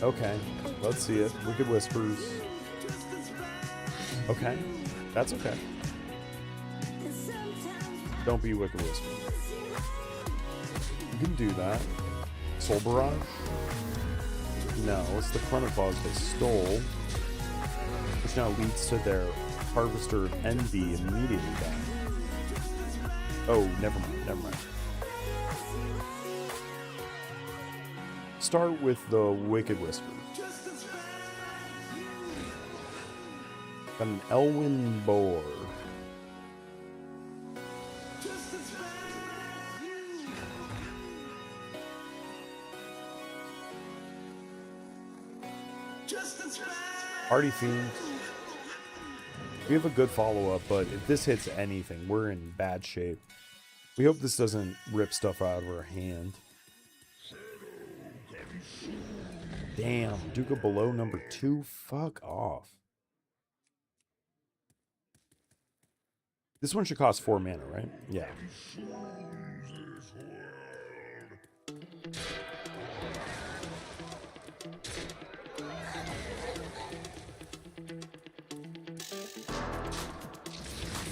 S1: Okay, let's see it. Wicked Whispers. Okay, that's okay. Don't be Wicked Whispers. You can do that. Soul Barrage? No, it's the Chronophos they stole, which now leads to their Harvester of Envy immediately dying. Oh, never mind. Start with the Wicked Whisper. An Elwyn Boar. Hardy Fiend. We have a good follow-up, but if this hits anything, we're in bad shape. We hope this doesn't rip stuff out of our hand. Damn, Duke of Below number 2? Fuck off. This one should cost 4 mana, right? Yeah.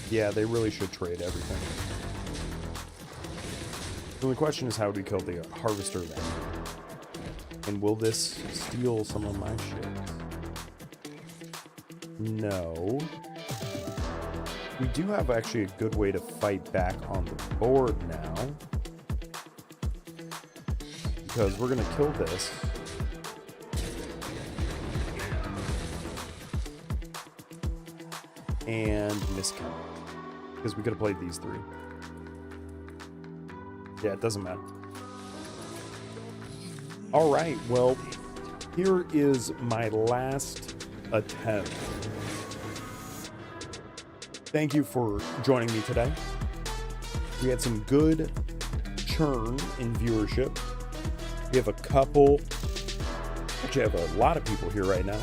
S1: Yeah, they really should trade everything. The only question is, how do we kill the Harvester then? And will this steal some of my shit? No. We do have actually a good way to fight back on the board now. Because we're going to kill this. And miscount. Because we could have played these 3. Yeah, it doesn't matter. Alright, well, here is my last attempt. Thank you for joining me today. We had some good churn in viewership. We have a couple, actually I have a lot of people here right now.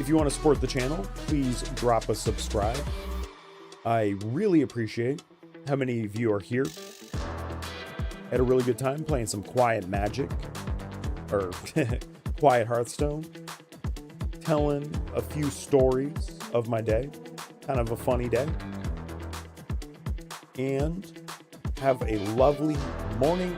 S1: If you want to support the channel, please drop a subscribe. I really appreciate how many of you are here. Had a really good time playing some Quiet Magic, or Quiet Hearthstone, telling a few stories of my day, kind of a funny day, and have a lovely morning,